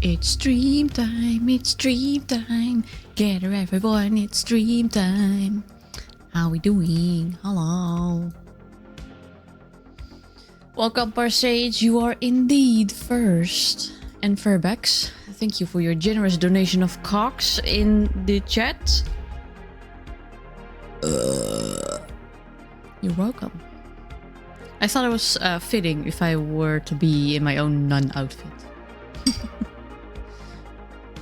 It's stream time, it's stream time. Gather everyone, it's stream time. How we doing? Hello. Welcome, Parsage. You are indeed first. And Furbex, thank you for your generous donation of cocks in the chat. You're welcome. I thought it was fitting if I were to be in my own nun outfit.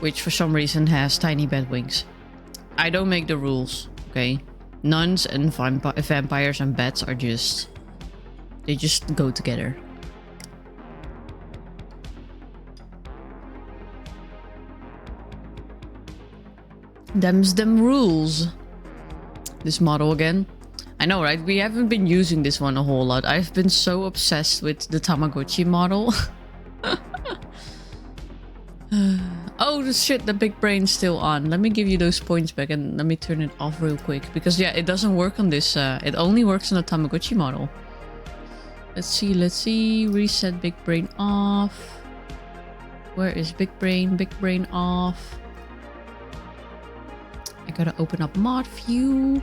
Which for some reason has tiny bat wings. I don't make the rules, okay? Nuns and vampires and bats are just... they just go together. Them's them rules. This model again. I know, right? We haven't been using this one a whole lot. I've been so obsessed with the Tamagotchi model. Oh shit, the big brain's still on. Let me give you those points back and let me turn it off real quick. Because yeah, it doesn't work on this. It only works on the Tamagotchi model. Let's see. Reset big brain off. Where is big brain? Big brain off. I gotta open up mod view.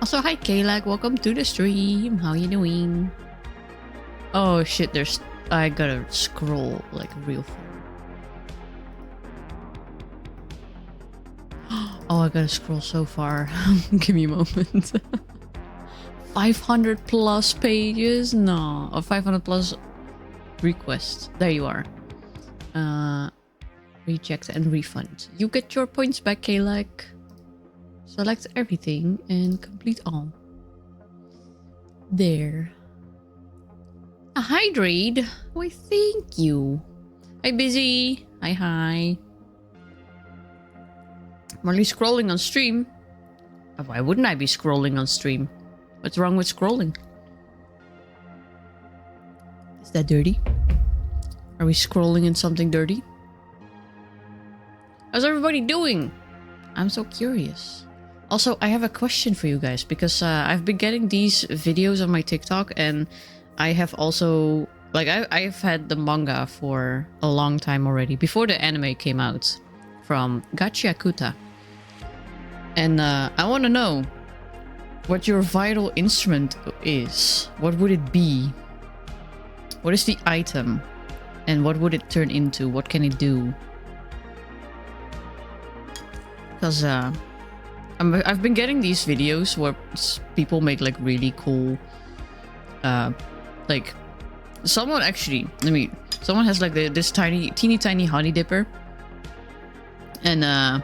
Also, hi Kalak, welcome to the stream. How you doing? Oh shit, I gotta scroll like real far. Oh, I gotta scroll so far. Give me a moment. 500 plus pages? No. Or 500 plus requests. There you are. Reject and refund. You get your points back, Kalak. Select everything and complete all. There. A hydrate? Why, thank you. Hi, Busy. Hi. I'm only scrolling on stream. Why wouldn't I be scrolling on stream? What's wrong with scrolling? Is that dirty? Are we scrolling in something dirty? How's everybody doing? I'm so curious. Also, I have a question for you guys because I've been getting these videos on my TikTok and I have also... like, I've had the manga for a long time already, before the anime came out, from Gachiakuta. And I want to know what your vital instrument is. What would it be? What is the item? And what would it turn into? What can it do? Because I've been getting these videos where people make like really cool like someone has like this teeny tiny honey dipper, and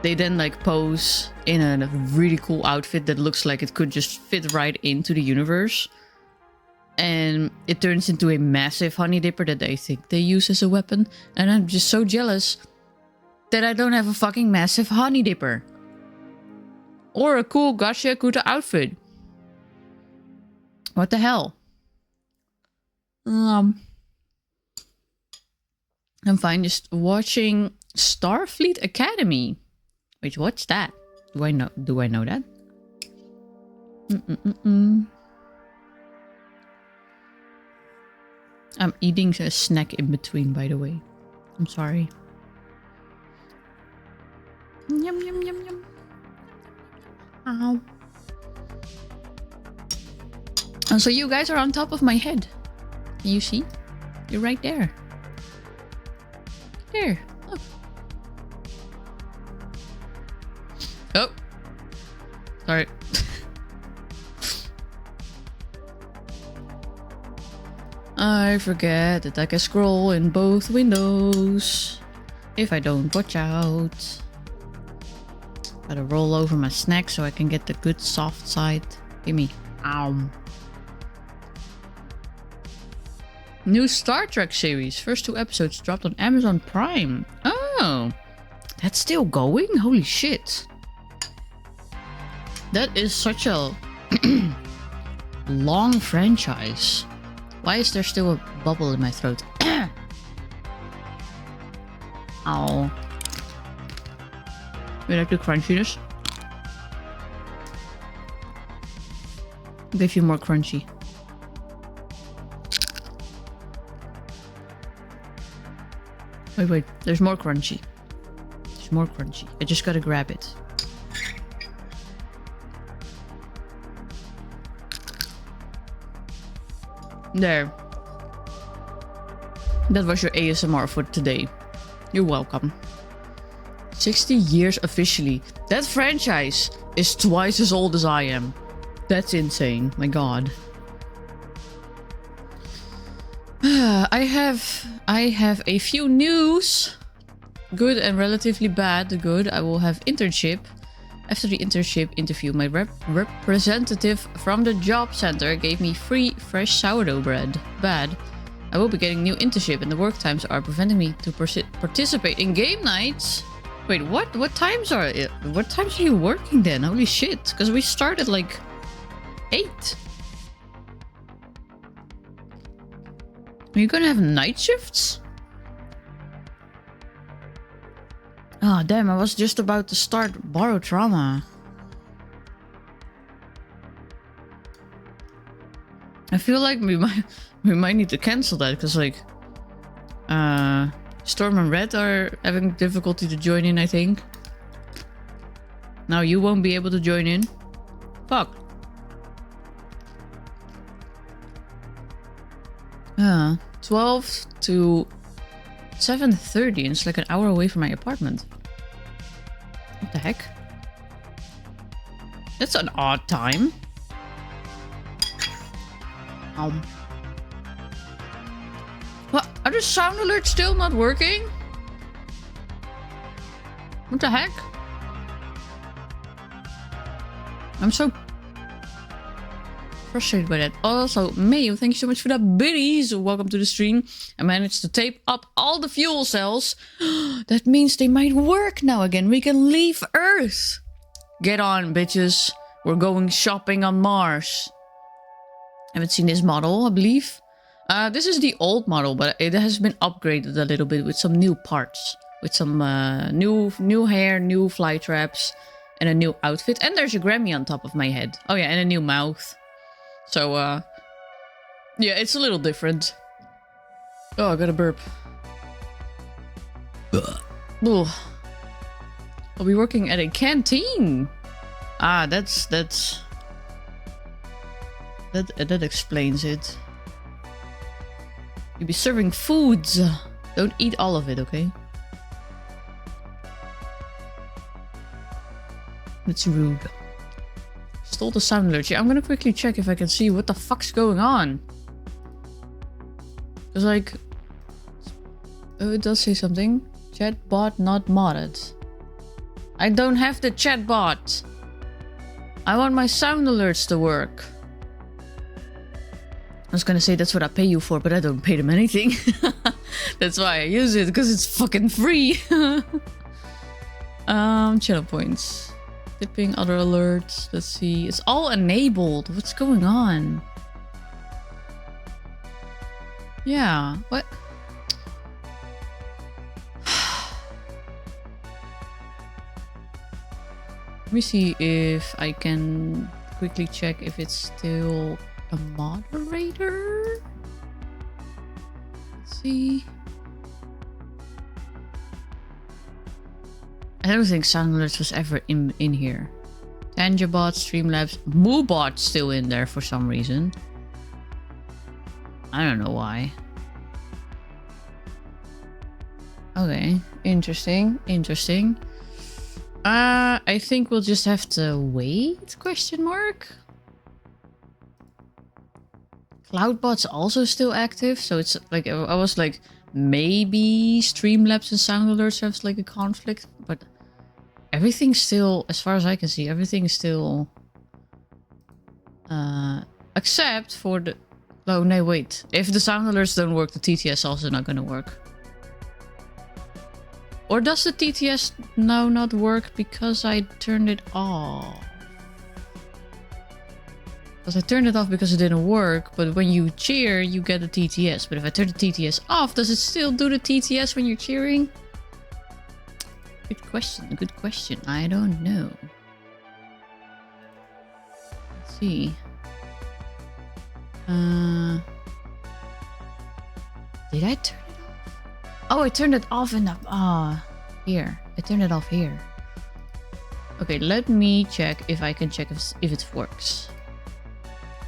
they then like pose in a really cool outfit that looks like it could just fit right into the universe, and it turns into a massive honey dipper that they think they use as a weapon. And I'm just so jealous that I don't have a fucking massive honey dipper or a cool Gachiakuta outfit. What the hell? I'm fine just watching Starfleet Academy. Wait, what's that? Do I know that? I'm eating a snack in between, by the way. I'm sorry. Yum yum yum yum. Ow. And so you guys are on top of my head. Can you see? You're right there. There. Look. Oh. Sorry. I forget that I can scroll in both windows if I don't watch out. Gotta roll over my snack so I can get the good soft side. Gimme. Ow. New Star Trek series. First 2 episodes dropped on Amazon Prime. Oh. That's still going? Holy shit. That is such a long franchise. Why is there still a bubble in my throat? Ow. You like the crunchiness? Give you more crunchy. Wait. There's more crunchy. There's more crunchy. I just gotta grab it. There. That was your ASMR for today. You're welcome. 60 years officially. That franchise is twice as old as I am. That's insane. My god. I have a few news. Good and relatively bad. The good, I will have internship. After the internship interview, my representative from the job center gave me free fresh sourdough bread. Bad. I will be getting new internship and the work times are preventing me to participate in game nights. Wait, what? What times are it? What times are you working then? Holy shit. Because we started like 8. Are you gonna have night shifts? Ah, oh, damn, I was just about to start borrow trauma. I feel like we might need to cancel that because like Storm and Red are having difficulty to join in, I think. Now you won't be able to join in. Fuck. 12 to 7:30 and it's like an hour away from my apartment. What the heck? That's an odd time. What? Are the sound alerts still not working? What the heck? I'm so frustrated by that. Also, Mayo, thank you so much for the biddies. Welcome to the stream. I managed to tape up all the fuel cells. That means they might work now again. We can leave Earth. Get on, bitches. We're going shopping on Mars. Haven't seen this model, I believe. This is the old model, but it has been upgraded a little bit with some new parts. With some new hair, new fly traps, and a new outfit. And there's a Grammy on top of my head. Oh yeah, and a new mouth. So, yeah, it's a little different. Oh, I got a burp. Ugh. I'll be working at a canteen. Ah, that explains it. You'll be serving foods. Don't eat all of it, okay? That's rude. Stole the sound alert. Yeah, I'm gonna quickly check if I can see what the fuck's going on. Because, like... Oh, it does say something. Chatbot not modded. I don't have the chatbot. I want my sound alerts to work. I was gonna say that's what I pay you for, but I don't pay them anything. That's why I use it, because it's fucking free. Channel points. Tipping, other alerts. Let's see. It's all enabled. What's going on? Yeah. What? Let me see if I can quickly check if it's still a moderator. Let's see. I don't think Sound Alerts was ever in here. Tangiabot, Streamlabs, Moobot's still in there for some reason. I don't know why. Okay, interesting, interesting. I think we'll just have to wait, question mark? Cloudbot's also still active, so it's like, I was like, maybe Streamlabs and Sound Alerts have like a conflict, but everything's still, as far as I can see, everything's still, except for the, oh no, wait, if the Sound Alerts don't work, the TTS is also not gonna work. Or does the TTS now not work because I turned it off? Because I turned it off because it didn't work, but when you cheer, you get the TTS. But if I turn the TTS off, does it still do the TTS when you're cheering? Good question, good question. I don't know. Let's see. Did I turn it off? Oh, I turned it off in the... here. I turned it off here. Okay, let me check if I can check if it works.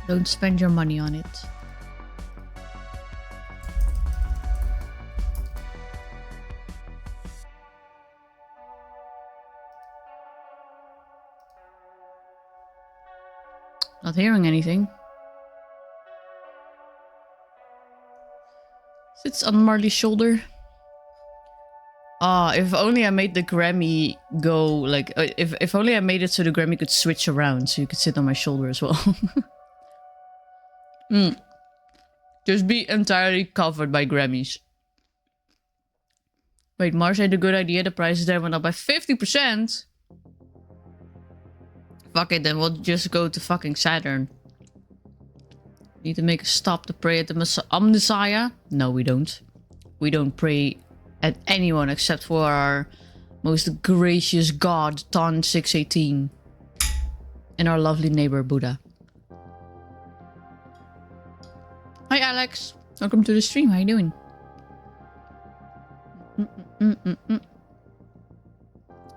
Don't spend your money on it. Not hearing anything. Sits on Marley's shoulder. If only I made the Grammy go, like, if only I made it so the Grammy could switch around so you could sit on my shoulder as well. Just be entirely covered by Grammys. Wait, Mars had a good idea. The prices there went up by 50%. Fuck it, then we'll just go to fucking Saturn. Need to make a stop to pray at the Messiah? No, we don't. We don't pray at anyone except for our most gracious god, Ton 618. And our lovely neighbor, Buddha. Hi, Alex. Welcome to the stream. How you doing?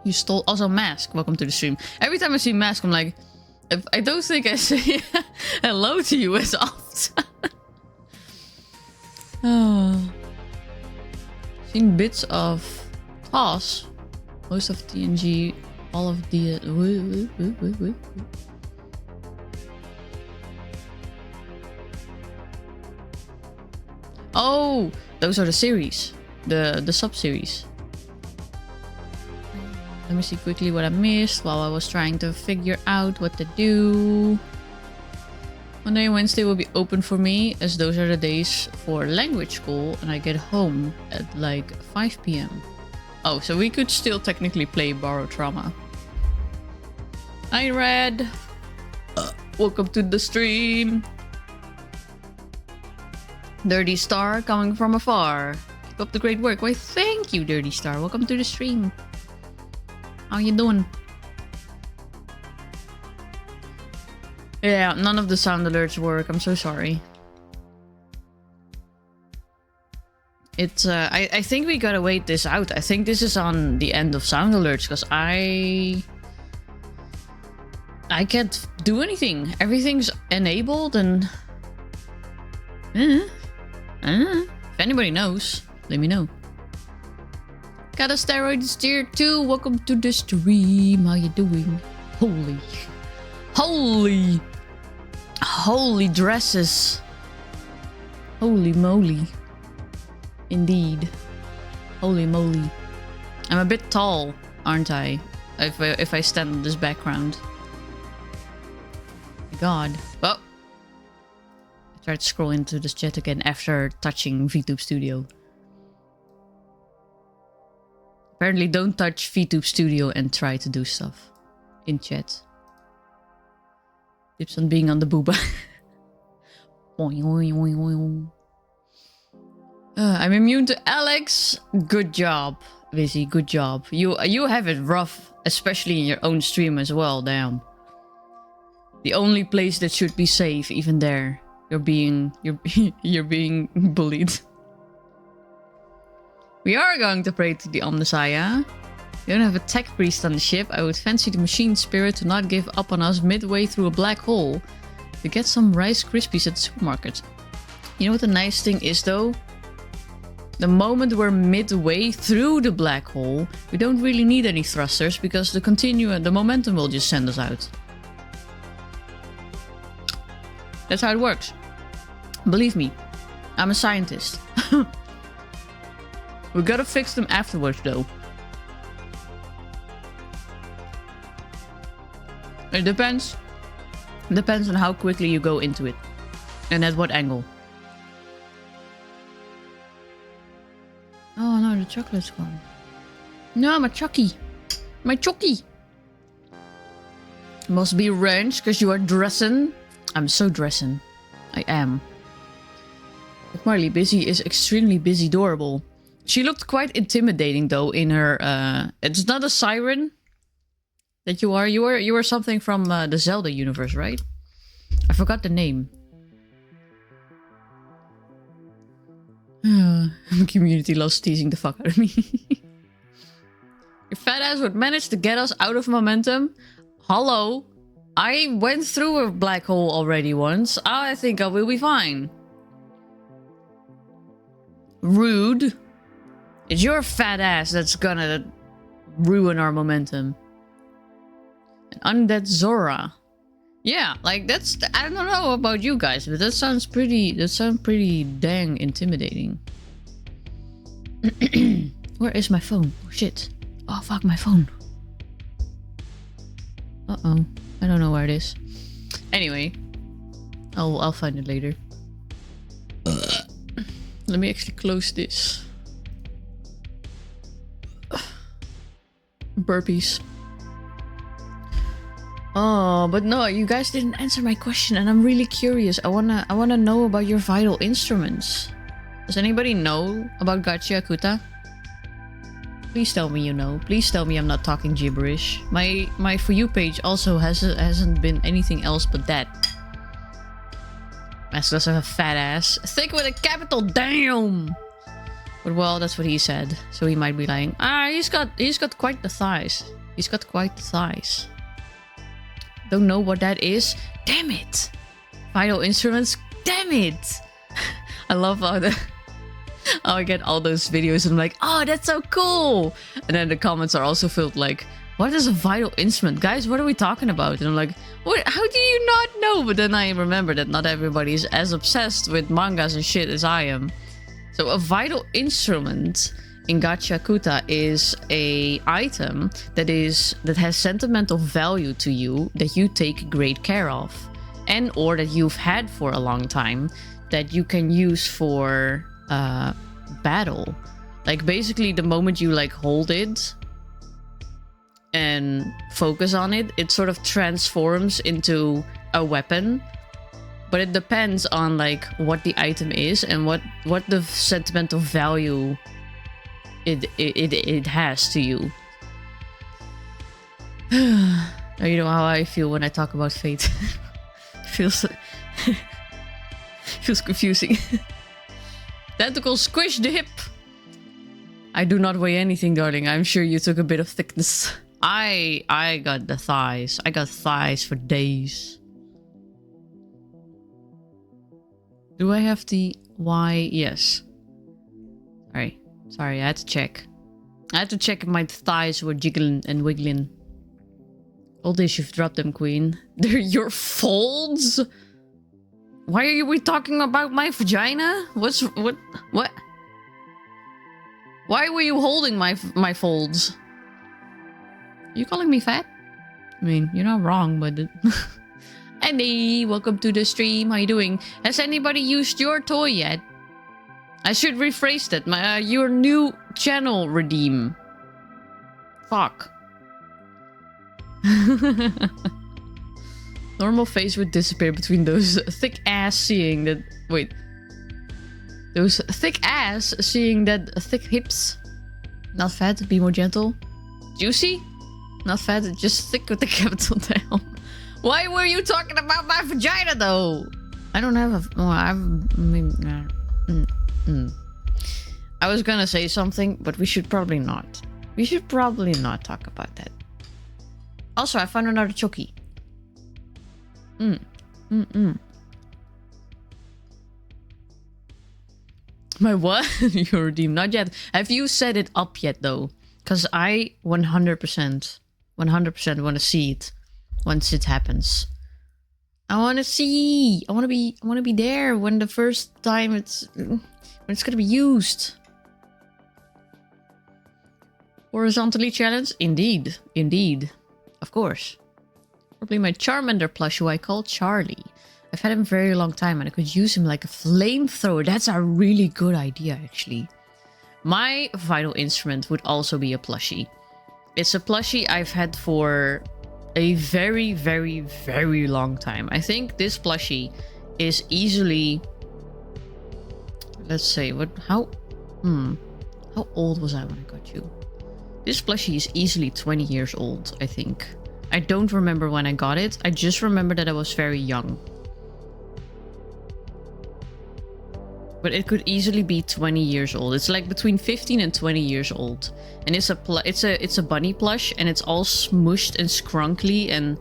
You stole also Mask. Welcome to the stream. Every time I see Mask, I'm like, I don't think I say hello to you as often. Oh. Seen bits of Toss, most of TNG, all of the. Oh, those are the series, the sub series. Let me see quickly what I missed while I was trying to figure out what to do. Monday and Wednesday will be open for me, as those are the days for language school, and I get home at like 5 p.m. Oh, so we could still technically play Borrow Trauma. Hi, Red. Welcome to the stream. Dirty Star coming from afar. Keep up the great work. Why, thank you, Dirty Star. Welcome to the stream. How you doing? Yeah, none of the sound alerts work. I'm so sorry. It's I think we gotta wait this out. I think this is on the end of sound alerts because I can't do anything. Everything's enabled and if anybody knows, let me know. Got a steroid steer too. Welcome to the stream. How you doing? Holy dresses. Holy moly. Indeed. Holy moly. I'm a bit tall, aren't I? If I stand on this background. My God. Well, I tried to scroll into this chat again after touching VTube Studio. Apparently don't touch VTube Studio and try to do stuff in chat. Tips on being on the booba. I'm immune to Alex. Good job, Vizzy. Good job. You have it rough, especially in your own stream as well. Damn. The only place that should be safe, even there, you're being bullied. We are going to pray to the Omnissiah. We don't have a tech priest on the ship. I would fancy the machine spirit to not give up on us midway through a black hole to get some Rice Krispies at the supermarket. You know what the nice thing is though? The moment we're midway through the black hole, we don't really need any thrusters because the momentum will just send us out. That's how it works. Believe me, I'm a scientist. We gotta fix them afterwards though. It depends. Depends on how quickly you go into it. And at what angle. Oh no, the chocolate's gone. No, my Chucky. My Chucky. Must be ranch because you are dressing. I'm so dressing. I am. But Marley Busy is extremely busy adorable. She looked quite intimidating though in her it's not a siren that you are. You are something from the Zelda universe, right? I forgot the name. Community loves teasing the fuck out of me. Your fat ass would manage to get us out of momentum. Hello. I went through a black hole already once. I think I will be fine. Rude. It's your fat ass that's gonna ruin our momentum. An undead Zora. Yeah, like that's... I don't know about you guys, but that sounds pretty dang intimidating. Where is my phone? Oh shit. Oh fuck, my phone. Uh-oh. I don't know where it is. Anyway. I'll find it later. Let me actually close this. Burpees. Oh, but no, you guys didn't answer my question, and I'm really curious. I wanna know about your vital instruments. Does anybody know about Gacha Kuta? Please tell me you know. Please tell me I'm not talking gibberish. My For You page also hasn't been anything else but that. Mask does have a fat ass. Thick with a capital damn! But well, that's what he said. So he might be lying. Ah, he's got quite the thighs. He's got quite the thighs. Don't know what that is. Damn it! Vital instruments. Damn it! I love how I get all those videos and I'm like, oh, that's so cool! And then the comments are also filled like, what is a vital instrument? Guys, what are we talking about? And I'm like, what? How do you not know? But then I remember that not everybody is as obsessed with mangas and shit as I am. So a vital instrument in Gacha Kuta is a item that has sentimental value to you, that you take great care of, and or that you've had for a long time, that you can use for battle. Like basically the moment you like hold it and focus on it, it sort of transforms into a weapon. But it depends on like what the item is and what the sentimental value it has to you. Now you know how I feel when I talk about fate. feels confusing. Tentacle squish the hip. I do not weigh anything, darling. I'm sure you took a bit of thickness. I got the thighs. I got thighs for days. Do I have the Y? Yes. Alright. Sorry, I had to check. I had to check if my thighs were jiggling and wiggling. All this, you've dropped them, queen. They're your folds? Why are we talking about my vagina? What? Why were you holding my folds? Are you calling me fat? I mean, you're not wrong, but... Andy, welcome to the stream. How you doing? Has anybody used your toy yet? I should rephrase that. Your new channel redeem. Fuck. Normal face would disappear between those thick ass seeing that... Wait. Those thick ass seeing that thick hips. Not fat, be more gentle. Juicy? Not fat, just thick with the capital down. Why were you talking about my vagina though? I don't have a... Oh, I was gonna say something, but we should probably not. We should probably not talk about that. Also, I found another choki. My what? Your redeem? Not yet. Have you set it up yet though? Because I 100% want to see it once it happens. I want to see. I want to be there when the first time it's gonna be used. Horizontally challenged? Indeed. Indeed. Of course. Probably my Charmander plush, who I call Charlie. I've had him a very long time and I could use him like a flamethrower. That's a really good idea, actually. My vital instrument would also be a plushie. It's a plushie I've had for a very, very, very long time. I think this plushie is easily... Let's say, how old was I when I got you? This plushie is easily 20 years old, I think. I don't remember when I got it. I just remember that I was very young. But it could easily be 20 years old. It's like between 15 and 20 years old. And it's a bunny plush, and it's all smushed and scrunkly, and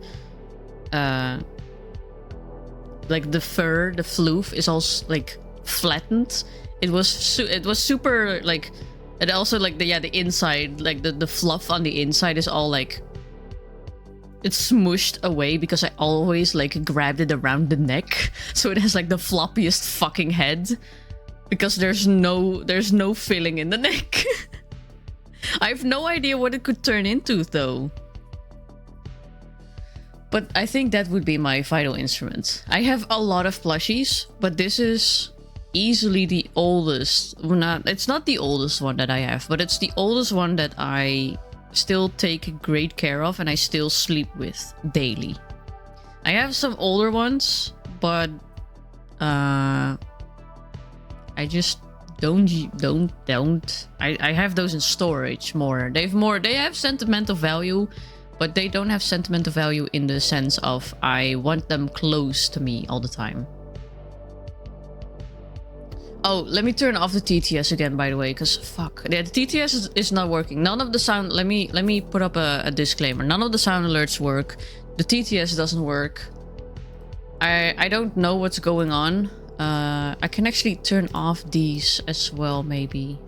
like the fur, the floof is all like flattened. It was super like, and also like the inside, like the fluff on the inside is all like, it's smooshed away because I always like grabbed it around the neck, so it has like the floppiest fucking head. Because there's no filling in the neck. I have no idea what it could turn into though. But I think that would be my vital instrument. I have a lot of plushies, but this is easily the oldest. It's not the oldest one that I have, but it's the oldest one that I still take great care of and I still sleep with daily. I have some older ones, but I just don't. I have those in storage more. They have sentimental value, but they don't have sentimental value in the sense of I want them close to me all the time. Oh, let me turn off the TTS again, by the way, because fuck. Yeah, the TTS is not working. None of the sound... Let me put up a disclaimer. None of the sound alerts work. The TTS doesn't work. I don't know what's going on. I can actually turn off these as well, maybe.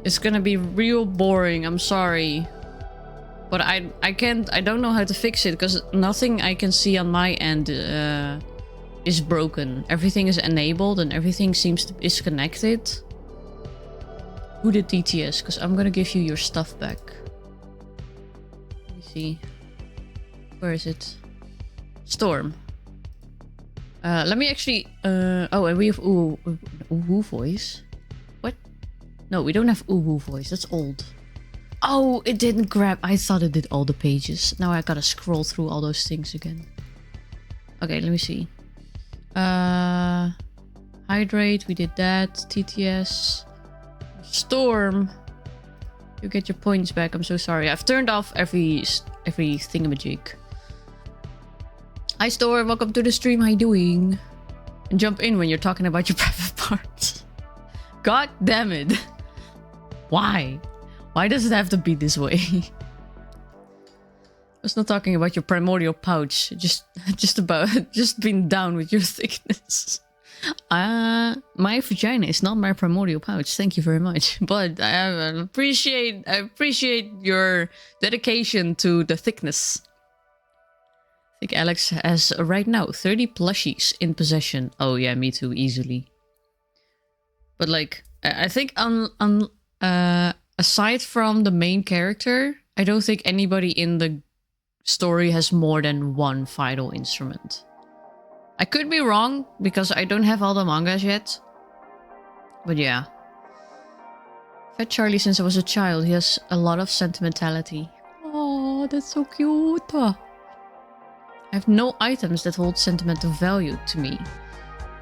It's gonna be real boring, I'm sorry. But I don't know how to fix it, because nothing I can see on my end is broken. Everything is enabled and everything is connected. Who did TTS? Because I'm gonna give you your stuff back. Let me see. Where is it? Storm. Let me actually... oh, and we have Uwu voice. What? No, we don't have Uwu voice. That's old. Oh, it didn't grab... I thought it did all the pages. Now I gotta scroll through all those things again. Okay, let me see. Hydrate, we did that. TTS. Storm. You get your points back. I'm so sorry. I've turned off every thingamajig. Hi Storm, welcome to the stream. How you doing? And jump in when you're talking about your private parts. God damn it. Why? Why does it have to be this way? I was not talking about your primordial pouch. Just being down with your thickness. My vagina is not my primordial pouch. Thank you very much. But I appreciate your dedication to the thickness. I think Alex has right now 30 plushies in possession. Oh yeah, me too, easily. But like, I think aside from the main character, I don't think anybody in the story has more than one vital instrument. I could be wrong, because I don't have all the mangas yet. But yeah. Fed Charlie since I was a child. He has a lot of sentimentality. Oh, that's so cute. I have no items that hold sentimental value to me.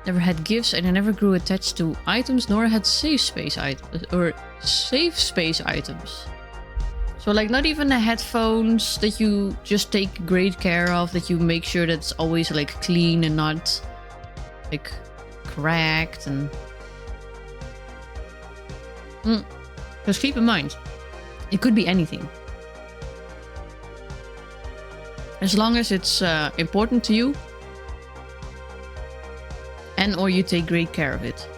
Never had gifts, and I never grew attached to items, nor had safe space items. So like not even the headphones that you just take great care of, that you make sure that's always like clean and not like cracked and... Just keep in mind, it could be anything. As long as it's important to you and or you take great care of it.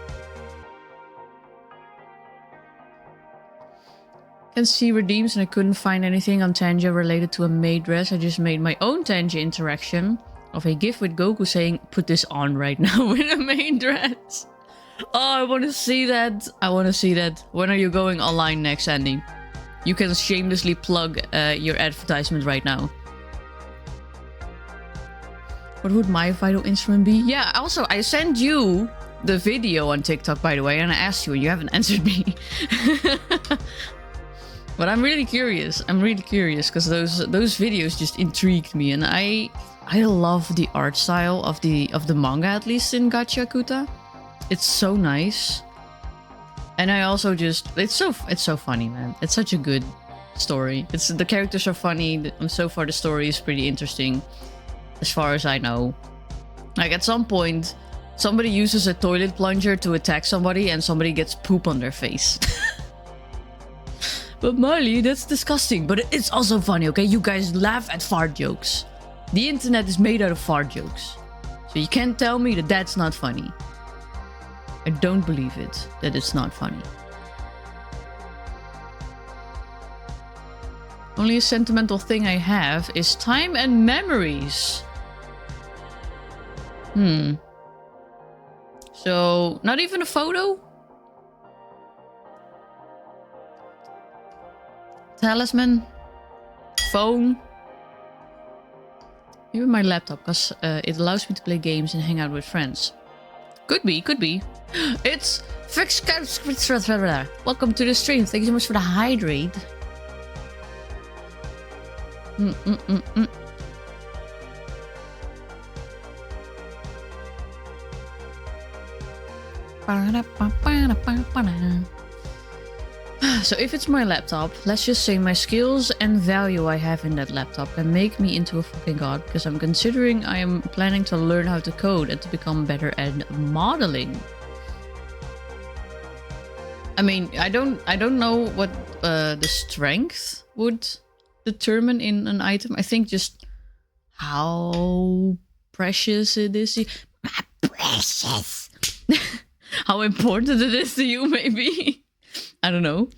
Can see redeems and I couldn't find anything on Tanja related to a maid dress. I just made my own Tanja interaction of a gift with Goku saying, put this on right now in a maid dress. Oh, I want to see that. I want to see that. When are you going online next, Andy? You can shamelessly plug your advertisement right now. What would my vital instrument be? Yeah, also, I sent you the video on TikTok, by the way, and I asked you and you haven't answered me. But I'm really curious. I'm really curious because those videos just intrigued me, and I love the art style of the manga, at least in Gacha Kuta. It's so nice. And I also just it's so funny, man. It's such a good story. The characters are funny, and so far the story is pretty interesting. as far as I know. Like at some point, somebody uses a toilet plunger to attack somebody and somebody gets poop on their face. But Marley, that's disgusting. But it's also funny, okay? You guys laugh at fart jokes. The internet is made out of fart jokes. So you can't tell me that that's not funny. I don't believe it, that it's not funny. Only a sentimental thing I have is time and memories. So, not even a photo? Talisman? Phone? Even my laptop, because it allows me to play games and hang out with friends. Could be, could be. It's Fix. Welcome to the stream. Thank you so much for the hydrate. So if it's my laptop, let's just say my skills and value I have in that laptop can make me into a fucking god, because I'm considering I am planning to learn how to code and to become better at modeling. I mean, I don't know what the strength would determine in an item. I think just how precious it is. Precious. How important it is to you, maybe. I don't know.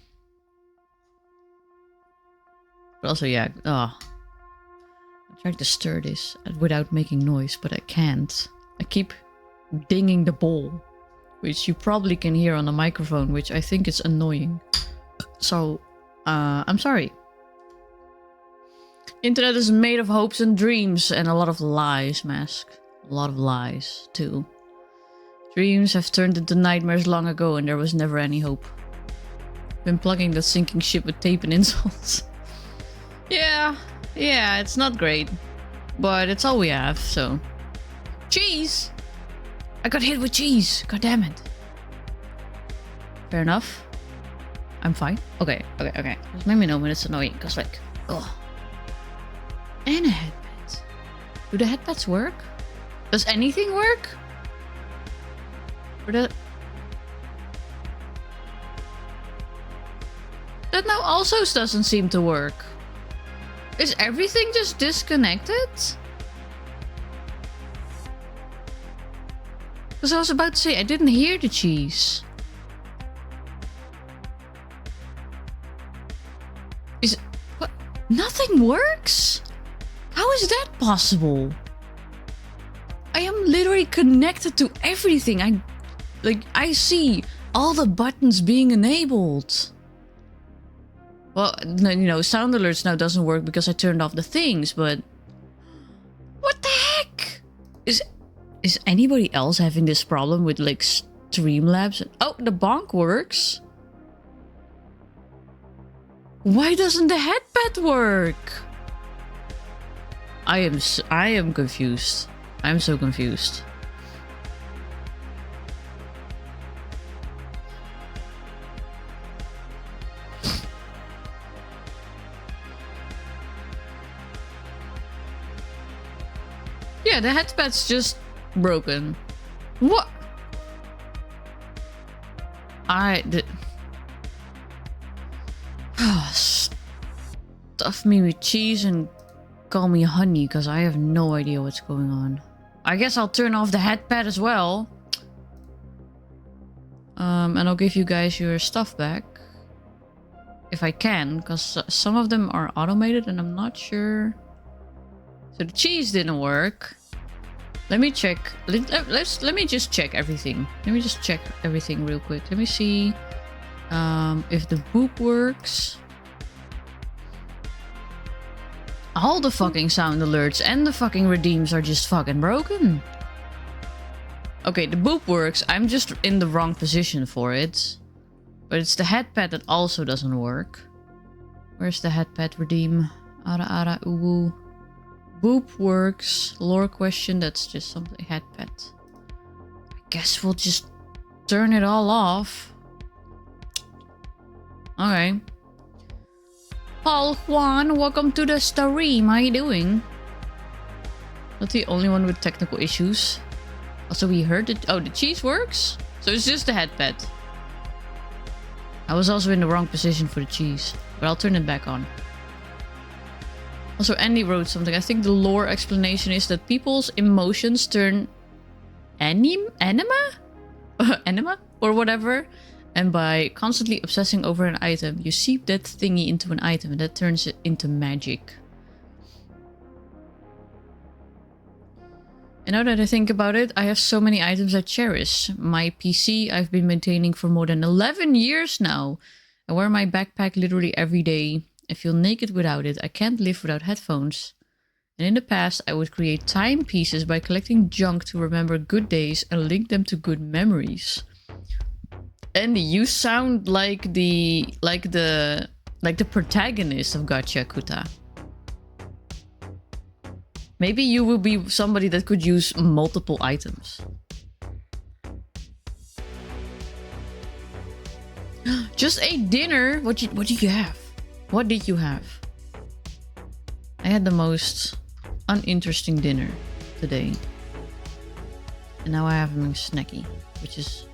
But also, yeah. I'm trying to stir this without making noise, but I can't. I keep dinging the bowl, which you probably can hear on the microphone, which I think is annoying. So, I'm sorry. Internet is made of hopes and dreams and a lot of lies, Mask. A lot of lies, too. Dreams have turned into nightmares long ago and there was never any hope. Been plugging that sinking ship with tape and insults. Yeah, it's not great. But it's all we have, so... Cheese! I got hit with cheese! God damn it. Fair enough. I'm fine. Okay. Just let me know when it's annoying, because like... Ugh. And a headband. Do the headpads work? Does anything work? Or that now also doesn't seem to work. Is everything just disconnected? Because I was about to say, I didn't hear the cheese. What? Nothing works? How is that possible? I am literally connected to everything. I see all the buttons being enabled. Well, you know, sound alerts now doesn't work because I turned off the things, but... What the heck? Is anybody else having this problem with, like, Streamlabs? Oh, the bonk works. Why doesn't the headpad work? I am confused. I'm so confused. Yeah, the headpad's just broken. What? Stuff me with cheese and call me honey, because I have no idea what's going on. I guess I'll turn off the headpad as well. And I'll give you guys your stuff back. If I can, because some of them are automated and I'm not sure. So the cheese didn't work. Let me check. Let me just check everything. Let me just check everything real quick. Let me see if the boop works. All the fucking sound alerts and the fucking redeems are just fucking broken. Okay, the boop works. I'm just in the wrong position for it. But it's the headpad that also doesn't work. Where's the headpad redeem? Ara uwu. Boop works. Lore question, that's just something. Headpad. I guess we'll just turn it all off. Okay. Paul Juan, welcome to the stream. How you doing? Not the only one with technical issues. Also, we heard that... Oh, the cheese works? So it's just the headpad. I was also in the wrong position for the cheese. But I'll turn it back on. Also, Andy wrote something. I think the lore explanation is that people's emotions turn... Anima? Anima? Or whatever. And by constantly obsessing over an item, you seep that thingy into an item. And that turns it into magic. And now that I think about it, I have so many items I cherish. My PC I've been maintaining for more than 11 years now. I wear my backpack literally every day. I feel naked without it. I can't live without headphones. And in the past, I would create timepieces by collecting junk to remember good days and link them to good memories. Andy, you sound like the protagonist of Gacha Kuta. Maybe you will be somebody that could use multiple items. Just ate dinner. What did you have? What did you have? I had the most uninteresting dinner today. And now I have a snacky, which is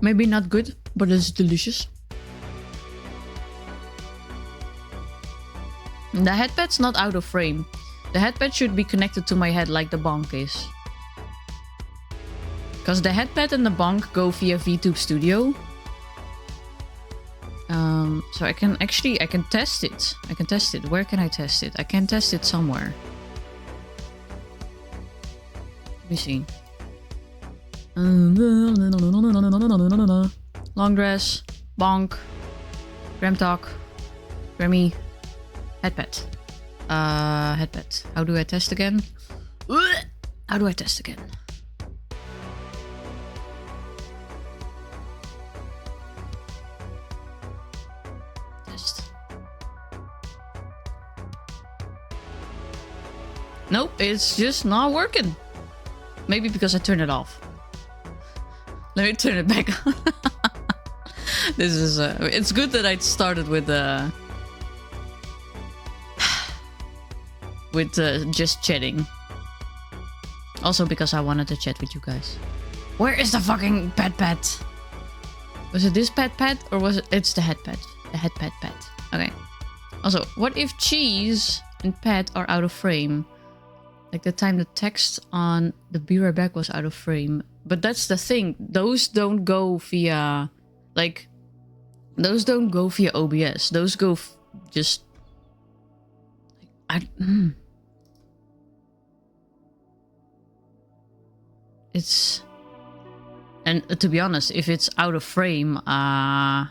maybe not good, but it's delicious. The headpad's not out of frame. The headpad should be connected to my head like the bonk is. Because the headpad and the bonk go via VTube Studio. So I can test it. I can test it. Where can I test it? I can test it somewhere. Let me see. Long dress, bonk, Gram talk, Grammy. Headpad. Headpad. How do I test again? How do I test again? Test. Nope, it's just not working. Maybe because I turned it off. Let me turn it back on. This is it's good that I started with just chatting. Also because I wanted to chat with you guys. Where is the fucking pad? Was it this pad or was it... It's the headpad. The headpad. Okay. Also, what if cheese and pad are out of frame? Like the time the text on the Be Right Back was out of frame. But that's the thing. Those don't go via... Like... Those don't go via OBS. Those go just... It's... And to be honest, if it's out of frame, I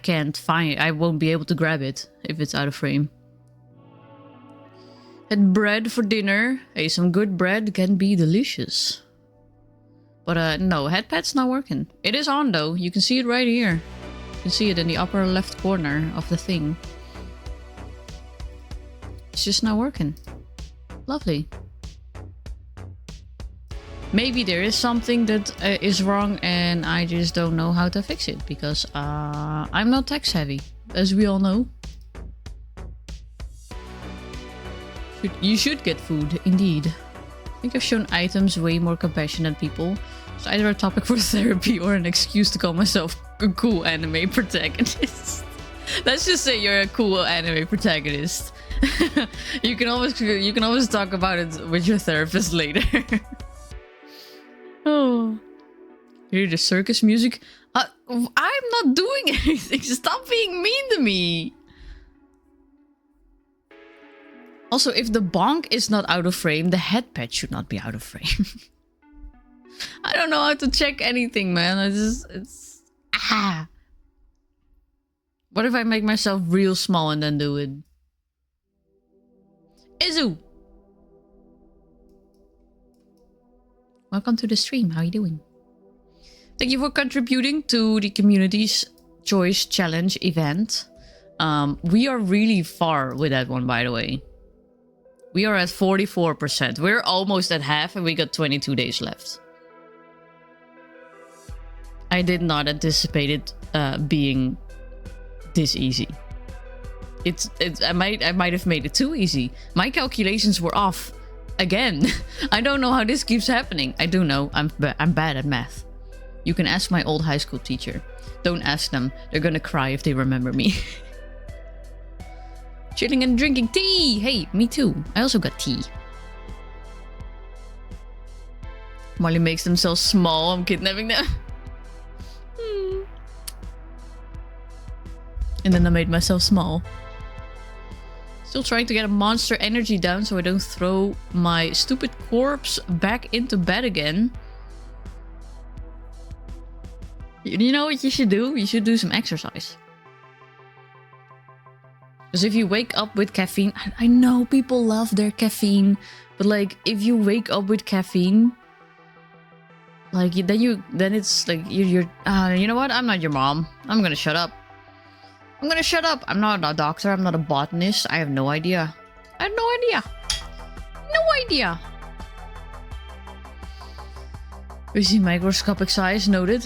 can't find... I won't be able to grab it if it's out of frame. Had bread for dinner. Hey, some good bread can be delicious. But no, headpad's not working. It is on though. You can see it right here. You can see it in the upper left corner of the thing. It's just not working. Lovely. Maybe there is something that is wrong and I just don't know how to fix it. Because I'm not tech savvy, as we all know. You should get food, indeed. I think I've shown items way more compassion than people. It's either a topic for therapy or an excuse to call myself a cool anime protagonist. Let's just say you're a cool anime protagonist. you can always talk about it with your therapist later. Oh, hear the circus music? I'm not doing anything. Stop being mean to me. Also, if the bonk is not out of frame, the headpad should not be out of frame. I don't know how to check anything, man. What if I make myself real small and then do it? Izu! Welcome to the stream. How are you doing? Thank you for contributing to the Community's Choice Challenge event. We are really far with that one, by the way. We are at 44%. We're almost at half and we got 22 days left. I did not anticipate it being this easy. I might have made it too easy. My calculations were off again. I don't know how this keeps happening. I do know I'm bad at math. You can ask my old high school teacher. Don't ask them. They're gonna cry if they remember me. Chilling and drinking tea. Hey, me too. I also got tea. Molly makes themselves small. I'm kidnapping them. And then I made myself small. Still trying to get a monster energy down so I don't throw my stupid corpse back into bed again. You know what you should do? You should do some exercise. Because if you wake up with caffeine... I know people love their caffeine. But like, if you wake up with caffeine... Like, then it's like, you know what? I'm not your mom. I'm gonna shut up. I'm gonna shut up. I'm not a doctor. I'm not a botanist. I have no idea. I have no idea. No idea. We see microscopic size noted.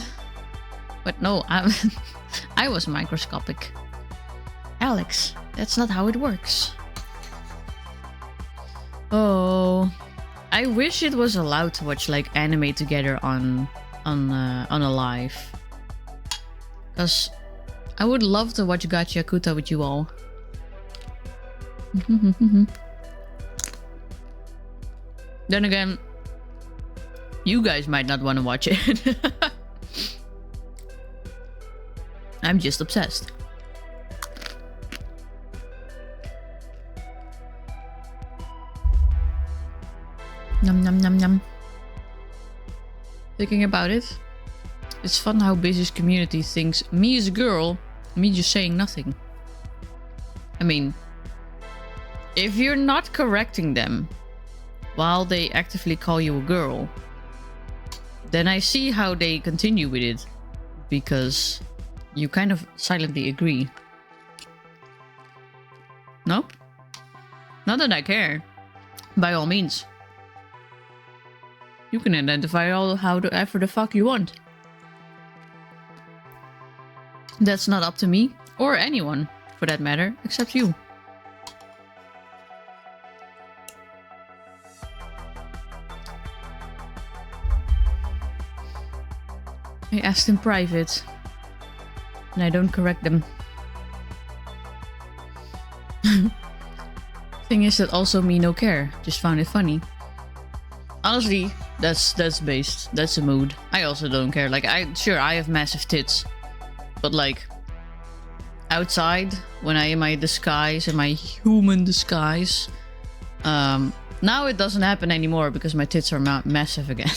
But no, I was microscopic. Alex, that's not how it works. Oh, I wish it was allowed to watch like anime together on a live. Cause I would love to watch Gacha Kuta with you all. Then again, you guys might not want to watch it. I'm just obsessed. Num num num num. Thinking about it, it's fun how Busy's community thinks me as a girl, me just saying nothing. I mean, if you're not correcting them while they actively call you a girl, then I see how they continue with it, because you kind of silently agree. No? Not that I care. By all means. You can identify however the fuck you want. That's not up to me, or anyone, for that matter, except you. I asked in private, and I don't correct them. Thing is that also me no care, just found it funny. Honestly, that's based. That's a mood. I also don't care. Like, I have massive tits. But like, outside, when I am in my disguise, in my human disguise, now it doesn't happen anymore because my tits are massive again.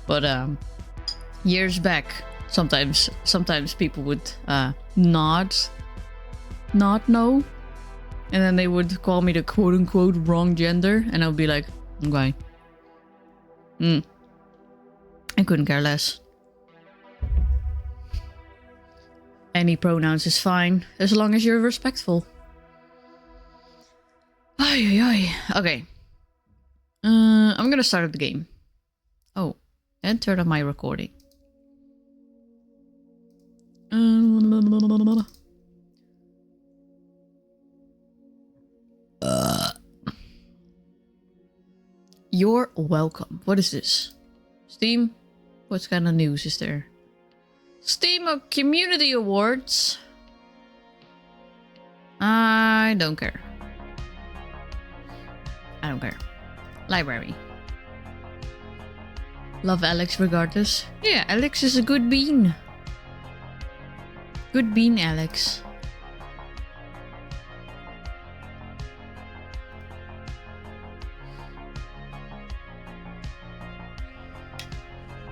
But years back, sometimes people would not know, and then they would call me the quote-unquote wrong gender, and I would be like, okay. I couldn't care less. Any pronouns is fine, as long as you're respectful. Okay. I'm gonna start up the game. Oh, and turn on my recording. You're welcome. What is this? Steam? What kind of news is there? Steam Community Awards. I don't care. I don't care. Library. Love Alex regardless. Yeah, Alex is a good bean. Good bean, Alex.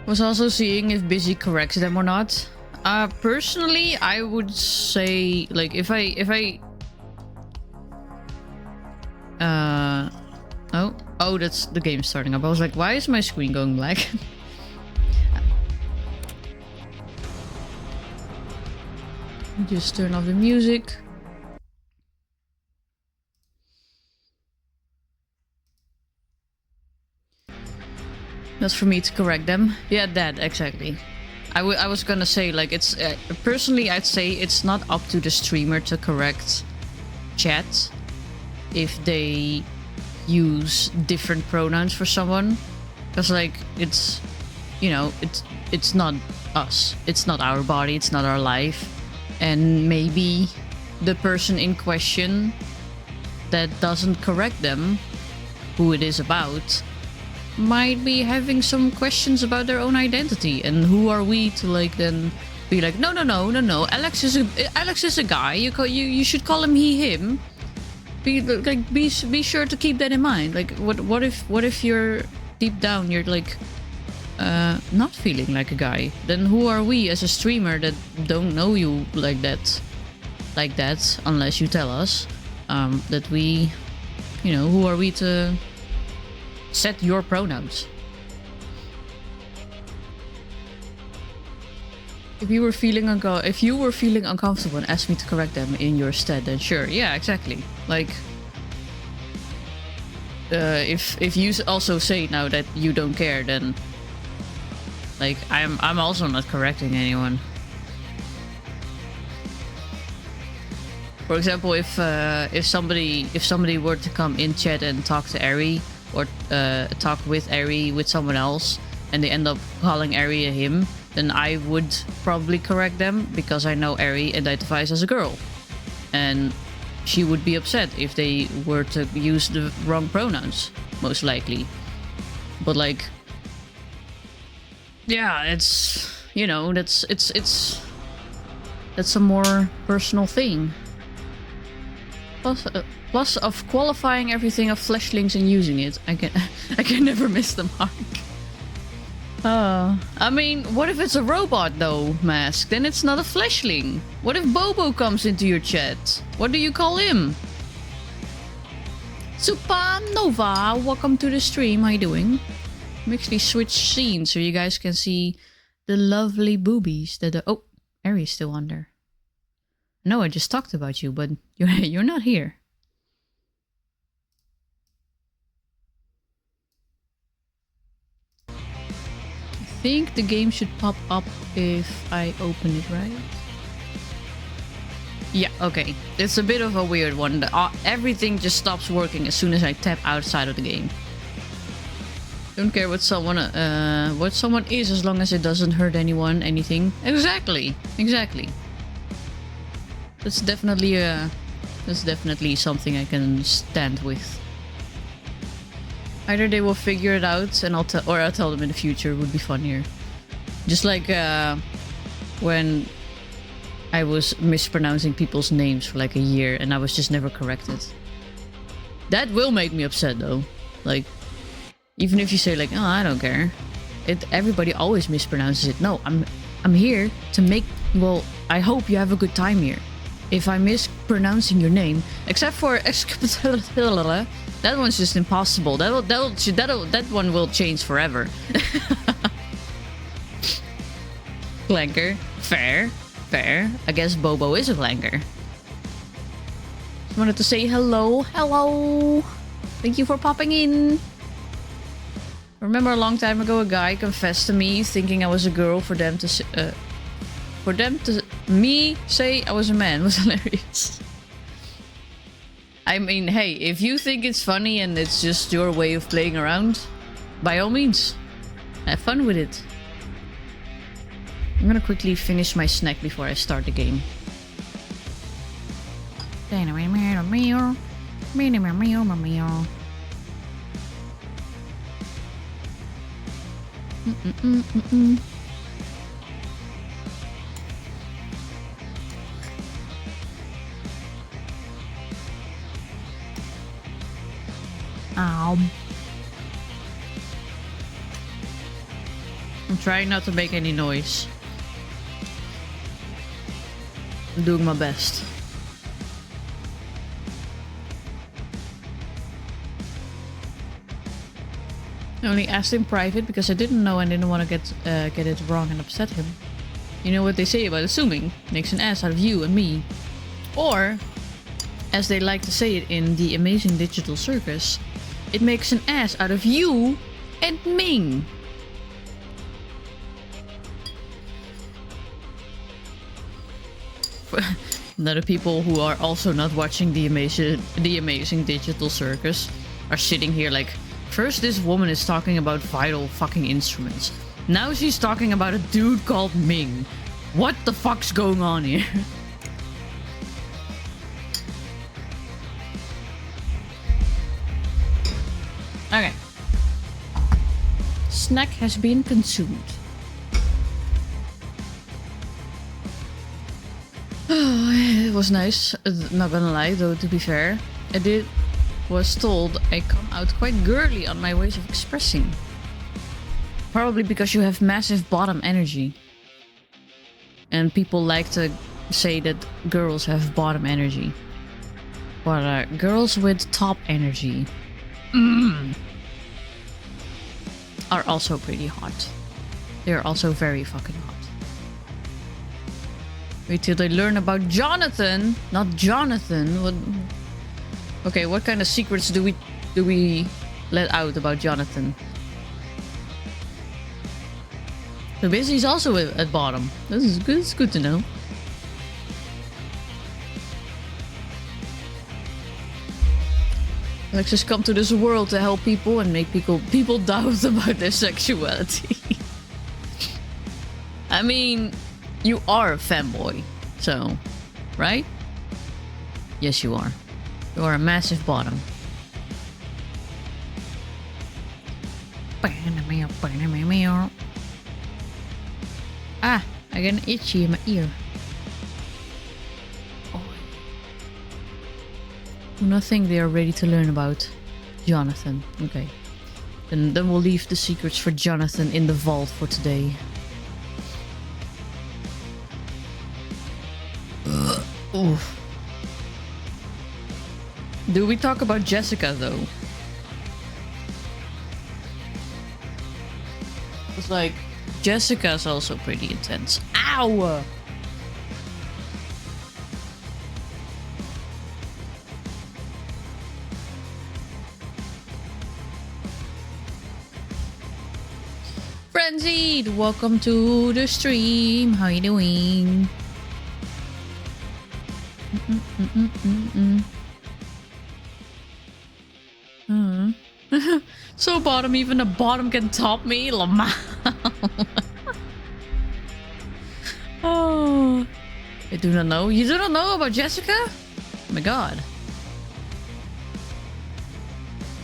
Was also seeing if Busy corrects them or not. Personally, I would say, like, if I oh, that's the game starting up. I was like, why is my screen going black? Just turn off the music. That's for me to correct them. Yeah, that, exactly. I was gonna say, like, it's... personally, I'd say it's not up to the streamer to correct chat if they use different pronouns for someone, because like it's, you know, it's not us, it's not our body, it's not our life, and maybe the person in question that doesn't correct them, who it is about, might be having some questions about their own identity. And who are we to like then be like, no, Alex is a guy, you should call him he him. Be sure to keep that in mind. Like what if you're deep down you're like not feeling like a guy? Then who are we as a streamer that don't know you like that unless you tell us that we, you know, who are we to set your pronouns? If you were feeling uncomfortable and asked me to correct them in your stead, then sure, yeah, exactly. Like, if you also say now that you don't care, then like I'm also not correcting anyone. For example, if somebody were to come in chat and talk to Ari or talk with Ari with someone else, and they end up calling Ari a him, then I would probably correct them because I know Ari identifies as a girl, and she would be upset if they were to use the wrong pronouns, most likely. But like, yeah, it's, you know, that's a more personal thing. Plus of qualifying everything of fleshlings and using it, I can never miss the mark. I mean, what if it's a robot though, Mask? Then it's not a fleshling. What if Bobo comes into your chat? What do you call him? Supernova, welcome to the stream. How you doing? I'm actually switch scenes so you guys can see the lovely boobies that are... Oh, Ari's still under. No, I just talked about you, but you're not here. I think the game should pop up if I open it, right? Yeah, okay. It's a bit of a weird one. Everything just stops working as soon as I tap outside of the game. Don't care what someone is as long as it doesn't hurt anyone, anything. Exactly. That's definitely something I can stand with. Either they will figure it out and I'll tell them in the future. Would be funnier. Just like when I was mispronouncing people's names for like a year and I was just never corrected. That will make me upset though. Like, even if you say like, oh, I don't care. Everybody always mispronounces it. No, I'm here to make, well, I hope you have a good time here. If I'm mispronouncing your name, except for that one's just impossible. That one will change forever. Clanker, fair. I guess Bobo is a flanker. Just wanted to say hello. Thank you for popping in. Remember a long time ago, a guy confessed to me thinking I was a girl for them to say I was a man. It was hilarious. I mean, hey, if you think it's funny and it's just your way of playing around, by all means, have fun with it. I'm gonna quickly finish my snack before I start the game. I'm trying not to make any noise. I'm doing my best. I only asked in private because I didn't know and didn't want to get it wrong and upset him. You know what they say about assuming? Makes an ass out of you and me. Or, as they like to say it in the Amazing Digital Circus, it makes an ass out of you and Ming. Now the people who are also not watching the amazing digital circus are sitting here like, first this woman is talking about vital fucking instruments. Now she's talking about a dude called Ming. What the fuck's going on here? Okay. Snack has been consumed. Oh, it was nice. Not gonna lie, though, to be fair. Was told I come out quite girly on my ways of expressing. Probably because you have massive bottom energy. And people like to say that girls have bottom energy. But girls with top energy are also pretty hot. They're also very fucking hot. Wait till they learn about Jonathan, not Jonathan. What? Okay, what kind of secrets do we let out about Jonathan? So basically, he's also at bottom. This is good. It's good to know. Let's just come to this world to help people and make people doubt about their sexuality. I mean, you are a fanboy, so, right? Yes, you are. You are a massive bottom. Ah, I got an itchy in my ear. Oh. Do not think they are ready to learn about Jonathan. Okay. Then we'll leave the secrets for Jonathan in the vault for today. Oof. Do we talk about Jessica though? It's like Jessica's also pretty intense. Ow! Frenzied! Welcome to the stream. How you doing? So bottom, even the bottom can top me. Lamau. Oh, I do not know. You do not know about Jessica? Oh my god.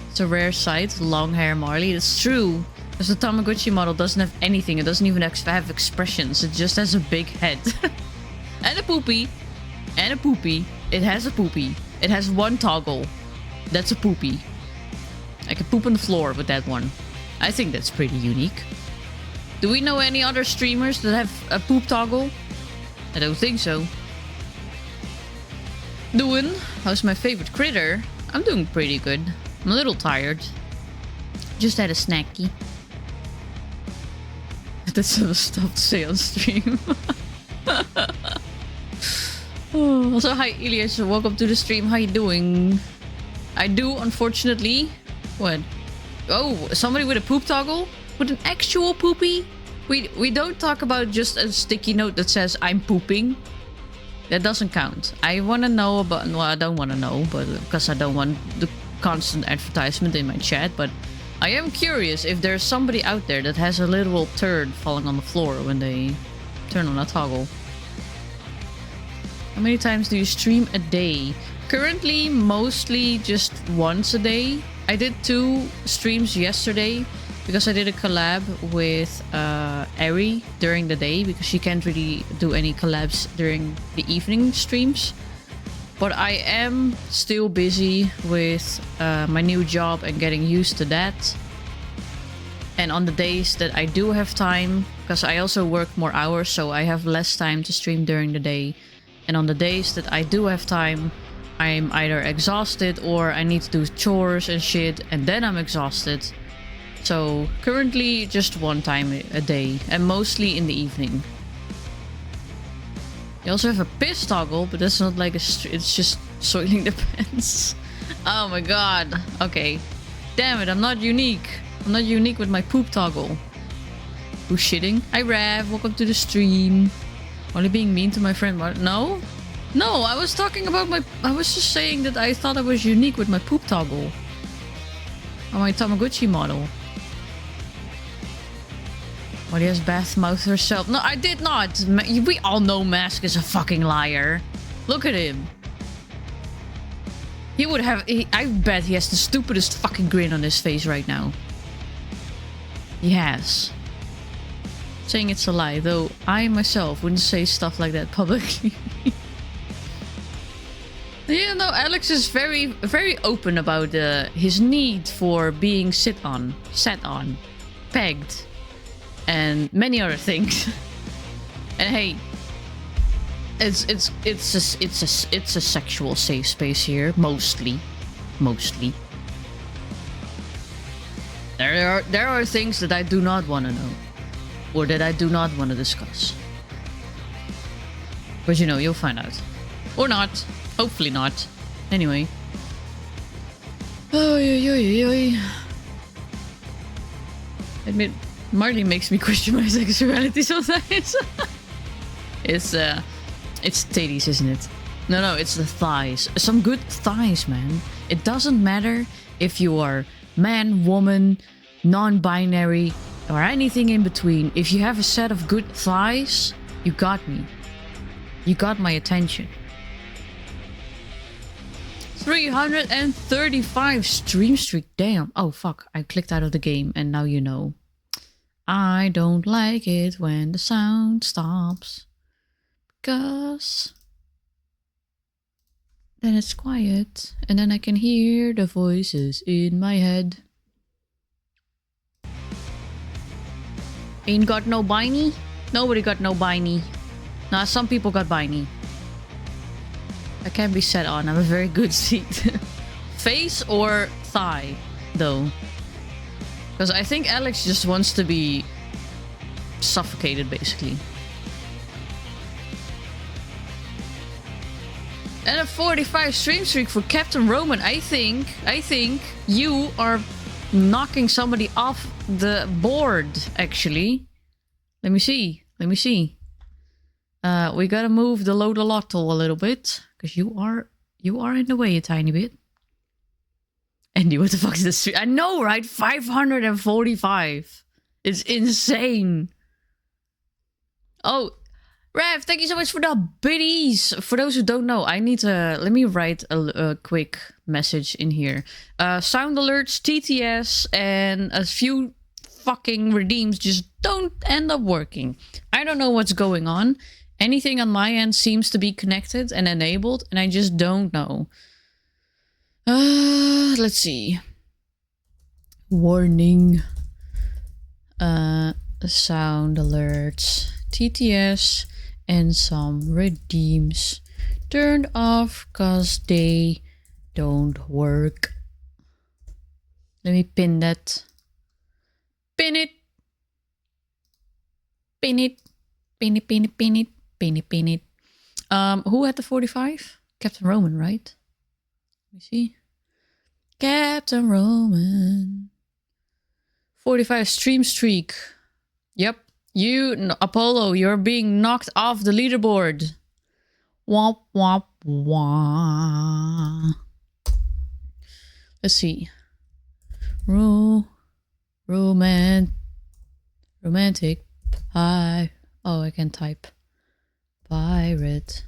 It's a rare sight. Long hair Marley. It's true. Because the Tamagotchi model doesn't have anything. It doesn't even have expressions. It just has a big head. And a poopy. And a poopy. It has a poopy. It has one toggle. That's a poopy. I can poop on the floor with that one. I think that's pretty unique. Do we know any other streamers that have a poop toggle? I don't think so. Doing? How's my favorite critter? I'm doing pretty good. I'm a little tired. Just had a snacky. That's some stuff to say on stream. Oh, also, hi Elias, welcome to the stream. How you doing? I do, unfortunately. What? Oh, somebody with a poop toggle? With an actual poopy? We don't talk about just a sticky note that says I'm pooping. That doesn't count. I want to know about... Well, I don't want to know, but because I don't want the constant advertisement in my chat, but I am curious if there's somebody out there that has a literal turd falling on the floor when they turn on a toggle. How many times do you stream a day? Currently, mostly just once a day. I did 2 streams yesterday because I did a collab with Ari during the day because she can't really do any collabs during the evening streams. But I am still busy with my new job and getting used to that. And on the days that I do have time, because I also work more hours, so I have less time to stream during the day. And on the days that I do have time, I'm either exhausted or I need to do chores and shit, and then I'm exhausted. So currently just one time a day, and mostly in the evening. You also have a piss toggle, but that's not like it's just soiling the pants. Oh my god. Okay. Damn it, I'm not unique. I'm not unique with my poop toggle. Who's shitting? Hi Rav, welcome to the stream. Only being mean to my friend. What? No? No, I was talking about my... I was just saying that I thought I was unique with my poop toggle. On my Tamagotchi model. But he has bath mouth herself. No, I did not. We all know Mask is a fucking liar. Look at him. He would have... I bet he has the stupidest fucking grin on his face right now. He has. Saying it's a lie, though I myself wouldn't say stuff like that publicly. You know, Alex is very, very open about his need for being sat on, pegged, and many other things. And hey, it's a sexual safe space here, mostly. There are things that I do not want to know, or that I do not want to discuss. But you know, you'll find out, or not. Hopefully not. Anyway. Admit, Marley makes me question my sexuality sometimes. It's titties, isn't it? No, it's the thighs. Some good thighs, man. It doesn't matter if you are man, woman, non-binary, or anything in between. If you have a set of good thighs, you got me. You got my attention. 335 stream streak. Damn. Oh, fuck. I clicked out of the game and now you know. I don't like it when the sound stops. Because then it's quiet and then I can hear the voices in my head. Ain't got no biney? Nobody got no biney. Nah, some people got biney. I can't be set on. I'm a very good seat. Face or thigh, though. Because I think Alex just wants to be suffocated, basically. And a 45 stream streak for Captain Roman. I think you are knocking somebody off the board, actually. Let me see. We gotta move the Lodolotl a little bit. Because you are in the way a tiny bit. Andy, what the fuck is this? I know, right? 545. It's insane. Oh, Rev, thank you so much for the biddies. For those who don't know, I need to... Let me write a quick message in here. Sound alerts, TTS, and a few fucking redeems just don't end up working. I don't know what's going on. Anything on my end seems to be connected and enabled, and I just don't know. Let's see. Warning. Sound alerts, TTS, and some redeems turned off because they don't work. Let me pin that. Pin it. Pin it. Pin it, pin it, pin it. Pin it. Who had the 45? Captain Roman, right? Let me see. Captain Roman. 45 stream streak. Yep. You, Apollo, you're being knocked off the leaderboard. Womp, womp, womp. Let's see. Romantic. Hi. Oh, I can type. Pirate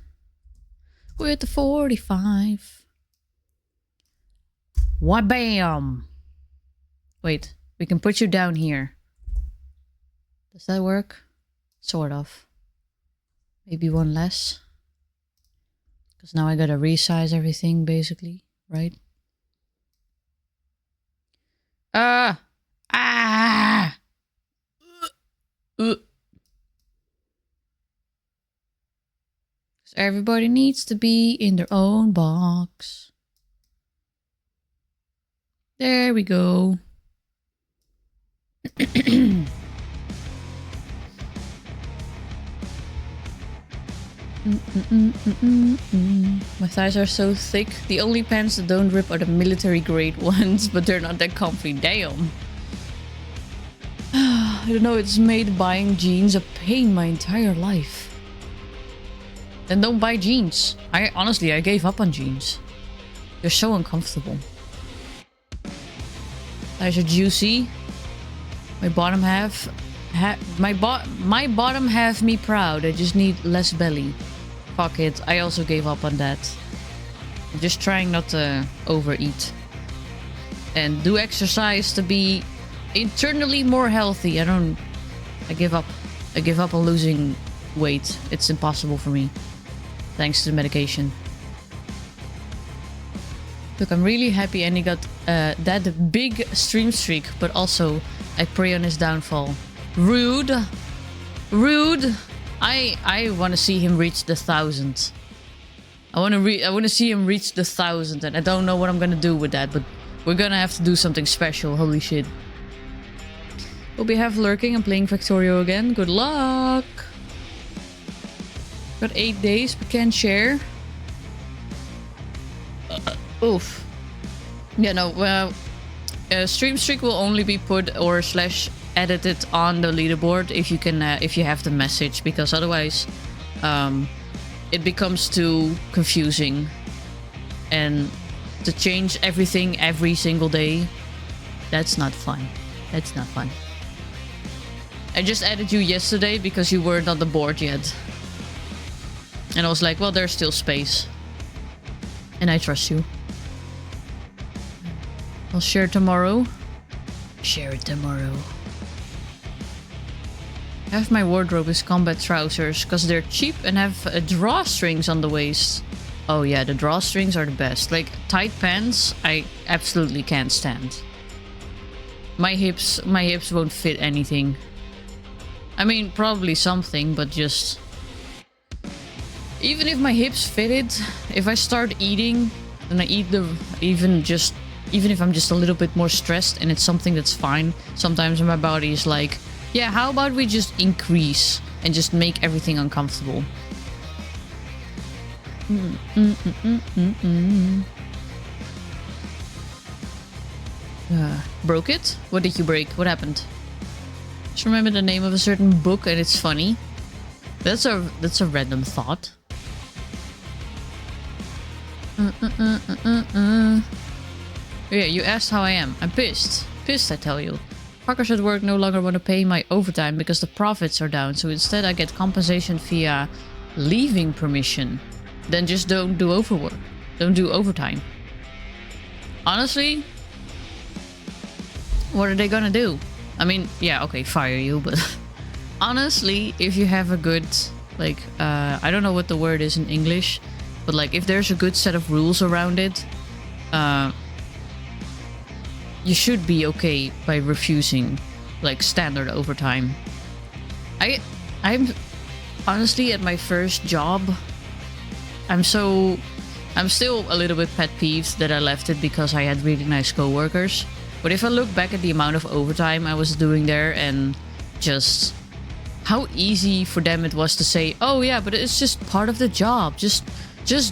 with the 45. Wabam! Wait, we can put you down here. Does that work? Sort of. Maybe one less. Because now I gotta resize everything, basically, right? Everybody needs to be in their own box. There we go. My thighs are so thick. The only pants that don't rip are the military grade ones, but they're not that comfy. Damn. I don't know, it's made buying jeans a pain my entire life. Then don't buy jeans. Honestly, I gave up on jeans. They're so uncomfortable. Thighs are juicy. My bottom half... my bottom half me proud. I just need less belly. Fuck it. I also gave up on that. I'm just trying not to overeat. And do exercise to be internally more healthy. I give up. I give up on losing weight. It's impossible for me. Thanks to the medication. Look, I'm really happy Andy got that big stream streak, but also I pray on his downfall. Rude. Rude. I want to see him reach the 1,000. I want to see him reach the 1,000, and I don't know what I'm gonna do with that, but we're gonna have to do something special. Holy shit. We'll be half lurking and playing Factorio again. Good luck. Got 8 days, but can't share. Oof. Yeah, no, well, stream streak will only be put or / edited on the leaderboard if you can, if you have the message, because otherwise, it becomes too confusing. And to change everything every single day, that's not fun. That's not fun. I just added you yesterday because you weren't on the board yet. And I was like, well, there's still space. And I trust you. I'll share tomorrow. Share it tomorrow. Half my wardrobe is combat trousers because they're cheap and have drawstrings on the waist. Oh yeah, the drawstrings are the best. Like tight pants, I absolutely can't stand. My hips won't fit anything. I mean, probably something, but just... Even if my hips fit it, if I start eating, and I eat the... Even if I'm just a little bit more stressed and it's something that's fine, sometimes my body is like, yeah, how about we just increase and just make everything uncomfortable? Broke it? What did you break? What happened? Just remember the name of a certain book and it's funny. That's a random thought. Yeah, you asked how I am. I'm pissed. Pissed, I tell you. Fuckers at work no longer want to pay my overtime because the profits are down, so instead I get compensation via leaving permission. Then just don't do overwork. Don't do overtime. Honestly, what are they gonna do? I mean, yeah, okay, fire you, but honestly, if you have a good, like, I don't know what the word is in English, but like, if there's a good set of rules around it, you should be okay by refusing, like, standard overtime. I'm honestly at my first job. I'm still a little bit pet peeved that I left it because I had really nice coworkers. But if I look back at the amount of overtime I was doing there and just how easy for them it was to say, oh yeah, but it's just part of the job. Just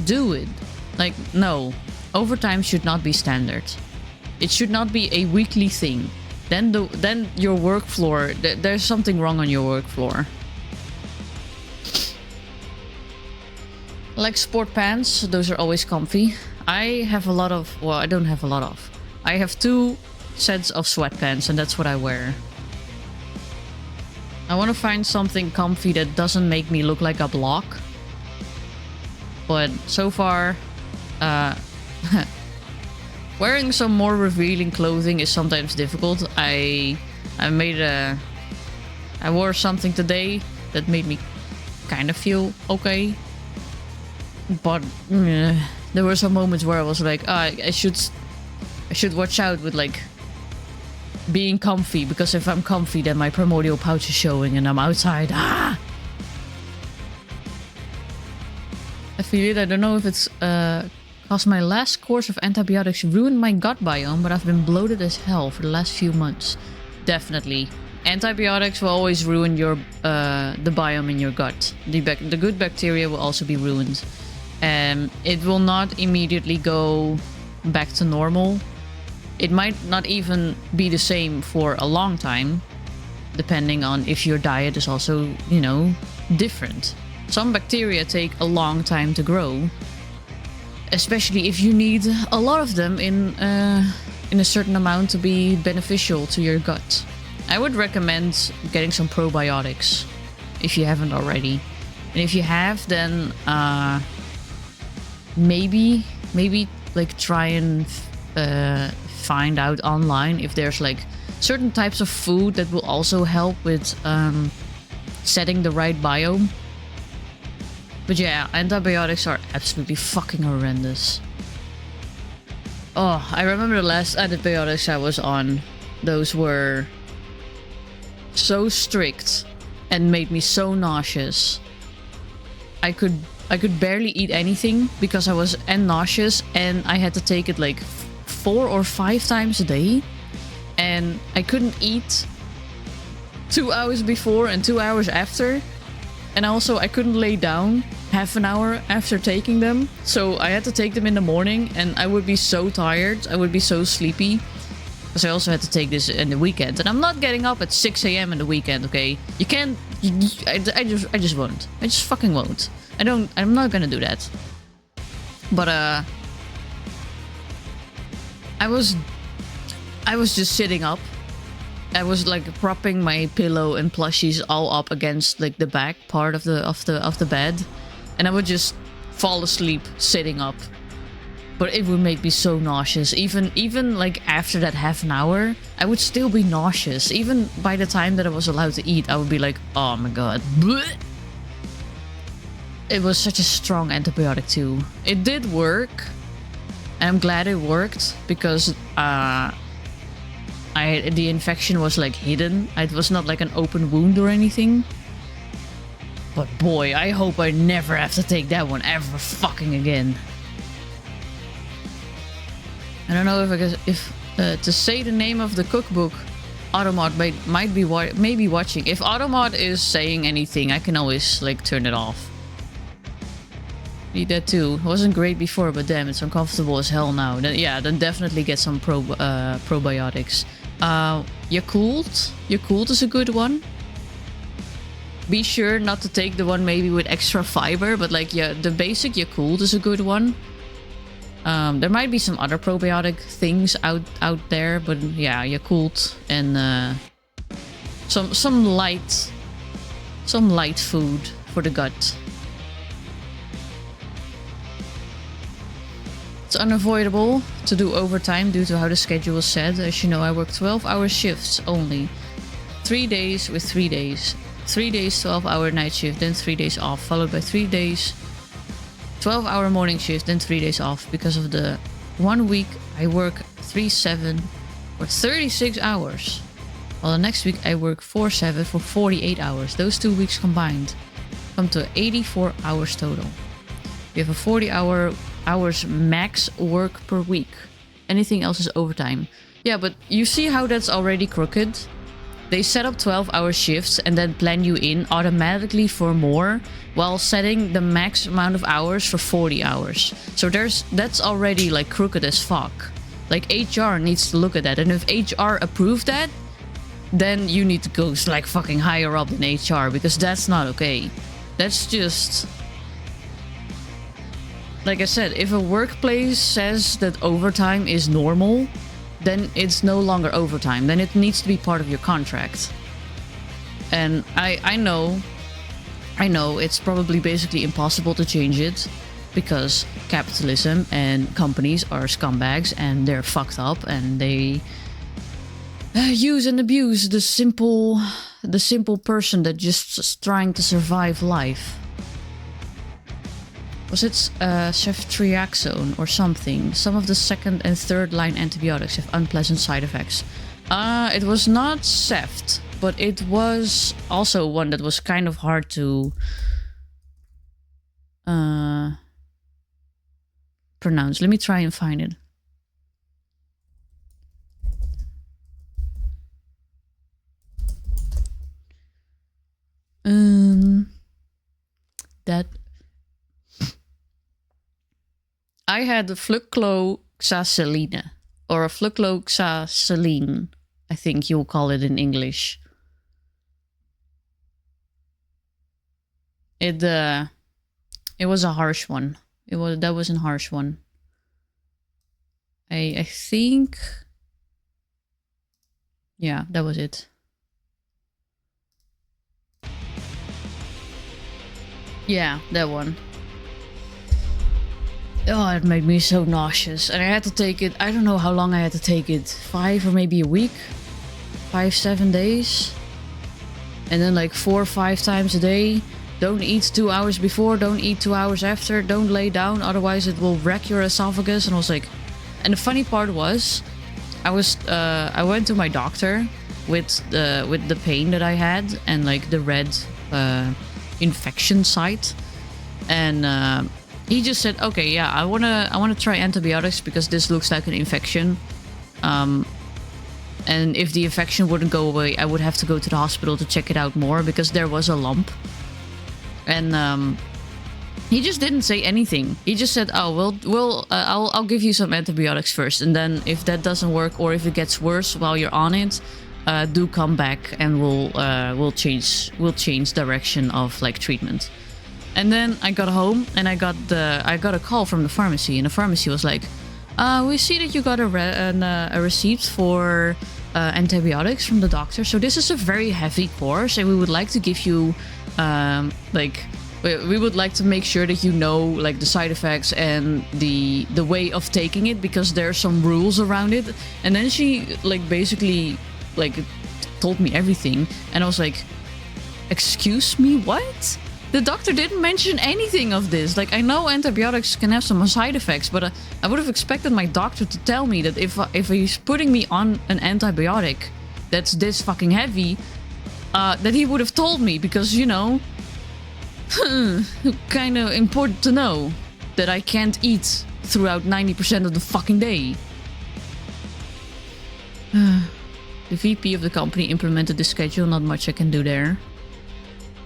do it. Like, no, overtime should not be standard. It should not be a weekly thing. Then your work floor, there's something wrong on your work floor. Like sport pants, those are always comfy. I have a lot of, well, I don't have a lot of. I have 2 sets of sweatpants and that's what I wear. I want to find something comfy that doesn't make me look like a block. But so far, wearing some more revealing clothing is sometimes difficult. I wore something today that made me kind of feel okay. But there were some moments where I was like, I should watch out with like being comfy, because if I'm comfy then my primordial pouch is showing and I'm outside. I feel it. I don't know if it's cause my last course of antibiotics ruined my gut biome, but I've been bloated as hell for the last few months. Definitely. Antibiotics will always ruin your the biome in your gut. The good bacteria will also be ruined. It will not immediately go back to normal. It might not even be the same for a long time, depending on if your diet is also, you know, different. Some bacteria take a long time to grow, especially if you need a lot of them in a certain amount to be beneficial to your gut. I would recommend getting some probiotics if you haven't already. And if you have, then maybe like try and find out online if there's like certain types of food that will also help with setting the right biome. But yeah, antibiotics are absolutely fucking horrendous. Oh, I remember the last antibiotics I was on. Those were so strict and made me so nauseous. I could barely eat anything because I was nauseous, and I had to take it like 4 or 5 times a day. And I couldn't eat 2 hours before and 2 hours after. And also I couldn't lay down half an hour after taking them. So I had to take them in the morning, and I would be so tired. I would be so sleepy. Because I also had to take this in the weekend. And I'm not getting up at 6 a.m. in the weekend, okay? You can't... I just won't. I just fucking won't. I'm not gonna do that. But, I was just sitting up. I was like propping my pillow and plushies all up against like the back part of the bed, and I would just fall asleep sitting up. But it would make me so nauseous. Even like after that half an hour, I would still be nauseous. Even by the time that I was allowed to eat, I would be like, oh my god. Blech. It was such a strong antibiotic too. It did work. And I'm glad it worked because the infection was like hidden. It was not like an open wound or anything. But boy, I hope I never have to take that one ever fucking again. I don't know if to say the name of the cookbook, Automod might be watching. If Automod is saying anything, I can always like turn it off. Need that too. It wasn't great before, but damn, it's uncomfortable as hell now. Then definitely get some probiotics. Yakult. Yakult is a good one. Be sure not to take the one maybe with extra fiber, but like the basic Yakult is a good one. There might be some other probiotic things out there, but yeah, Yakult and some light food for the gut. It's unavoidable to do overtime due to how the schedule is set. As you know, I work 12-hour shifts only. 3 days with 3 days. 3 days 12-hour night shift, then 3 days off, followed by 3 days 12-hour morning shift, then 3 days off. Because of the 1 week I work 3/7 for 36 hours. While the next week I work 4/7 for 48 hours. Those 2 weeks combined come to 84 hours total. We have a 40 hours max work per week. Anything else is overtime. Yeah, but you see how that's already crooked? They set up 12-hour shifts and then plan you in automatically for more while setting the max amount of hours for 40 hours. So that's already like crooked as fuck. Like HR needs to look at that, and if HR approved that, then you need to go like fucking higher up than HR, because that's not okay. That's just... Like I said, if a workplace says that overtime is normal, then it's no longer overtime. Then it needs to be part of your contract. And I know it's probably basically impossible to change it, because capitalism and companies are scumbags and they're fucked up and they use and abuse the simple person that just trying to survive life. Was it ceftriaxone or something? Some of the second and third line antibiotics have unpleasant side effects. It was not ceft, but it was also one that was kind of hard to pronounce. Let me try and find it. That I had the flucloxacilline, or a flucloxacilline, I think you'll call it in English. It was a harsh one. That was a harsh one. I think, yeah, that was it. Yeah, that one. Oh, it made me so nauseous. And I had to take it, I don't know how long I had to take it. 5 or maybe a week? 5, 7 days? And then like 4 or 5 times a day. Don't eat 2 hours before, don't eat 2 hours after, don't lay down, otherwise it will wreck your esophagus. And I was like... And the funny part was, I went to my doctor with the pain that I had and like the red infection site. And he just said, okay, yeah, I wanna try antibiotics because this looks like an infection. And if the infection wouldn't go away, I would have to go to the hospital to check it out more because there was a lump. And he just didn't say anything. He just said, "Oh, I'll give you some antibiotics first, and then if that doesn't work or if it gets worse while you're on it, do come back and we'll change direction of like treatment." And then I got home and I got a call from the pharmacy, and the pharmacy was like, "We see that you got a receipt for antibiotics from the doctor. So this is a very heavy course, and we would like to give you we would like to make sure that you know like the side effects and the way of taking it because there are some rules around it." And then she like basically like told me everything, and I was like, "Excuse me, what?" The doctor didn't mention anything of this. Like, I know antibiotics can have some side effects, but I would have expected my doctor to tell me that if he's putting me on an antibiotic that's this fucking heavy, that he would have told me because, you know, kind of important to know that I can't eat throughout 90% of the fucking day. The VP of the company implemented the schedule, not much I can do there.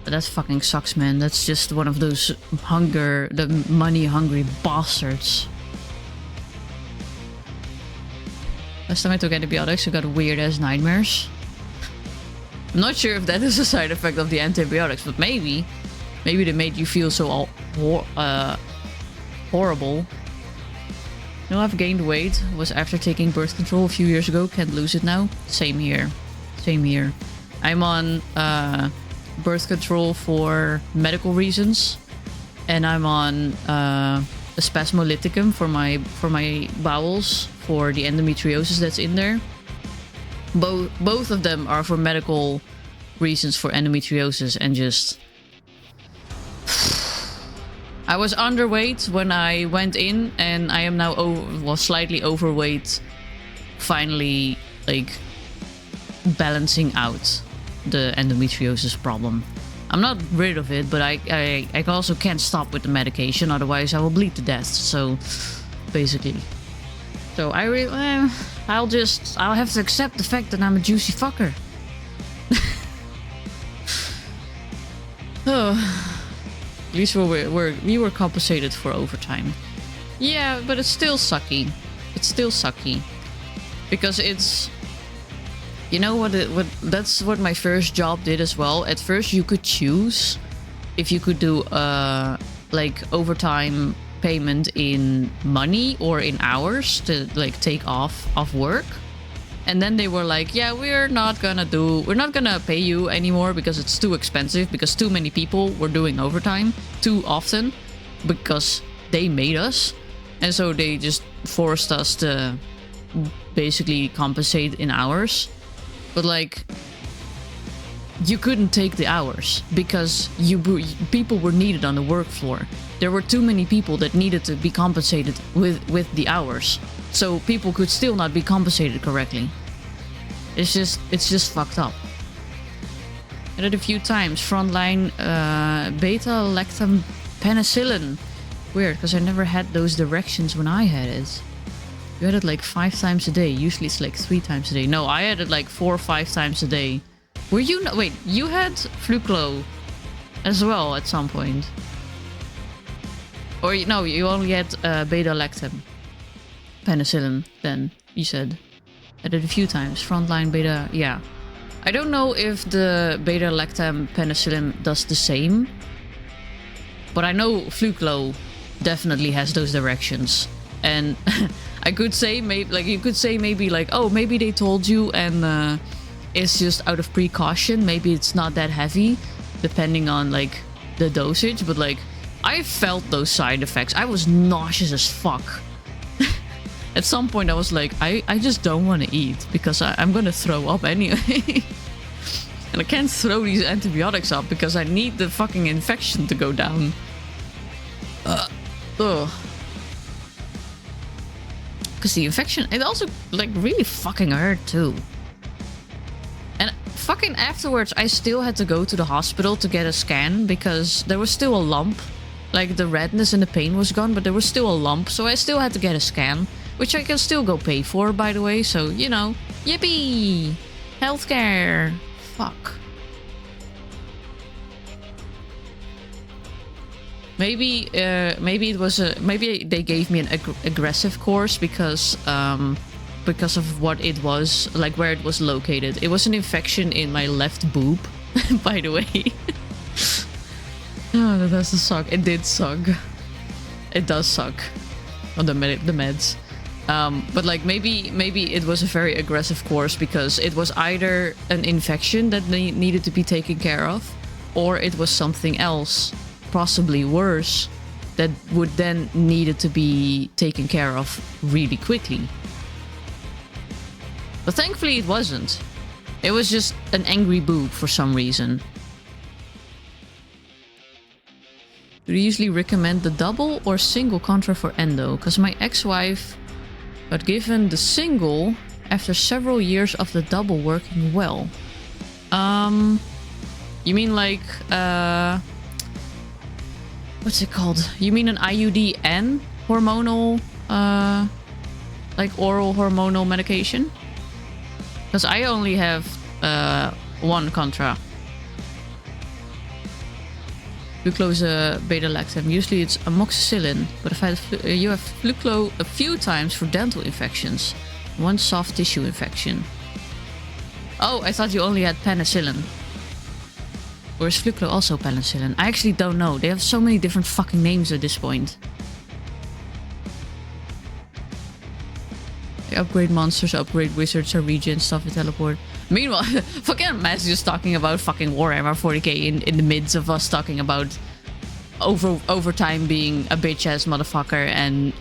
But that fucking sucks, man. That's just one of those the money-hungry bastards. Last time I took antibiotics, I got weird-ass nightmares. I'm not sure if that is a side effect of the antibiotics, but maybe. Maybe they made you feel so horrible. You know, I've gained weight. Was after taking birth control a few years ago. Can't lose it now. Same here. Same here. I'm on birth control for medical reasons, and I'm on a spasmolyticum for my bowels for the endometriosis that's in there. Both of them are for medical reasons for endometriosis, and just I was underweight when I went in, and I am now slightly overweight, finally like balancing out the endometriosis problem. I'm not rid of it, but I also can't stop with the medication, otherwise I will bleed to death. So basically, I'll have to accept the fact that I'm a juicy fucker. Oh, at least we were compensated for overtime. Yeah, but it's still sucky. It's still sucky because it's. You know what? That's what my first job did as well. At first, you could choose if you could do like overtime payment in money or in hours to like take off of work. And then they were like, "Yeah, we're not gonna pay you anymore because it's too expensive because too many people were doing overtime too often because they made us, and so they just forced us to basically compensate in hours." But like, you couldn't take the hours because people were needed on the work floor. There were too many people that needed to be compensated with the hours, so people could still not be compensated correctly. It's just fucked up. I did a few times. Frontline beta-lactam penicillin. Weird, because I never had those directions when I had it. You had it like 5 times a day. Usually it's like 3 times a day. No, I had it like 4 or 5 times a day. Were you... Wait, you had Fluclo as well at some point. Or no, you only had beta-lactam penicillin then, you said. I did a few times. Frontline beta... Yeah. I don't know if the beta-lactam penicillin does the same. But I know Fluklo definitely has those directions. And I could say maybe like you could say maybe like, oh, maybe they told you and it's just out of precaution. Maybe it's not that heavy, depending on like the dosage. But like I felt those side effects. I was nauseous as fuck. At some point I was like, I just don't want to eat because I'm gonna throw up anyway. And I can't throw these antibiotics up because I need the fucking infection to go down. Ugh. Because the infection, it also like really fucking hurt too. And fucking afterwards I still had to go to the hospital to get a scan because there was still a lump. Like the redness and the pain was gone, but there was still a lump. So I still had to get a scan, which I can still go pay for, by the way. So, you know, yippee! Healthcare! Fuck. Maybe it was maybe they gave me an aggressive course because of what it was, like where it was located. It was an infection in my left boob, by the way. Oh, that has to suck. It did suck. It does suck. On the meds. But like maybe it was a very aggressive course because it was either an infection that needed to be taken care of, or it was something else, possibly worse, that would then needed to be taken care of really quickly. But thankfully it wasn't. It was just an angry boob for some reason. Do you usually recommend the double or single contra for endo? Because my ex-wife got given the single after several years of the double working well. You mean like what's it called? You mean an IUD and hormonal like oral hormonal medication? Because I only have one contra. Fluclo is a beta-lactam. Usually it's amoxicillin, but if you have Fluclo a few times for dental infections. One soft tissue infection. Oh, I thought you only had penicillin. Or is Fluclo also penicillin? I actually don't know. They have so many different fucking names at this point. They upgrade monsters, upgrade wizards, or regen stuff with teleport. Meanwhile, fucking Matt's just talking about fucking Warhammer 40k in the midst of us talking about overtime being a bitch-ass motherfucker and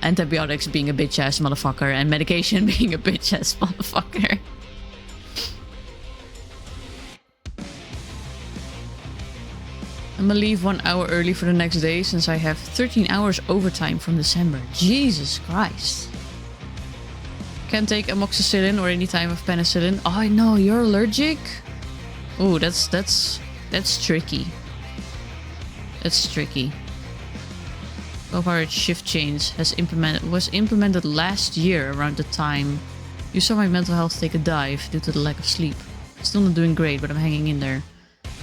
antibiotics being a bitch-ass motherfucker and medication being a bitch-ass motherfucker. I'm gonna leave 1 hour early for the next day since I have 13 hours overtime from December. Jesus Christ. Can't take amoxicillin or any time of penicillin. Oh no, you're allergic? Oh, that's tricky. That's tricky. Overrun shift change was implemented last year around the time you saw my mental health take a dive due to the lack of sleep. Still not doing great, but I'm hanging in there.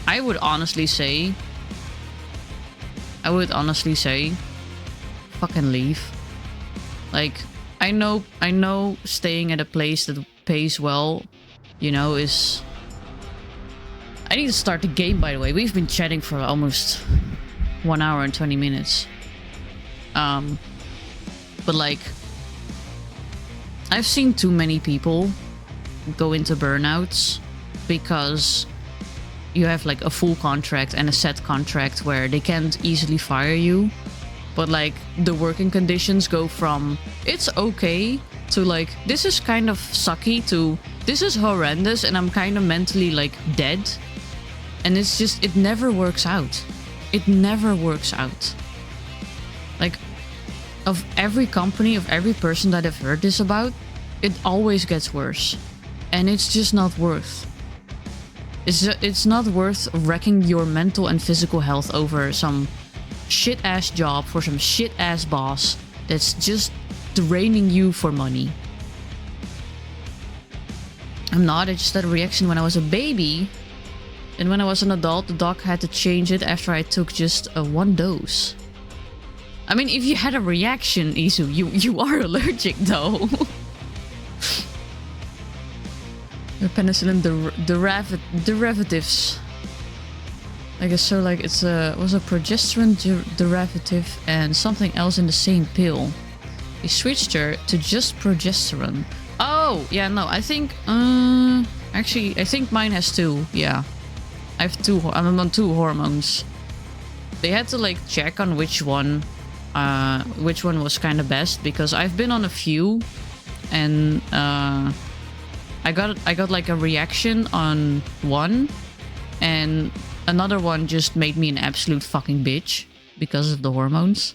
I would honestly say fucking leave. Like I know staying at a place that pays well, you know, is... I need to start the game, by the way. We've been chatting for almost 1 hour and 20 minutes. But like... I've seen too many people go into burnouts because you have like a full contract and a set contract where they can't easily fire you. But like the working conditions go from it's okay to like this is kind of sucky to this is horrendous and I'm kind of mentally like dead. And it's just, it never works out. It never works out. Like of every company, of every person that I've heard this about, it always gets worse. And it's just not worth. It's not worth wrecking your mental and physical health over some shit ass job for some shit ass boss that's just draining you for money. I'm not, I just had a reaction when I was a baby, and when I was an adult the doc had to change it after I took just one dose. I mean, if you had a reaction, Isu, you are allergic though. The penicillin derivatives. I guess so. Like it was a progesterone derivative and something else in the same pill. We switched her to just progesterone. Oh yeah, no, I think actually I think mine has two. Yeah, I have two. I'm on two hormones. They had to like check on which one was kind of best, because I've been on a few, and I got like a reaction on one, and another one just made me an absolute fucking bitch because of the hormones.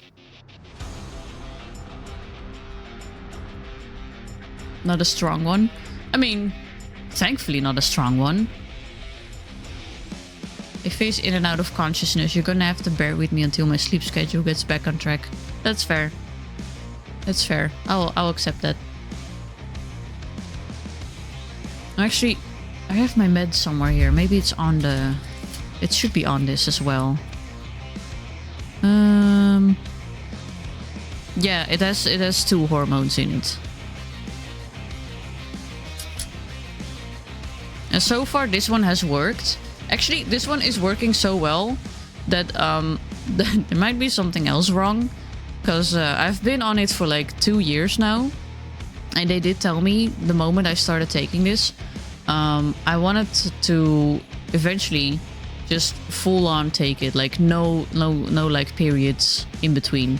Not a strong one. I mean, thankfully not a strong one. I phase in and out of consciousness. You're gonna have to bear with me until my sleep schedule gets back on track. That's fair. That's fair. I'll accept that. Actually, I have my meds somewhere here. Maybe it's on the... It should be on this as well. Yeah, it has two hormones in it. And so far this one has worked. Actually, this one is working so well that there might be something else wrong, because I've been on it for like 2 years now, and they did tell me the moment I started taking this, I wanted to eventually just full on take it, like no like periods in between.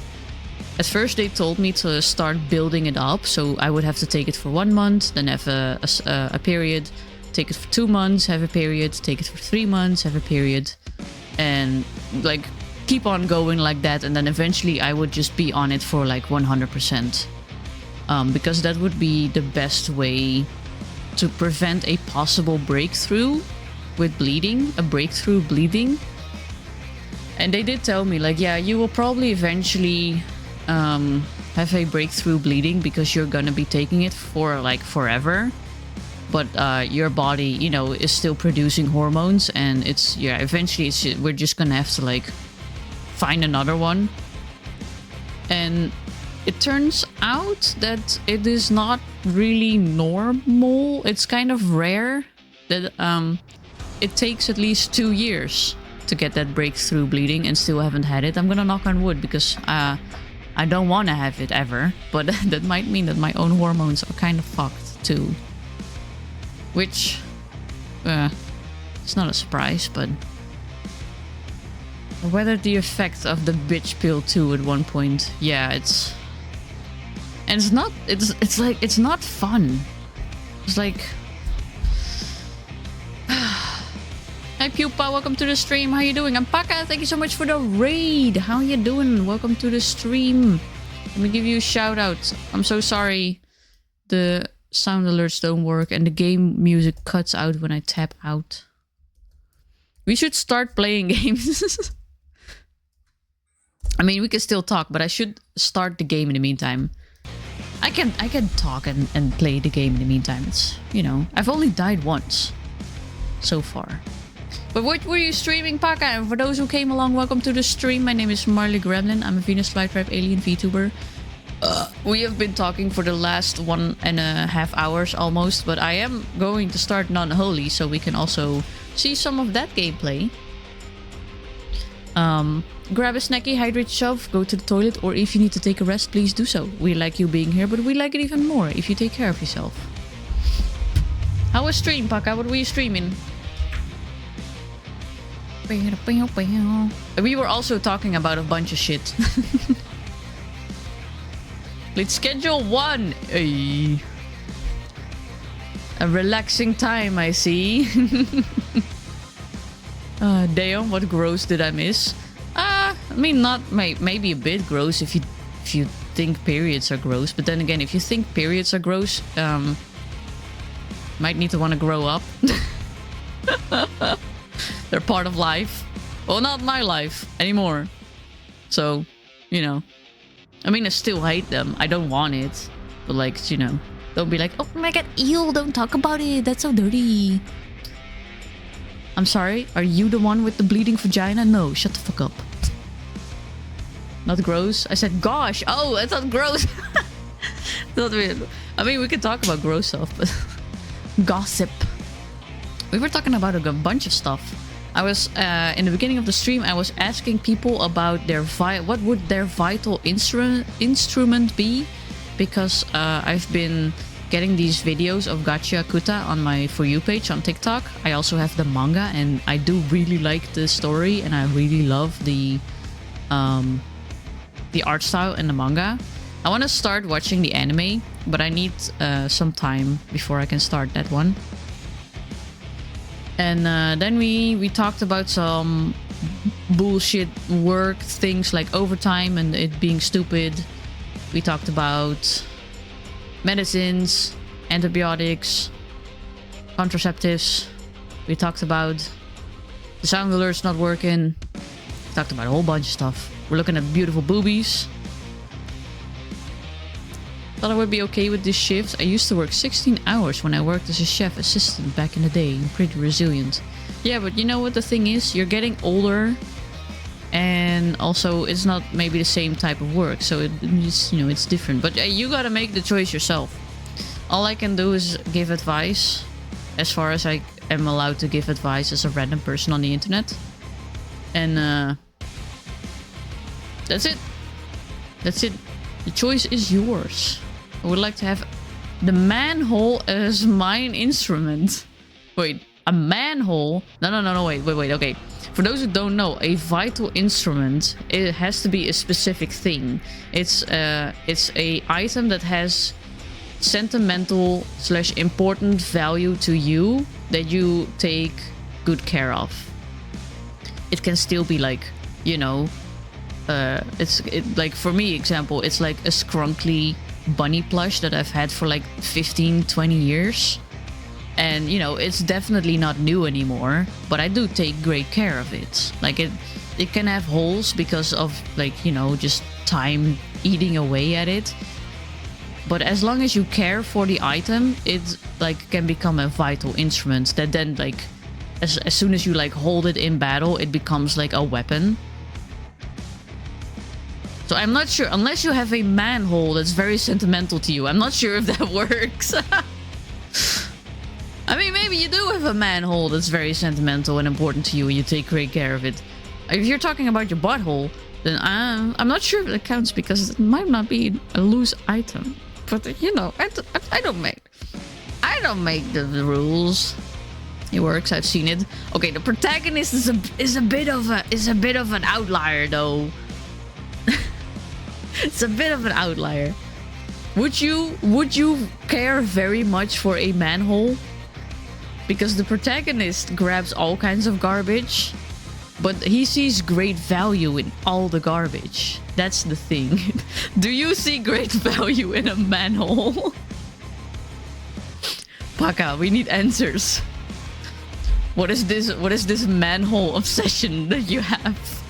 At first they told me to start building it up, so I would have to take it for 1 month, then have a period. Take it for 2 months, have a period. Take it for 3 months, have a period. And like keep on going like that. And then eventually I would just be on it for like 100%. Because that would be the best way to prevent a possible breakthrough with bleeding. A breakthrough bleeding. And they did tell me like, yeah, you will probably eventually have a breakthrough bleeding because you're gonna be taking it for like forever. But your body, you know, is still producing hormones, and it's, yeah, eventually we're just gonna have to like find another one. And it turns out that it is not really normal. It's kind of rare that it takes at least 2 years to get that breakthrough bleeding, and still haven't had it. I'm gonna knock on wood because I don't want to have it ever, but that might mean that my own hormones are kind of fucked too. Which, it's not a surprise, but whether the effect of the bitch pill too at one point, yeah, it's, and it's like, it's not fun. It's like, hi Pupa, welcome to the stream. How you doing? I'm Paka. Thank you so much for the raid. How you doing? Welcome to the stream. Let me give you a shout out. I'm so sorry. The sound alerts don't work and the game music cuts out when I tap out. We should start playing games. I mean, we can still talk, but I should start the game in the meantime. I can talk and play the game in the meantime. It's, you know, I've only died once so far. But what were you streaming, Paka? And for those who came along, welcome to the stream. My name is Marley Gremlin. I'm a Venus Flytrap alien VTuber. We have been talking for the last 1.5 hours almost, but I am going to start NunHoly, so we can also see some of that gameplay. Grab a snacky, hydrate yourself, go to the toilet, or if you need to take a rest, please do so. We like you being here, but we like it even more if you take care of yourself. How was stream, Paka? What were you streaming? We were also talking about a bunch of shit. Let's schedule 1. Hey. A relaxing time, I see. Damn, what gross did I miss? I mean, not maybe a bit gross if you think periods are gross, but then again, if you think periods are gross, might need to want to grow up. They're part of life. Well, not my life anymore. So, you know. I mean, I still hate them. I don't want it. But like, you know, don't be like, oh my god, ew, don't talk about it. That's so dirty. I'm sorry, are you the one with the bleeding vagina? No, shut the fuck up. Not gross? I said gosh. Oh, I thought gross. Not weird. I mean, we can talk about gross stuff, but... Gossip. We were talking about a bunch of stuff. I was in the beginning of the stream. I was asking people about their what would their vital instrument be, because I've been getting these videos of Gacha Kuta on my For You page on TikTok. I also have the manga, and I do really like the story, and I really love the art style in the manga. I want to start watching the anime, but I need some time before I can start that one. And then we talked about some bullshit work things like overtime and it being stupid. We talked about medicines, antibiotics, contraceptives. We talked about the sound alerts not working. We talked about a whole bunch of stuff. We're looking at beautiful boobies. Thought I would be okay with this shift. I used to work 16 hours when I worked as a chef assistant back in the day. I'm pretty resilient. Yeah, but you know what the thing is? You're getting older, and also it's not maybe the same type of work, so it's, you know, it's different. But you gotta make the choice yourself. All I can do is give advice, as far as I am allowed to give advice as a random person on the internet. And that's it. That's it. The choice is yours. I would like to have the manhole as mine instrument. Wait, a manhole? No, wait, okay. For those who don't know, a vital instrument, it has to be a specific thing. It's a item that has sentimental / important value to you that you take good care of. It can still be like, you know, like for me, example, it's like a scrunkly bunny plush that I've had for like 15-20 years, and you know, it's definitely not new anymore, but I do take great care of it. Like it can have holes because of, like, you know, just time eating away at it, but as long as you care for the item, it like can become a vital instrument that then, like, as soon as you like hold it in battle, it becomes like a weapon. So I'm not sure, unless you have a manhole that's very sentimental to you, I'm not sure if that works. I mean, maybe you do have a manhole that's very sentimental and important to you and you take great care of it. If you're talking about your butthole, then I'm not sure if that counts, because it might not be a loose item. But you know, I don't make the rules. It works, I've seen it. Okay, the protagonist is a bit of an outlier though. It's a bit of an outlier. Would you care very much for a manhole? Because the protagonist grabs all kinds of garbage, but he sees great value in all the garbage. That's the thing. Do you see great value in a manhole? Paka, we need answers. What is this manhole obsession that you have?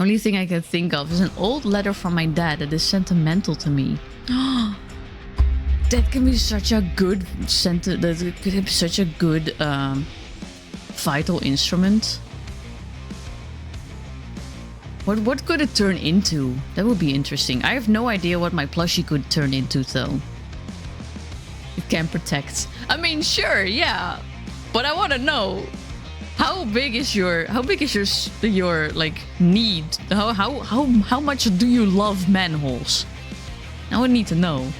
Only thing I can think of is an old letter from my dad that is sentimental to me. That can be such a good vital instrument. What could it turn into? That would be interesting. I have no idea what my plushie could turn into though. It can protect. I mean, sure, yeah, but I want to know. How big is your like need? How much do you love manholes? I would need to know.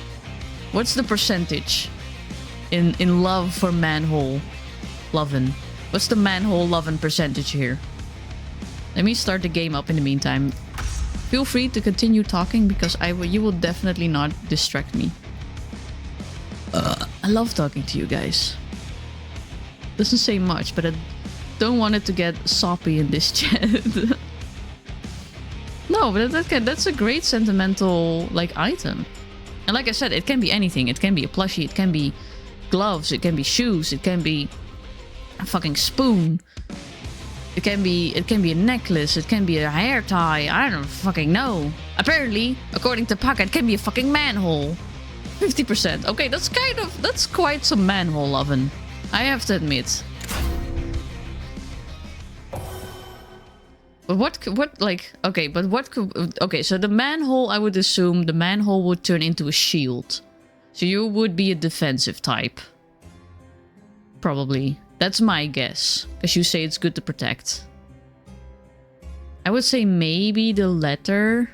What's the percentage in love for manhole lovin'? What's the manhole lovin' percentage here? Let me start the game up in the meantime. Feel free to continue talking, because you will definitely not distract me. I love talking to you guys. Doesn't say much, but I don't want it to get soppy in this chat. No, but that's a great sentimental like item. And like I said, it can be anything. It can be a plushie, it can be gloves, it can be shoes, it can be a fucking spoon. It can be a necklace, it can be a hair tie. I don't fucking know. Apparently, according to Paka, it can be a fucking manhole. 50%. Okay, that's quite some manhole lovin', I have to admit. But okay, so the manhole, I would assume the manhole would turn into a shield. So you would be a defensive type. Probably. That's my guess. Because you say it's good to protect. I would say maybe the letter.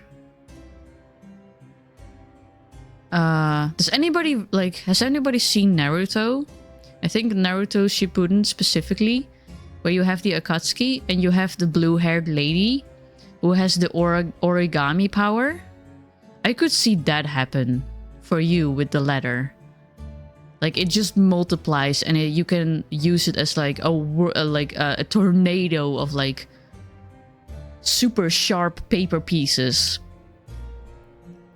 Does anybody, like, has anybody seen Naruto? I think Naruto Shippuden specifically. Where you have the Akatsuki and you have the blue-haired lady who has the origami power. I could see that happen for you with the letter. Like, it just multiplies and you can use it as like a tornado of like super sharp paper pieces.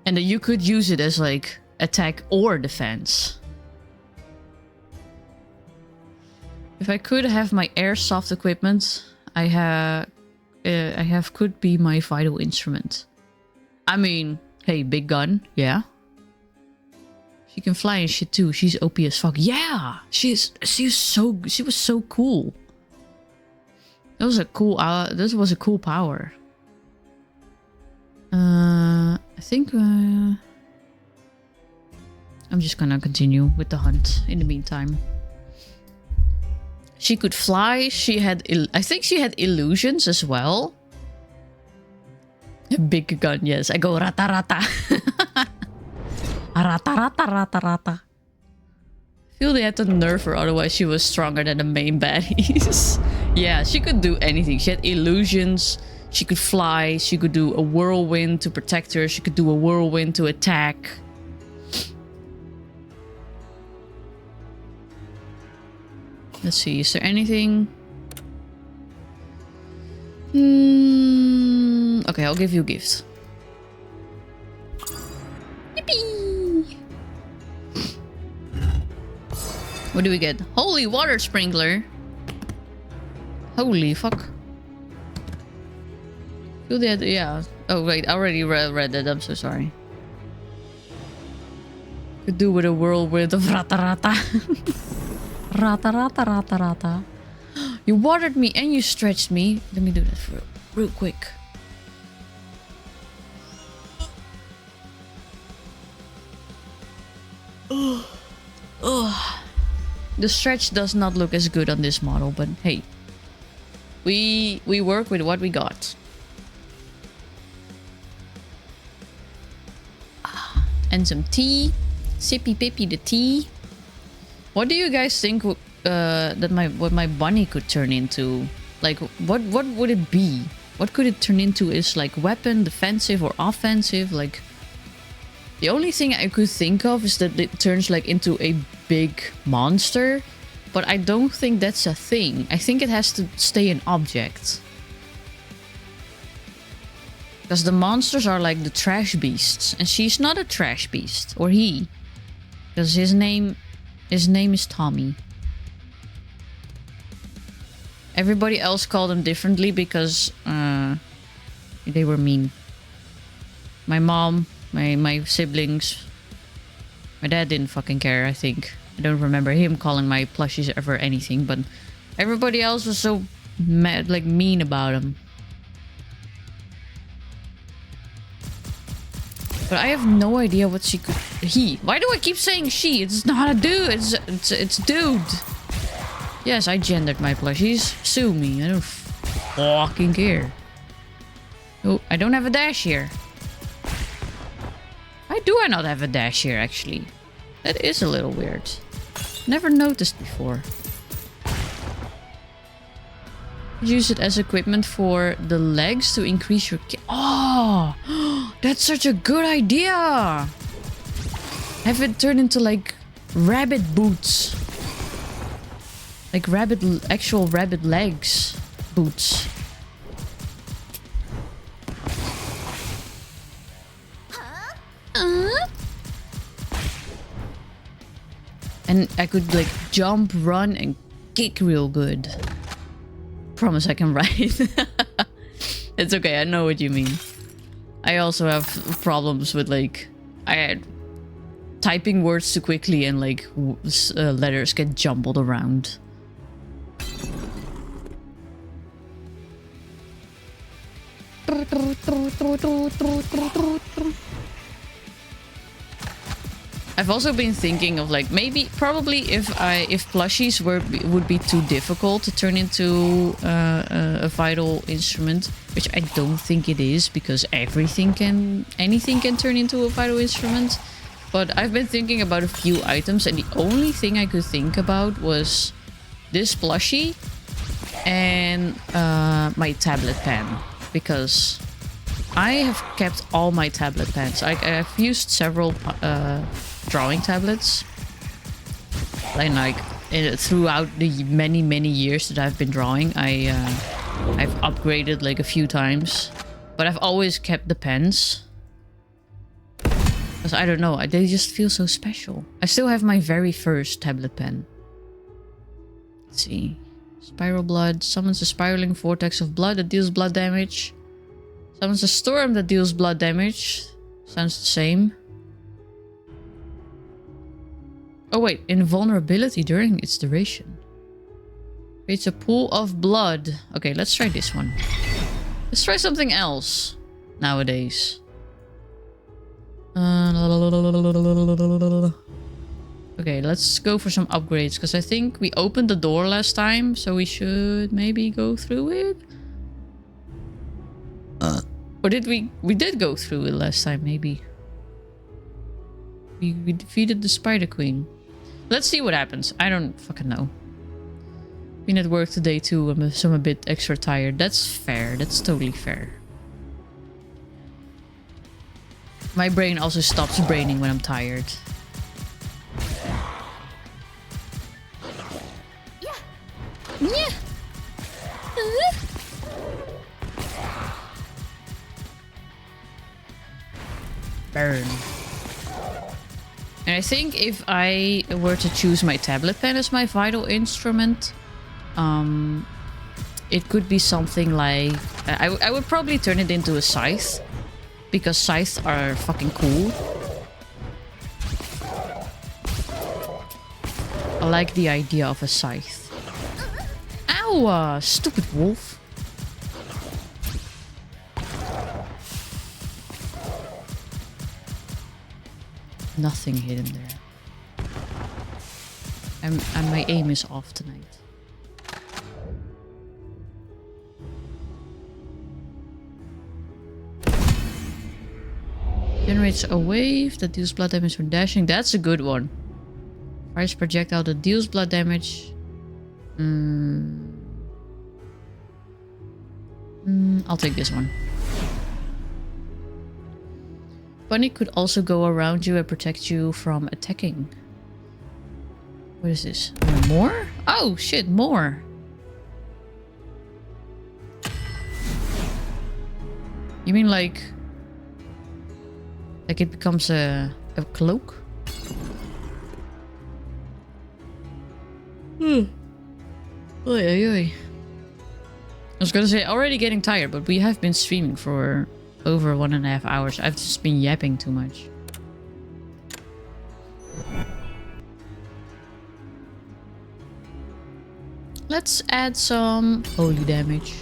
And then you could use it as like attack or defense. If I could have my airsoft equipment, I have could be my vital instrument. I mean, hey, big gun, yeah. She can fly and shit too. She's OP as fuck. Yeah, she was so cool. That was a cool. This was a cool power. I think I'm just gonna continue with the hunt in the meantime. She could fly. She had, I think she had illusions as well. A big gun, yes. I go rata rata. Rata rata rata rata. I feel they had to nerf her, otherwise she was stronger than the main baddies. Yeah, she could do anything. She had illusions. She could fly. She could do a whirlwind to protect her. She could do a whirlwind to attack. Let's see, is there anything? Okay, I'll give you a gift. Yippee! What do we get? Holy water sprinkler! Holy fuck. Feel that, yeah. Oh wait, I already read that, I'm so sorry. Could do with a whirlwind of rata rata. Rata rata rata rata. You watered me and you stretched me. Let me do that for real quick. The stretch does not look as good on this model, but hey. We work with what we got. And some tea. Sippy pippy the tea. What do you guys think that what my bunny could turn into? Like, what would it be? What could it turn into? Is like weapon, defensive or offensive? Like, the only thing I could think of is that it turns like into a big monster, but I don't think that's a thing. I think it has to stay an object. Because the monsters are like the trash beasts, and she's not a trash beast, or he, because his name is Tommy. Everybody else called him differently because they were mean. My mom, my siblings, my dad didn't fucking care, I think. I don't remember him calling my plushies ever anything, but everybody else was so mad, like mean about him. But I have no idea what she could... Why do I keep saying she? It's not a dude. It's dude. Yes, I gendered my plushies. Sue me. I don't fucking care. Oh, I don't have a dash here. Why do I not have a dash here, actually? That is a little weird. Never noticed before. Use it as equipment for the legs to increase your... Oh! That's such a good idea! Have it turn into like rabbit boots. Like actual rabbit legs boots. And I could like jump, run, and kick real good. Promise I can write. It's okay, I know what you mean. I also have problems with like... I had typing words too quickly and like letters get jumbled around. I've also been thinking of like probably if plushies would be too difficult to turn into a vital instrument, which I don't think it is because anything can turn into a vital instrument. But I've been thinking about a few items, and the only thing I could think about was this plushie and my tablet pen, because I have kept all my tablet pens. I've used several drawing tablets, and like throughout the many years that I've been drawing, I've upgraded like a few times, but I've always kept the pens because I don't know, they just feel so special. I still have my very first tablet pen. Let's see. Spiral blood summons a spiraling vortex of blood that deals blood damage. Summons a storm that deals blood damage. Sounds the same. Oh wait, invulnerability during its duration. Creates a pool of blood. Okay, let's try this one. Let's try something else nowadays. Okay, let's go for some upgrades, because I think we opened the door last time, so we should maybe go through it. Or did we? We did go through it last time, maybe. We defeated the Spider Queen. Let's see what happens. I don't fucking know. Been at work today too, so I'm a bit extra tired. That's fair. That's totally fair. My brain also stops braining when I'm tired. Yeah. Burn. And I think if I were to choose my tablet pen as my vital instrument, it could be something like... I would probably turn it into a scythe, because scythes are fucking cool. I like the idea of a scythe. Ow! Stupid wolf. Nothing hidden there. And my aim is off tonight. Generates a wave that deals blood damage when dashing. That's a good one. Fires projectile that deals blood damage. I'll take this one. Bunny could also go around you and protect you from attacking. What is this? More? Oh shit, more. You mean like it becomes a cloak? Oy, oy, oy. I was gonna say, already getting tired, but we have been streaming for over 1.5 hours. I've just been yapping too much. Let's add some holy damage.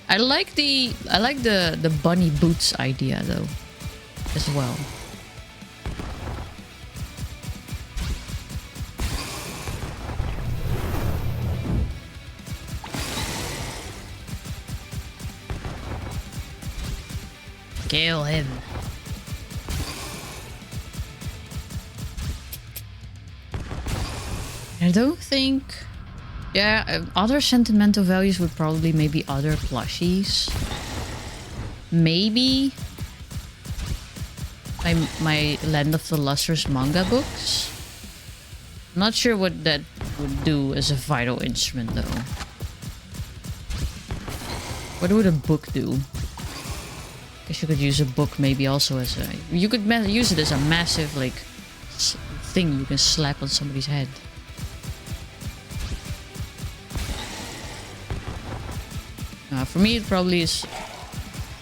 I like the bunny boots idea though, as well. Kill him. I don't think... Yeah, other sentimental values would probably maybe other plushies. Maybe my Land of the Lustrous manga books. I'm not sure what that would do as a vital instrument though. What would a book do? Guess you could use a book maybe also as a... You could use it as a massive like thing you can slap on somebody's head. For me, it probably is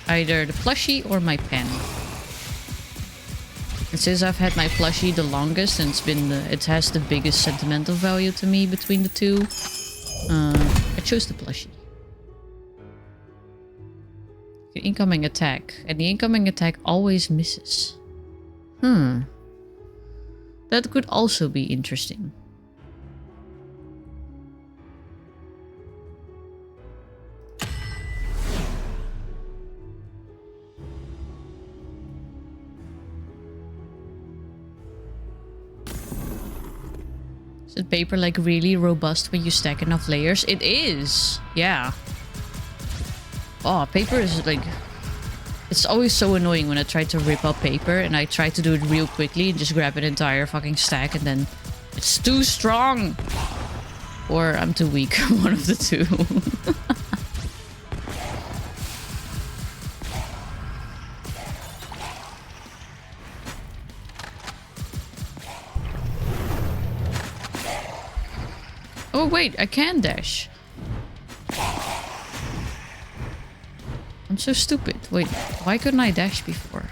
either the plushie or my pen. And since I've had my plushie the longest, and it has the biggest sentimental value to me between the two, I chose the plushie. The incoming attack, and the incoming attack always misses. That could also be interesting. Is the paper like really robust when you stack enough layers? It is. Yeah. Oh, paper is like... It's always so annoying when I try to rip up paper and I try to do it real quickly and just grab an entire fucking stack and then it's too strong. Or I'm too weak. One of the two. Oh wait, I can dash. I'm so stupid. Wait, why couldn't I dash before?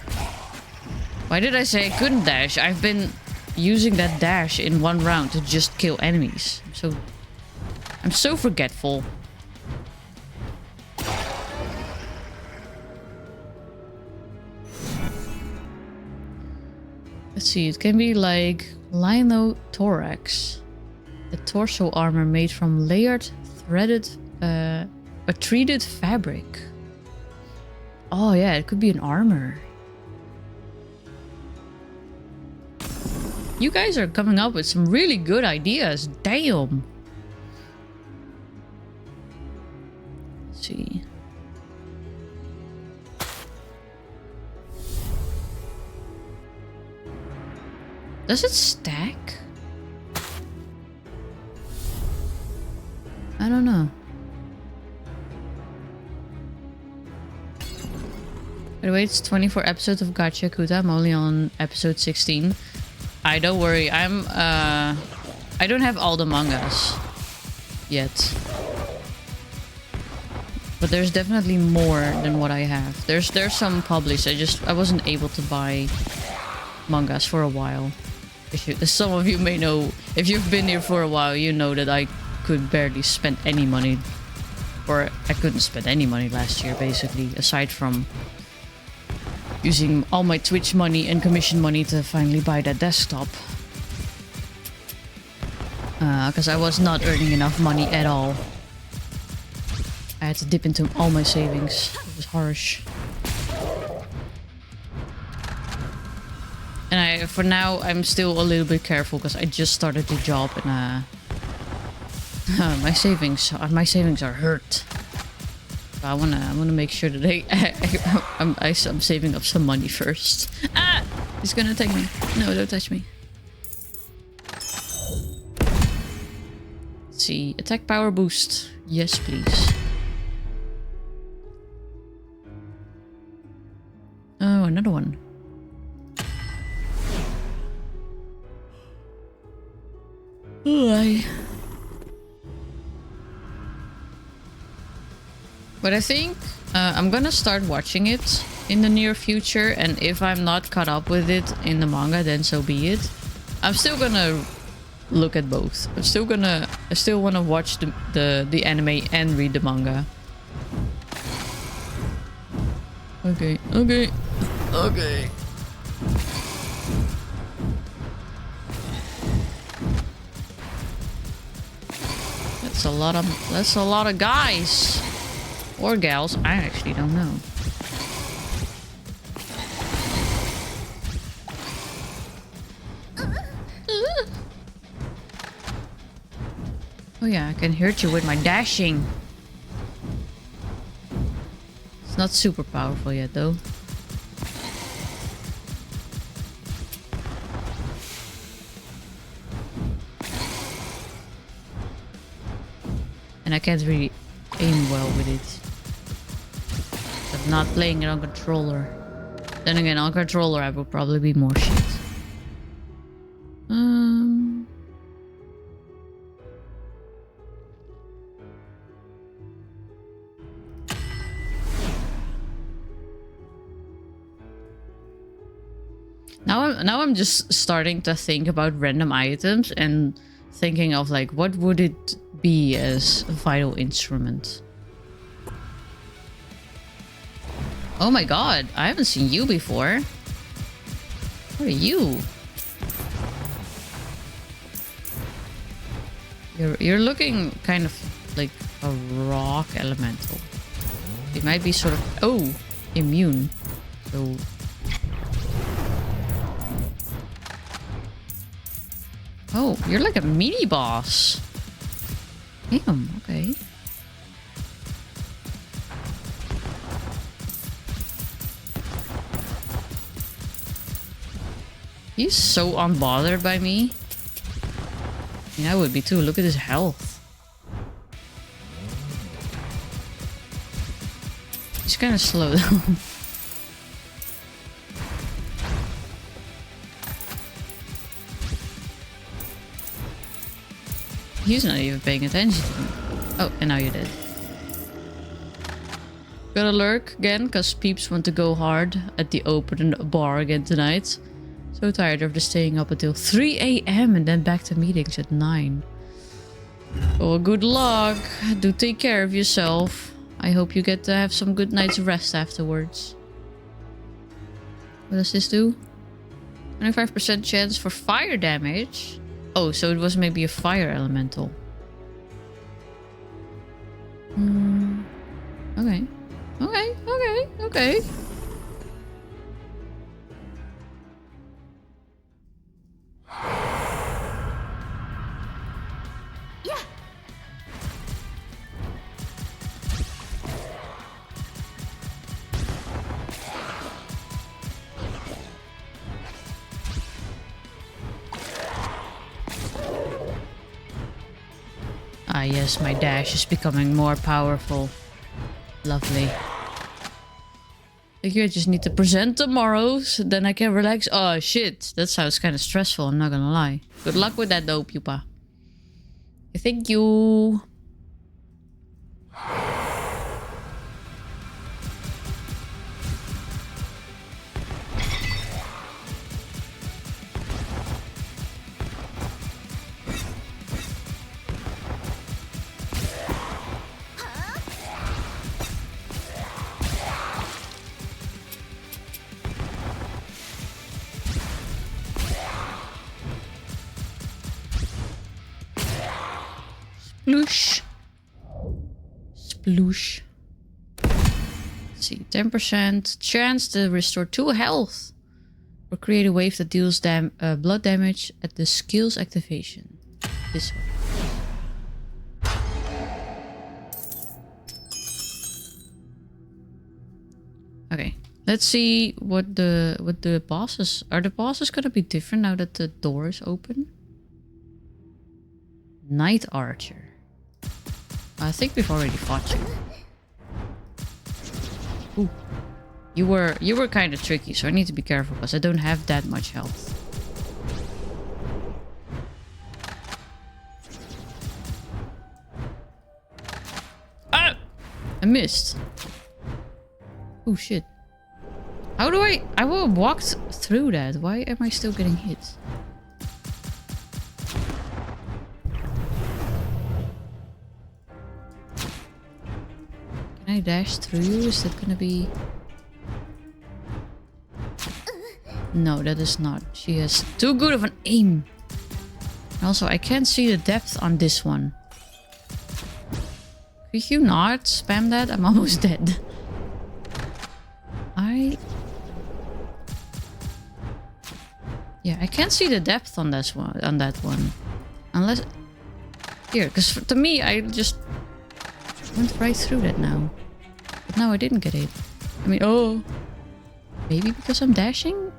Why did I say I couldn't dash? I've been using that dash in one round to just kill enemies. I'm so forgetful. Let's see, it can be like linothorax. A torso armor made from layered, threaded, treated fabric. Oh yeah, it could be an armor. You guys are coming up with some really good ideas. Damn. Let's see. Does it stack? I don't know. By the way, it's 24 episodes of Gacha Kuta. I'm only on episode 16. Don't worry. I don't have all the mangas yet. But there's definitely more than what I have. There's some published. I wasn't able to buy mangas for a while. Some of you may know, if you've been here for a while, you know that I could barely spend any money. Or I couldn't spend any money last year, basically, aside from using all my Twitch money and commission money to finally buy that desktop. Because I was not earning enough money at all. I had to dip into all my savings. It was harsh. And for now, I'm still a little bit careful because I just started the job and my savings are hurt. I wanna make sure that I'm saving up some money first. Ah! He's gonna take me. No, don't touch me. Let's see. Attack power boost. Yes, please. Oh, another one. But I think I'm gonna start watching it in the near future, and if I'm not caught up with it in the manga, then so be it. I'm still gonna look at both. I still want to watch the anime and read the manga. Okay. That's a lot of guys. Or gals. I actually don't know. Oh yeah, I can hurt you with my dashing. It's not super powerful yet though. And I can't really aim well with it. I'm not playing it on controller. Then again, on controller I will probably be more shit. Now I'm just starting to think about random items and thinking of like, what would it be as a vital instrument? Oh my god, I haven't seen you before. What are you? You're looking kind of like a rock elemental. It might be sort of immune. So you're like a mini boss. Damn, okay. He's so unbothered by me. Yeah, I would be too. Look at his health. He's kind of slow though. He's not even paying attention to me. Oh, and now you're dead. Gotta lurk again, because peeps want to go hard at the open bar again tonight. So tired of just staying up until 3 a.m. and then back to meetings at 9. Well, good luck. Do take care of yourself. I hope you get to have some good night's rest afterwards. What does this do? 25% chance for fire damage. Oh, so it was maybe a fire elemental. Okay. Okay. Ah, yes, my dash is becoming more powerful. Lovely. I think I just need to present tomorrow, so then I can relax. Oh, shit. That sounds kind of stressful, I'm not gonna lie. Good luck with that, though, pupa. Thank you. Sploosh. Sploosh. Let's see, 10% chance to restore 2 health. Or create a wave that deals blood damage at the skill's activation. This one. Okay, let's see what the bosses are. The bosses gonna be different now that the door is open? Night Archer. I think we've already fought you. Ooh. You were kind of tricky, so I need to be careful because I don't have that much health. Ah! I missed. Oh shit. How do I will walk through that. Why am I still getting hit? Can I dash through you? Is that gonna be... No, that is not. She has too good of an aim. Also, I can't see the depth on this one. Could you not spam that? I'm almost dead. Yeah, I can't see the depth on this one. On that one, unless here, because to me, I just went right through that now. But now I didn't get it. I mean, oh, maybe because I'm dashing.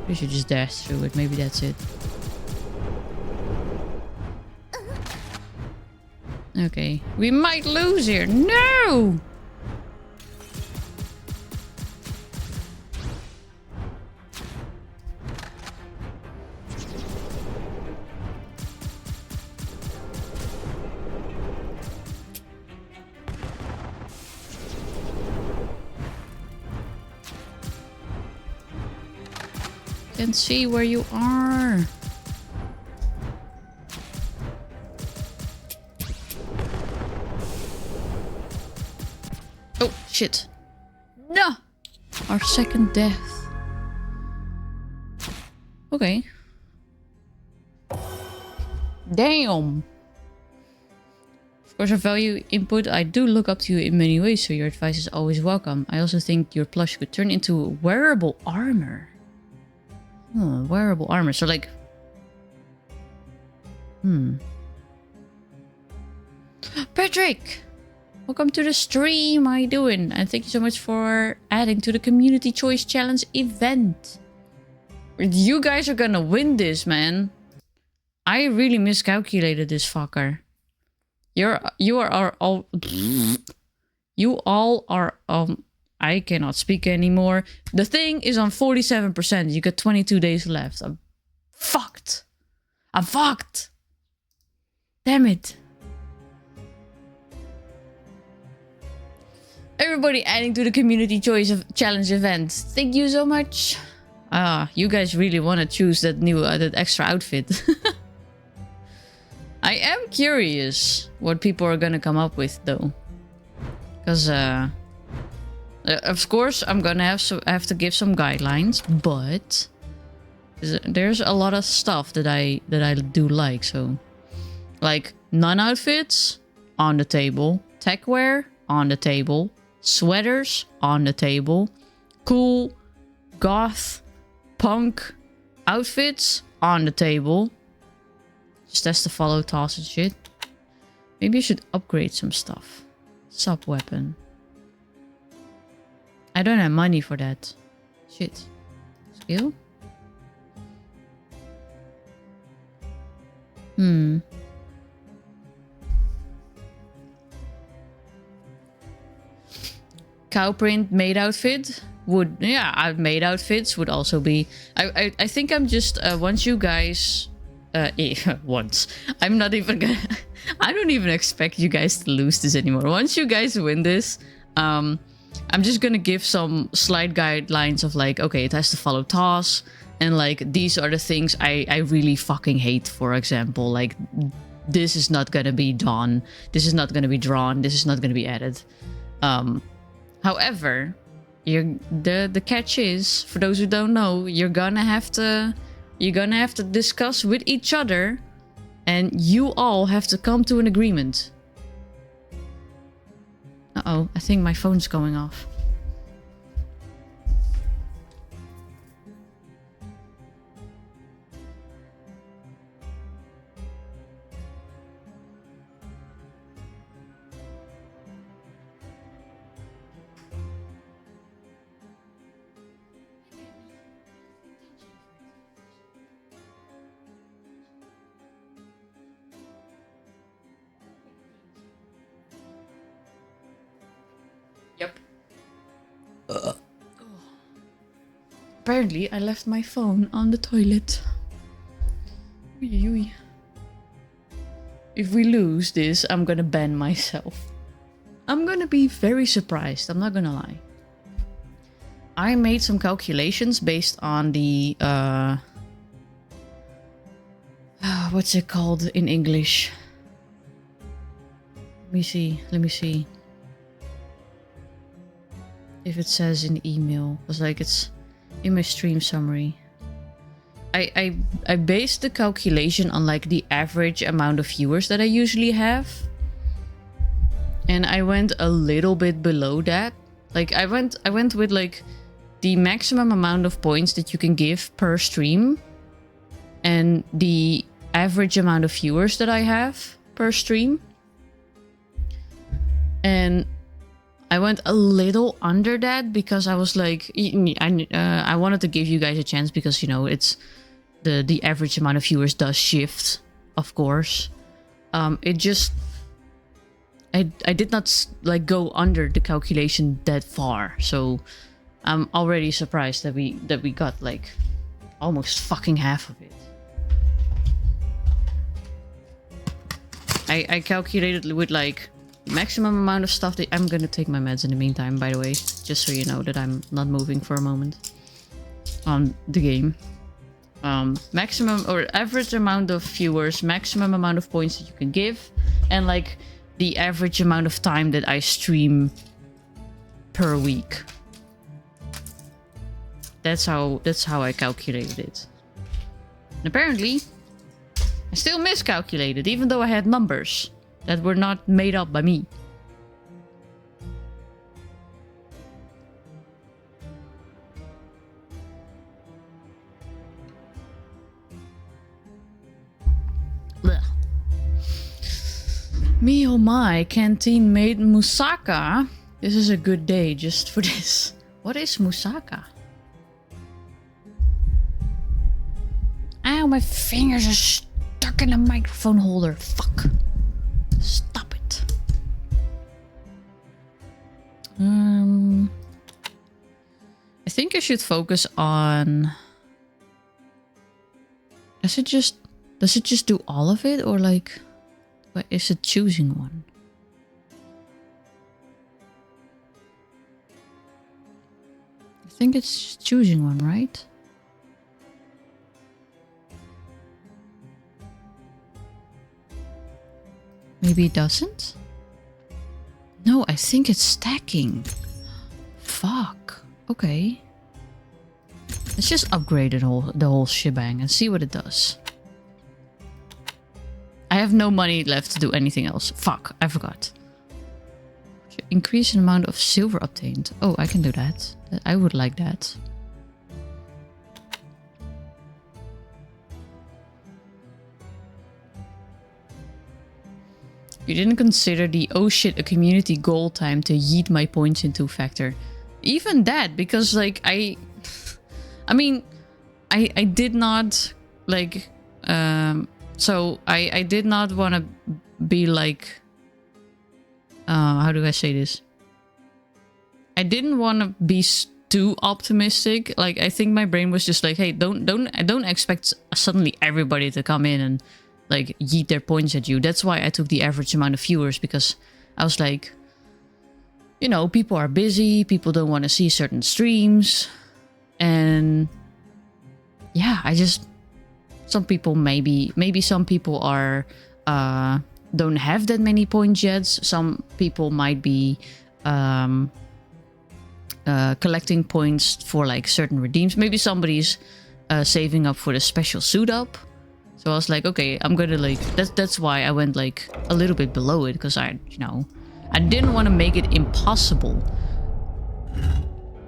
We should just dash through it. Maybe that's it. Okay, we might lose here. No! Can't see where you are. Oh, shit. No! Our second death. Okay. Damn. Of course, I value input. I do look up to you in many ways, so your advice is always welcome. I also think your plush could turn into wearable armor. Wearable armor. So like... Patrick! Welcome to the stream. How you doing? And thank you so much for adding to the Community Choice Challenge event. You guys are gonna win this, man. I really miscalculated this fucker. You are all you all are I cannot speak anymore. The thing is on 47%. You got 22 days left. I'm fucked. I'm fucked. Damn it. Everybody adding to the Community Choice Challenge event. Thank you so much. You guys really want to choose that new that extra outfit. I am curious what people are gonna come up with though, because of course I'm gonna have to give some guidelines, but there's a lot of stuff that I do like. So, like nun outfits on the table, tech wear on the table, sweaters on the table, cool goth punk outfits on the table. Just as to follow toss and shit. Maybe I should upgrade some stuff. Sub weapon. I don't have money for that. Shit. Skill? Cow print maid outfit would, yeah, maid outfits would also be. I think I'm just once you guys once. I'm not even gonna... I don't even expect you guys to lose this anymore. Once you guys win this, I'm just gonna give some slight guidelines of like, okay, it has to follow toss, and like these are the things I really fucking hate. For example, like this is not gonna be done, this is not gonna be drawn, this is not gonna be added. However, the catch is, for those who don't know, you're gonna have to discuss with each other, and you all have to come to an agreement. Uh-oh, I think my phone's going off. Yep. Apparently, I left my phone on the toilet. Oei. If we lose this, I'm gonna ban myself. I'm gonna be very surprised, I'm not gonna lie. I made some calculations based on the... what's it called in English? Let me see. If it says in the email, it's like it's in my stream summary. I based the calculation on like the average amount of viewers that I usually have, and I went a little bit below that. Like I went with like the maximum amount of points that you can give per stream, and the average amount of viewers that I have per stream, and I went a little under that because I was like, I wanted to give you guys a chance because, you know, it's the average amount of viewers does shift, of course. It just, I did not like go under the calculation that far, so I'm already surprised that we got like almost fucking half of it. I calculated with like maximum amount of stuff that... I'm gonna take my meds in the meantime, by the way, just so you know that I'm not moving for a moment on the game. Maximum or average amount of viewers, maximum amount of points that you can give, and like the average amount of time that I stream per week. That's how I calculated it. And apparently, I still miscalculated, even though I had numbers that were not made up by me. Blech. Me oh my, canteen made moussaka. This is a good day just for this. What is moussaka? Ow, my fingers are stuck in a microphone holder. Fuck. Stop it. I think I should focus on... Does it just do all of it, or like... What is it choosing one? I think it's choosing one, right? Maybe it doesn't? No, I think it's stacking. Fuck. Okay. Let's just upgrade the whole shebang and see what it does. I have no money left to do anything else. Fuck, I forgot. Increase the amount of silver obtained. Oh, I can do that. I would like that. You didn't consider the oh shit, a community goal time to yeet my points into factor. Even that, because like I mean, I did not like so I did not want to be like how do I say this? I didn't want to be too optimistic. Like I think my brain was just like, hey, don't expect suddenly everybody to come in and like yeet their points at you. That's why I took the average amount of viewers, because I was like, you know, people are busy, people don't want to see certain streams, and yeah, I just, some people maybe some people are don't have that many points yet. Some people might be collecting points for like certain redeems. Maybe somebody's saving up for the special suit up. So I was like, okay, I'm gonna like, that's why I went like a little bit below it, because I didn't want to make it impossible.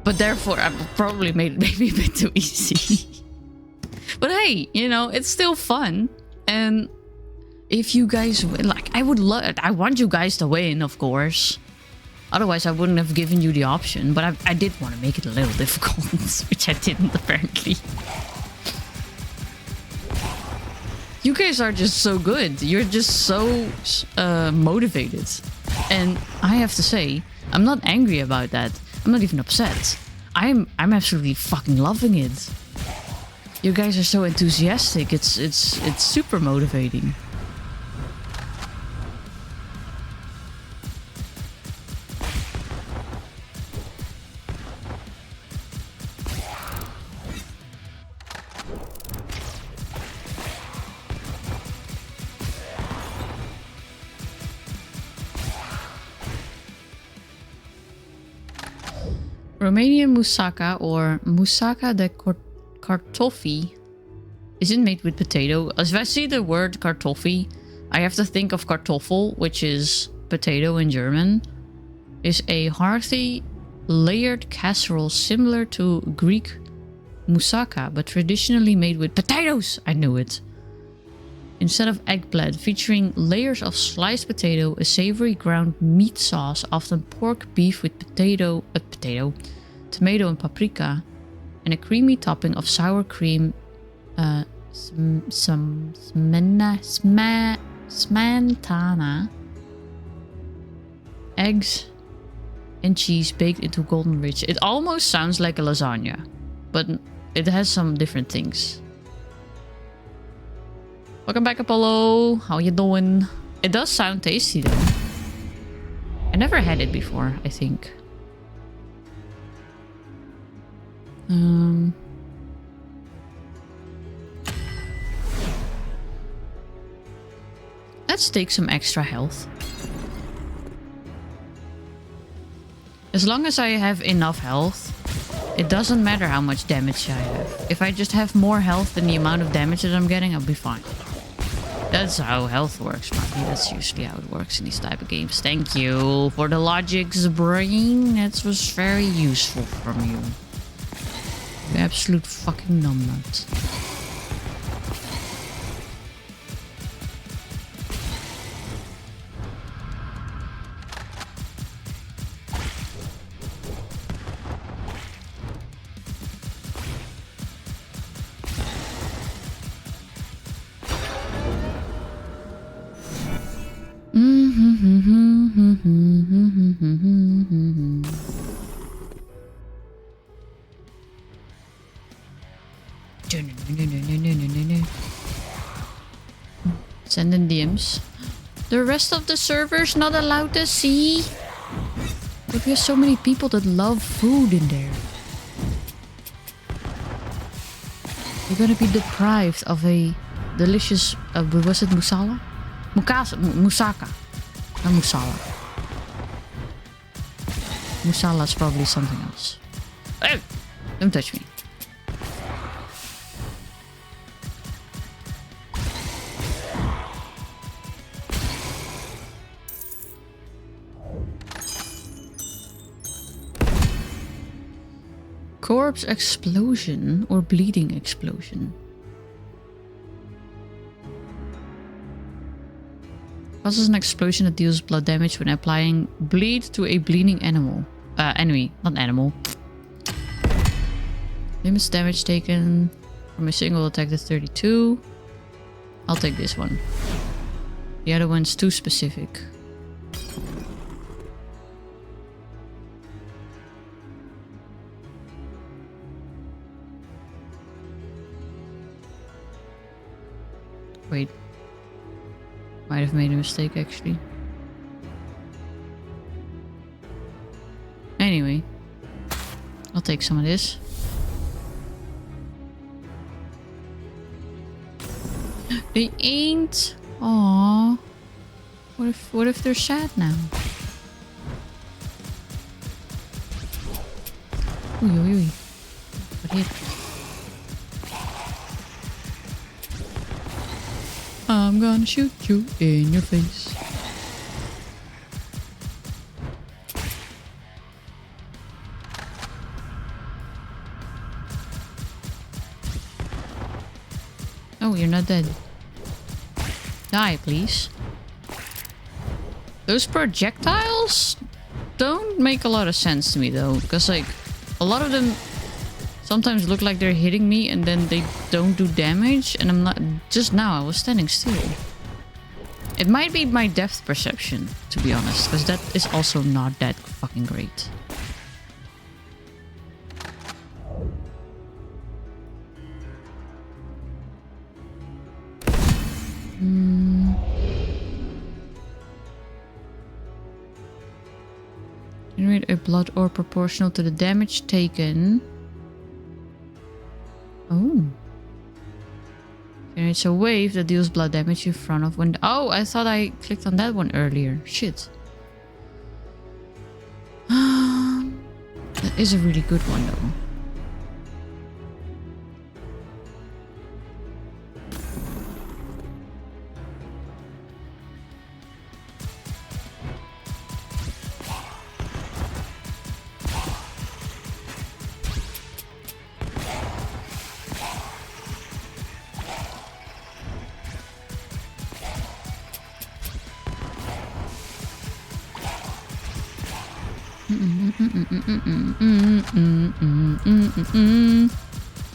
But therefore, I probably made it maybe a bit too easy. But hey, you know, it's still fun. And if you guys win, like, I want you guys to win, of course. Otherwise, I wouldn't have given you the option. But I did want to make it a little difficult, which I didn't apparently. You guys are just so good. You're just so motivated. And I have to say, I'm not angry about that. I'm not even upset. I'm absolutely fucking loving it. You guys are so enthusiastic. It's super motivating. Romanian moussaka, or moussaka de kartoffel, isn't made with potato. As I see the word kartoffel, I have to think of kartoffel, which is potato in German. Is a hearty, layered casserole similar to Greek moussaka, but traditionally made with potatoes. I knew it. Instead of eggplant, featuring layers of sliced potato, a savory ground meat sauce, often pork beef with tomato and paprika, and a creamy topping of sour cream, smantana, eggs, and cheese baked into golden rich. It almost sounds like a lasagna, but it has some different things. Welcome back, Apollo. How you doing? It does sound tasty though. I never had it before, I think. Let's take some extra health. As long as I have enough health, It doesn't matter how much damage I have. If I just have more health than the amount of damage that I'm getting, I'll be fine. That's how health works, Marty. That's usually how it works in these type of games. Thank you for the logics, brain. That was very useful from you. You absolute fucking numbnut. Send in DMs. The rest of the server's not allowed to see. But we have so many people that love food in there. You're gonna be deprived of a delicious, was it musala? Musaka. Not musala. Musala is probably something else. Oh, don't touch me. Corpse explosion or bleeding explosion. Causes an explosion that deals blood damage when applying bleed to a bleeding animal. Enemy, not animal. Limits damage taken from a single attack to 32. I'll take this one. The other one's too specific. Wait. Might have made a mistake actually. Anyway. I'll take some of this. They ain't. Aww. What if they're sad now? Oei oei oei. What hit? I'm gonna shoot you in your face. Oh, you're not dead. Die, please. Those projectiles don't make a lot of sense to me though, because like a lot of them sometimes look like they're hitting me and then they don't do damage, and I'm not. Just now I was standing still. It might be my depth perception, to be honest, because that is also not that fucking great. Generate a blood ore proportional to the damage taken. Oh. Generates a wave that deals blood damage in front of when... Oh, I thought I clicked on that one earlier. Shit. That is a really good one though.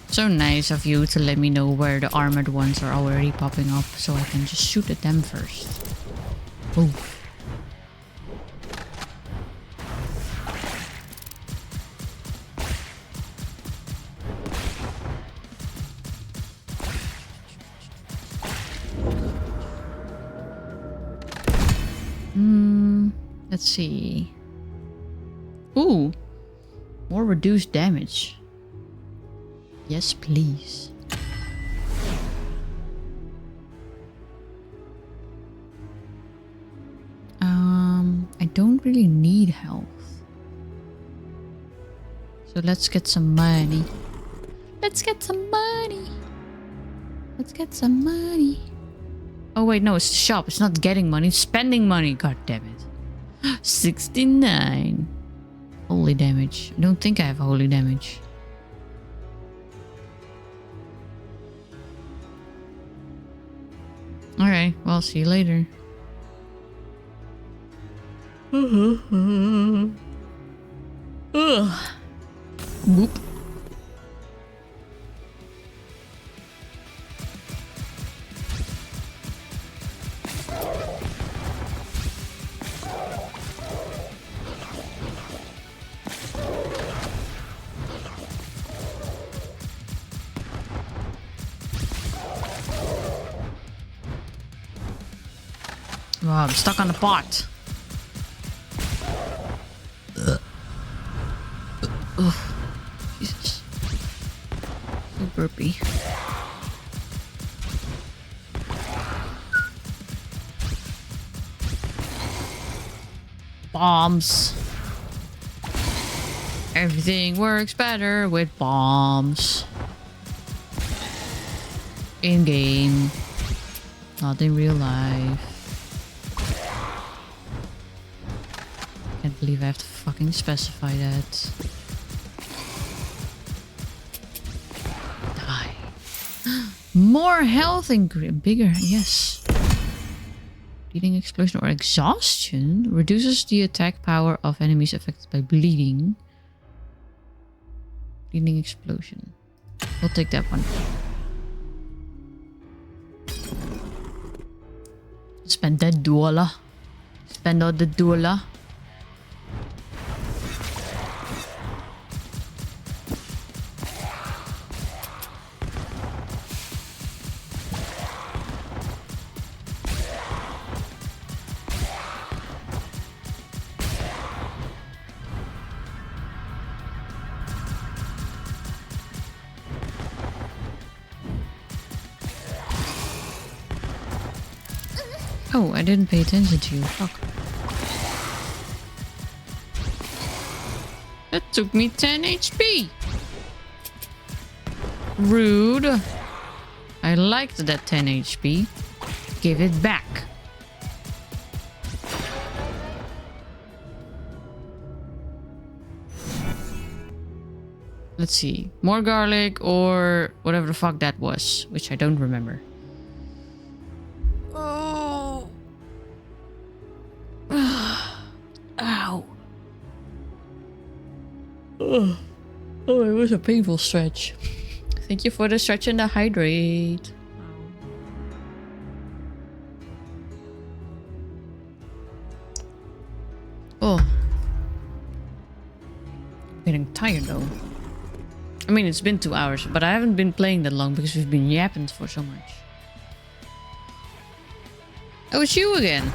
So nice of you to let me know where the armored ones are already popping up so I can just shoot at them first. Oh. Let's see. Ooh, more reduced damage. Yes, please. I don't really need health. So let's get some money. Let's get some money. Let's get some money. Oh wait, no, it's the shop. It's not getting money, it's spending money. God damn it. 69. Holy damage. I don't think I have holy damage. Alright, well, see you later. Boop. Oh, I'm stuck on the pot. Jesus. So burpy. Bombs. Everything works better with bombs. In game. Not in real life. Can't believe I have to fucking specify that. Die. More health increase. Bigger, yes. Bleeding explosion or exhaustion reduces the attack power of enemies affected by bleeding. Bleeding explosion. We'll take that one. Spend that dollar. Spend all the dollar. Oh, I didn't pay attention to you. Fuck. That took me 10 HP. Rude. I liked that 10 HP. Give it back. Let's see. More garlic or whatever the fuck that was, which I don't remember. Ow. Oh, it was a painful stretch. Thank you for the stretch and the hydrate. Oh. Getting tired though. I mean, it's been 2 hours, but I haven't been playing that long because we've been yapping for so much. Oh, it's you again.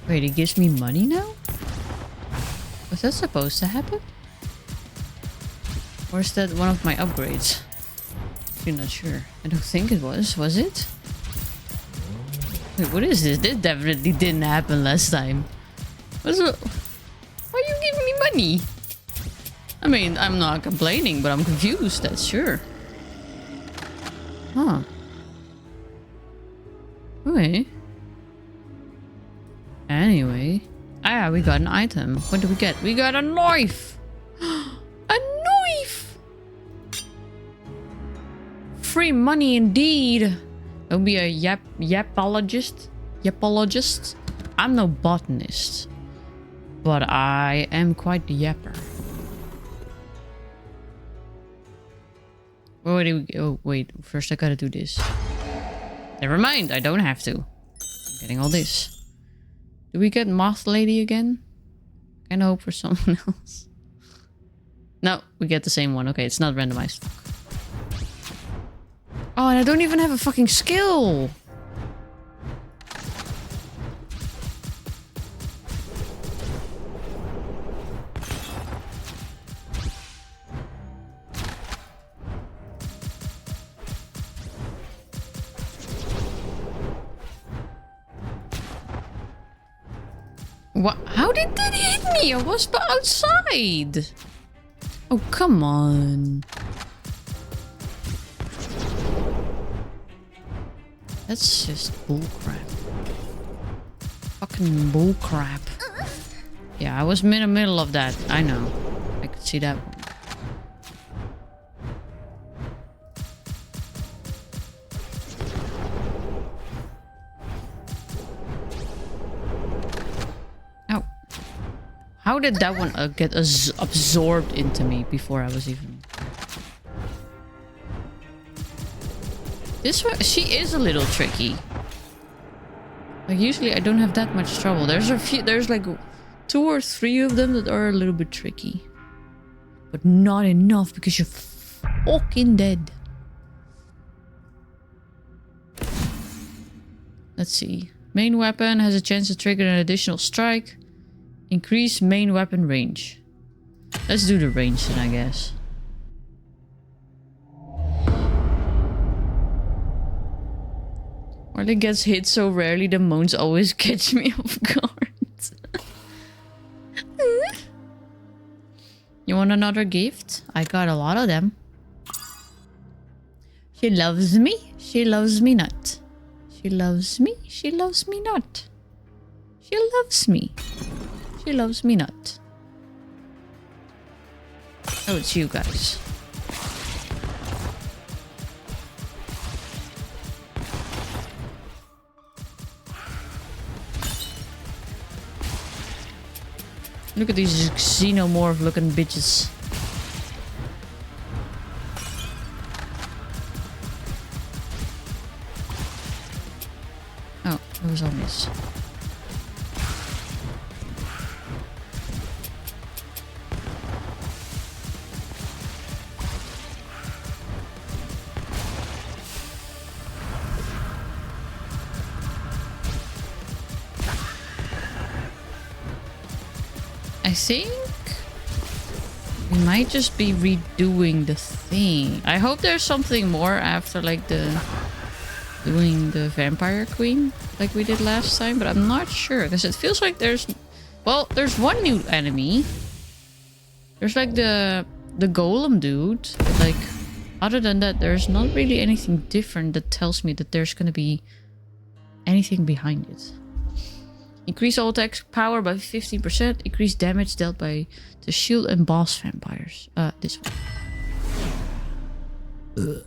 Wait, it gives me money now? Was that supposed to happen? Or is that one of my upgrades? I'm not sure. I don't think it was. Was it? Wait, what is this? This definitely didn't happen last time. Why are you giving me money? I mean, I'm not complaining, but I'm confused, that's sure. Huh. Okay. Anyway. Ah, we got an item. What did we get? We got a knife! A knife! Free money indeed. Don't be a yapologist. Yapologist. I'm no botanist. But I am quite the yapper. Where do we go? Oh, wait. First I gotta do this. Never mind. I don't have to. I'm getting all this. Do we get Moth Lady again? Can I hope for someone else? No, we get the same one. Okay, it's not randomized. Oh, and I don't even have a fucking skill. What? How did that hit me? I was outside. Oh, come on. That's just bullcrap. Fucking bullcrap. Yeah, I was in the middle of that. I know. I could see that one. Ow. How did that one get absorbed into me before I was even... This one, she is a little tricky. Like usually I don't have that much trouble. There's a few, there's like 2 or 3 of them that are a little bit tricky. But not enough because you're fucking dead. Let's see. Main weapon has a chance to trigger an additional strike. Increase main weapon range. Let's do the range then, I guess. While it gets hit so rarely, the moans always catch me off guard. You want another gift? I got a lot of them. She loves me. She loves me not. She loves me. She loves me not. She loves me. She loves me not. Oh, it's you guys. Look at these xenomorph looking bitches. Oh, it was on this. I think we might just be redoing the thing. I hope there's something more after like doing the vampire queen like we did last time, but I'm not sure because it feels like there's one new enemy. There's like the golem dude, but like other than that there's not really anything different that tells me that there's gonna be anything behind it. Increase all attack power by 15%. Increase damage dealt by the shield and boss vampires. This one.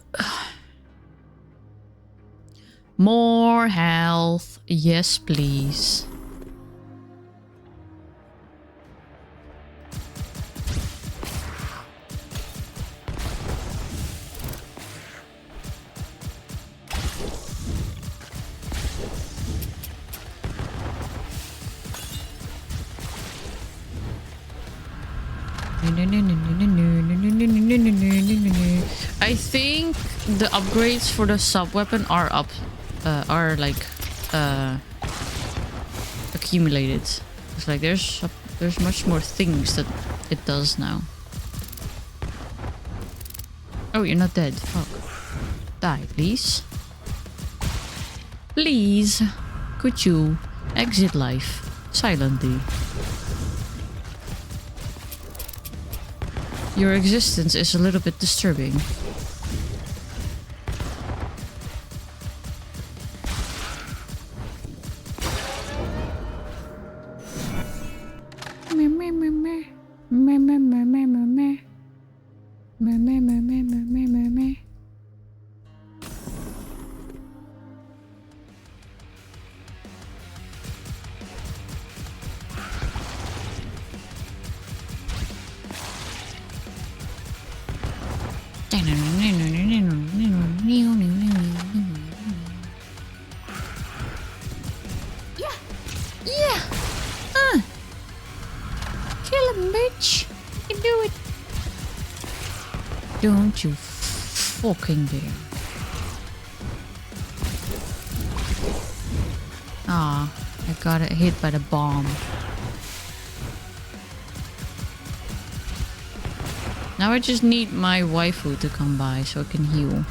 More health. Yes, please. I think the upgrades for the sub weapon are accumulated. It's like there's much more things that it does now. Oh, you're not dead. Fuck. Die, please. Please, could you exit life silently? Your existence is a little bit disturbing. Don't you fucking dare. Ah, I got hit by the bomb. Now I just need my waifu to come by so I can heal.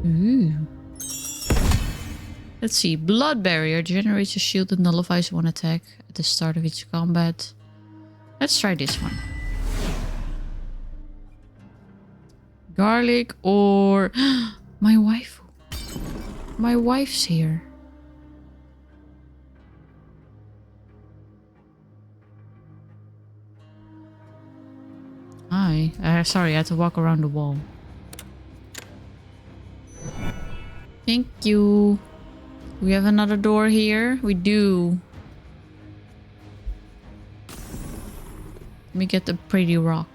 Ooh. Let's see. Blood barrier generates a shield that nullifies one attack at the start of each combat. Let's try this one. Garlic or... my wife. My wife's here. Hi. Sorry, I had to walk around the wall. Thank you. We have another door here. We do. Let me get the pretty rock.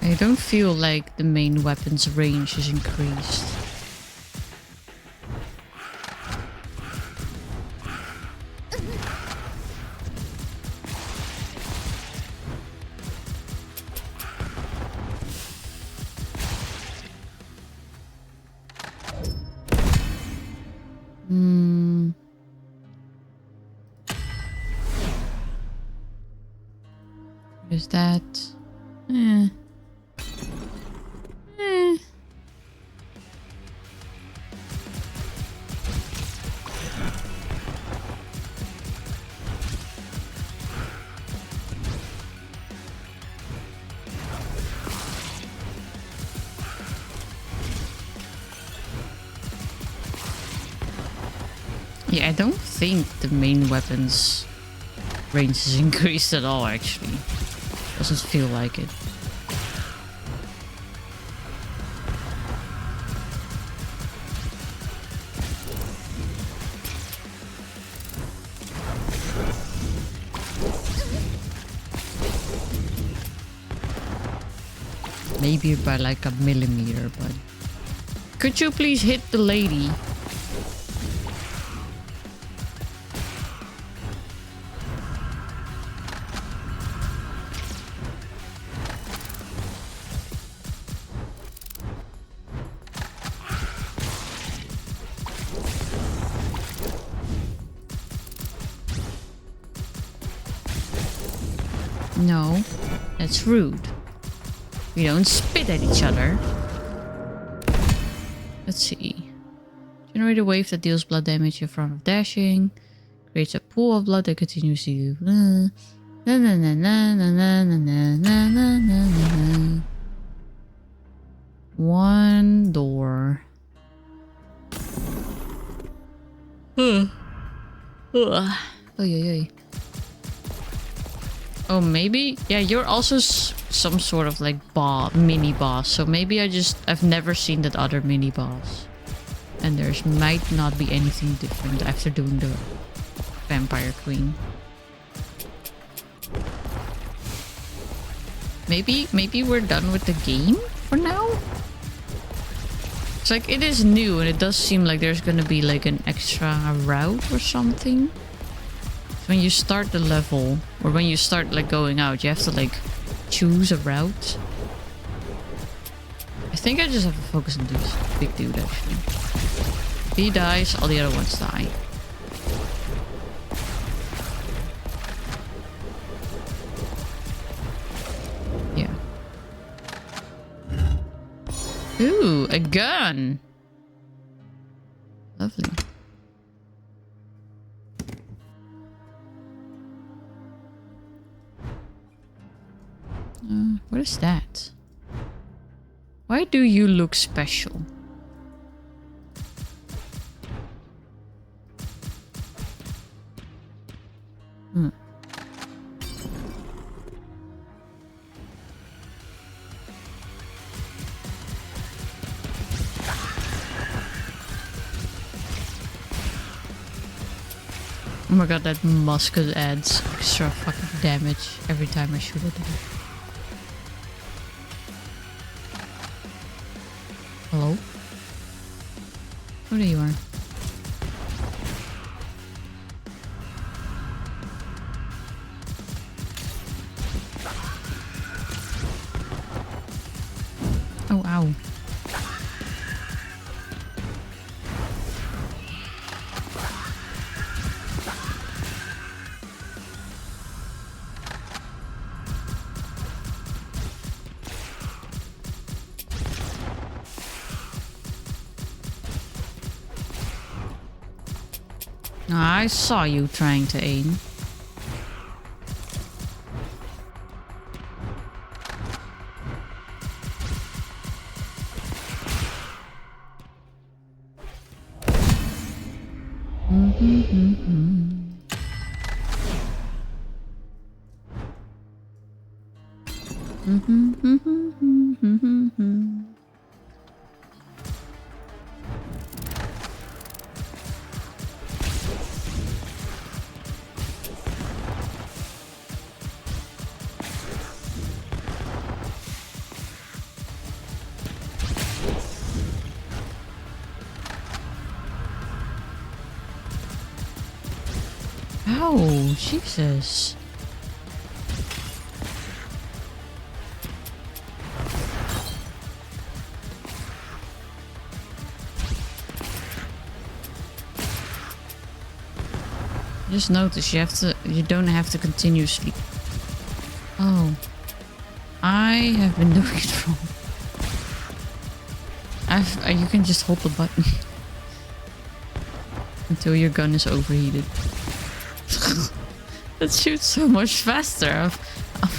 I don't feel like the main weapon's range is increased. What is that? Yeah, I don't think the main weapon's range is increased at all, actually. Doesn't feel like it. Maybe by like a millimeter, but... Could you please hit the lady? No, that's rude. We don't spit at each other. Let's see. Generate a wave that deals blood damage in front of dashing. Creates a pool of blood that continues to do. One door. Oh, maybe? Yeah, you're also some sort of like mini boss. So maybe I've never seen that other mini boss. And there's might not be anything different after doing the Vampire Queen. Maybe we're done with the game for now? It's like it is new and it does seem like there's gonna be like an extra route or something. When you start the level, or when you start like going out, you have to like choose a route. I think I just have to focus on this big dude actually. If he dies, all the other ones die. Yeah. Ooh, a gun! Lovely. What is that? Why do you look special? Oh my god, that musket adds extra fucking damage every time I shoot at it. Hello? there you are. Oh, ow. I saw you trying to aim. Oh, Jesus. Just notice you don't have to continuously. Oh. I have been doing it wrong. You can just hold the button until your gun is overheated. That shoots so much faster. Oh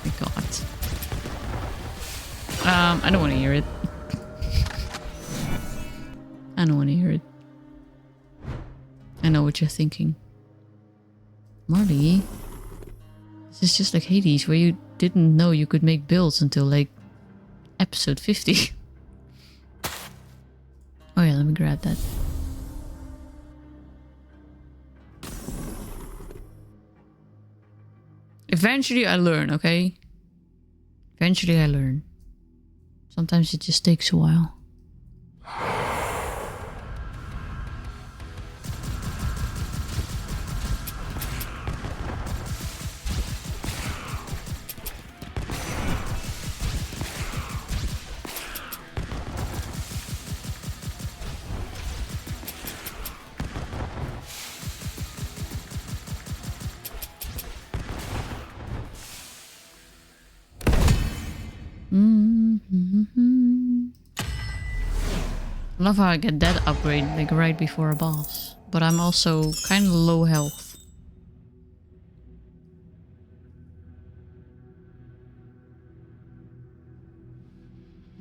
my god. I don't want to hear it. I don't want to hear it. I know what you're thinking. Marty, this is just like Hades, where you didn't know you could make builds until like episode 50. Oh yeah, let me grab that. Eventually I learn, okay? Eventually I learn. Sometimes it just takes a while. I love how I get that upgrade like right before a boss, but I'm also kind of low health.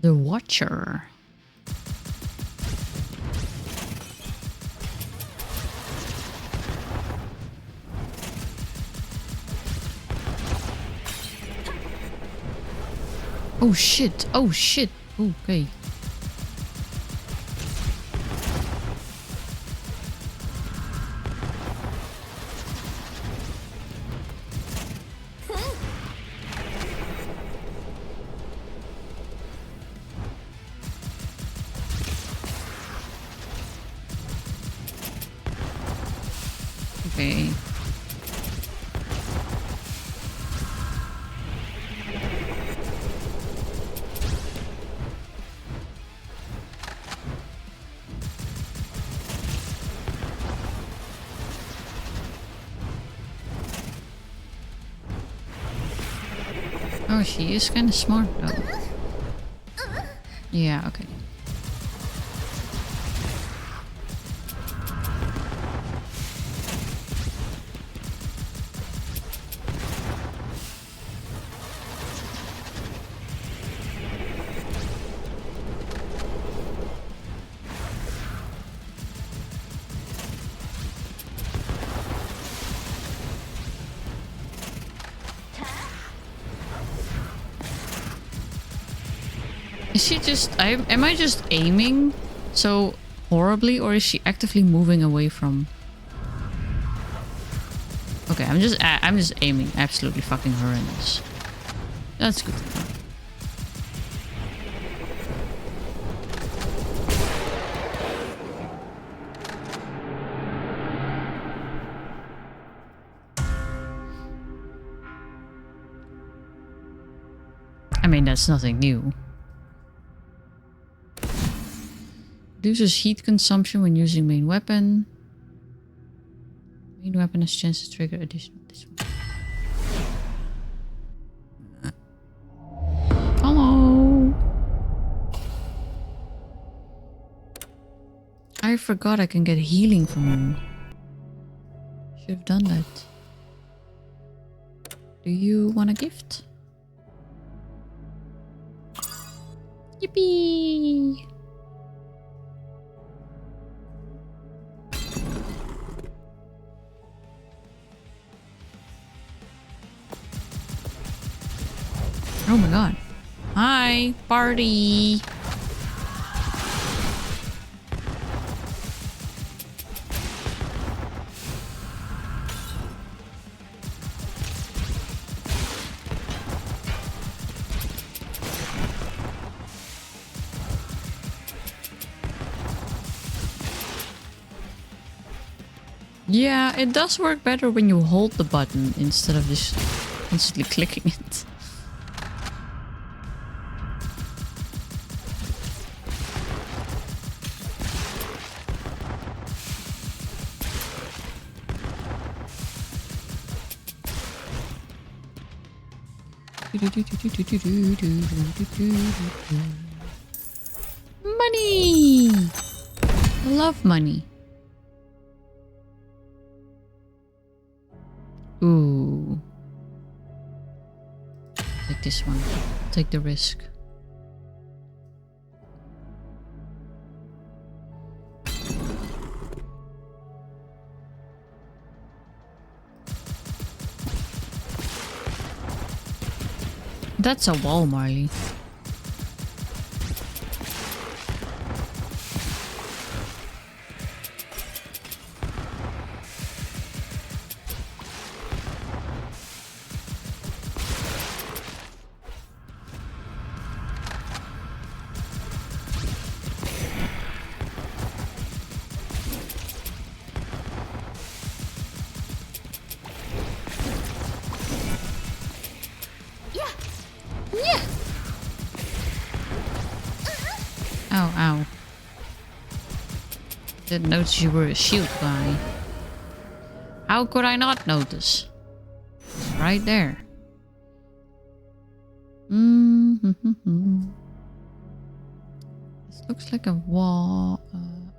The Watcher. Oh shit, oh shit, okay. Okay. Oh, she is kind of smart though. Yeah, okay. Is she just... am I just aiming so horribly, or is she actively moving away from... Okay, I'm just aiming absolutely fucking horrendous. That's good. mean, that's nothing new. Reduces heat consumption when using main weapon. Main weapon has chance to trigger additional. This one. Hello. I forgot I can get healing from him. Should have done that. Do you want a gift? Yippee! Oh my god. Hi, party! Yeah, it does work better when you hold the button instead of just constantly clicking it. Money! I love money. Ooh. Take this one. Take the risk. That's a wall, Marley. Ow, ow. Didn't notice you were a shield guy. How could I not notice? Right there. This looks like a wall.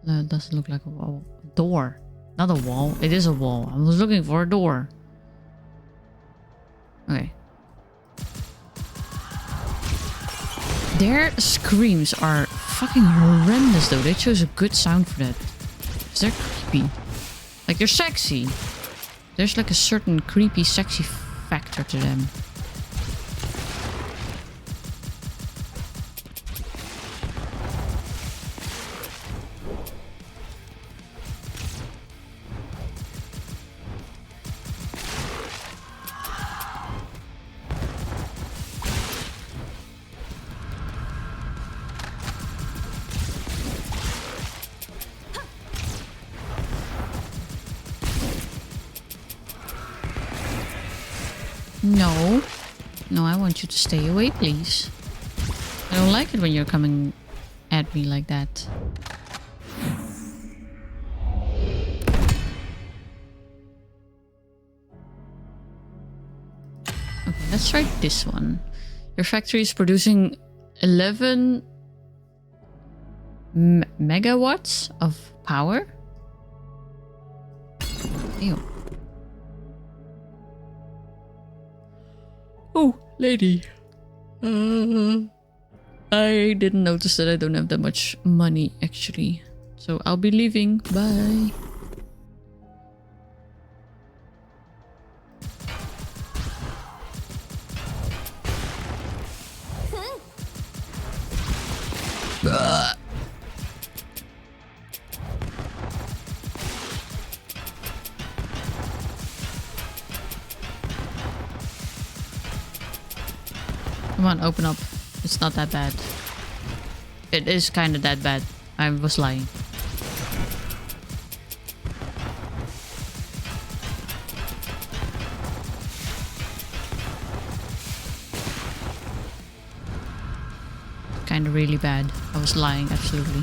No, it doesn't look like a wall. A door. Not a wall. It is a wall. I was looking for a door. Okay. Their screams are fucking horrendous though. They chose a good sound for that. Because they're creepy. Like, they're sexy. There's like a certain creepy, sexy factor to them. No. No, I want you to stay away, please. I don't like it when you're coming at me like that. Okay, let's try this one. Your factory is producing 11 megawatts of power? Ew. Oh, lady. I didn't notice that I don't have that much money, actually. So I'll be leaving. Bye. Come on, open up. It's not that bad. It is kind of that bad. I was lying. kind of really bad. I was lying, absolutely.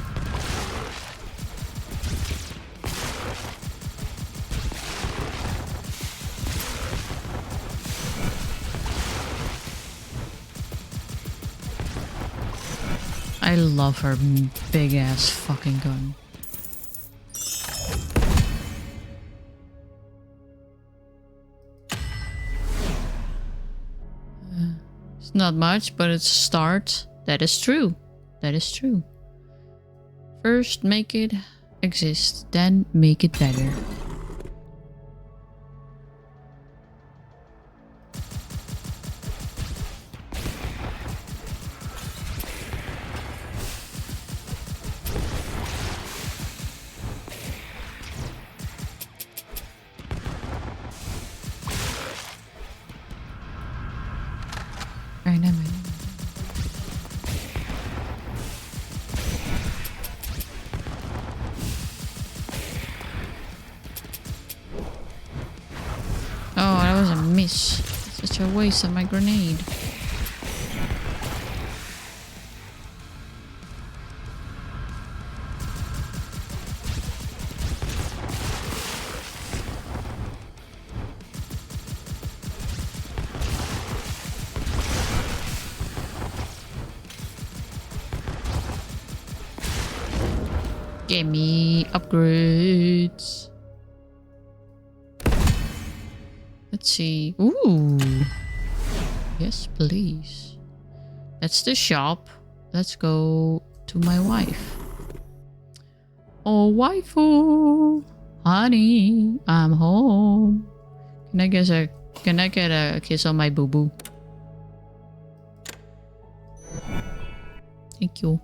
I love her big ass fucking gun. It's not much, but it's a start. That is true. That is true. First, make it exist, then make it better. Oh, that was a miss. Such a waste of my grenade. Give me upgrades. Let's see. Ooh. Yes, please. That's the shop. Let's go to my wife. Oh, waifu. Honey, I'm home. Can I get a kiss on my boo-boo? Thank you.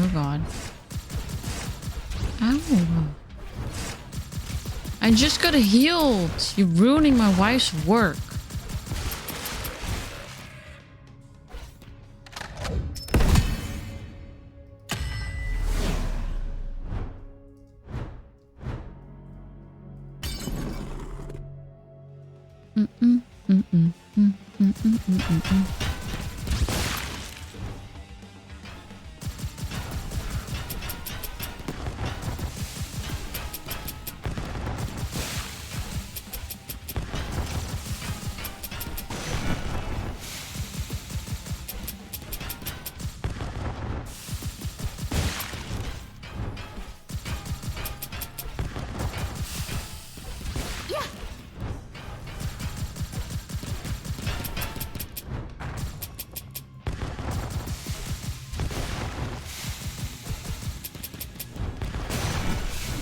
Oh god. Ow. I just got healed. You're ruining my wife's work.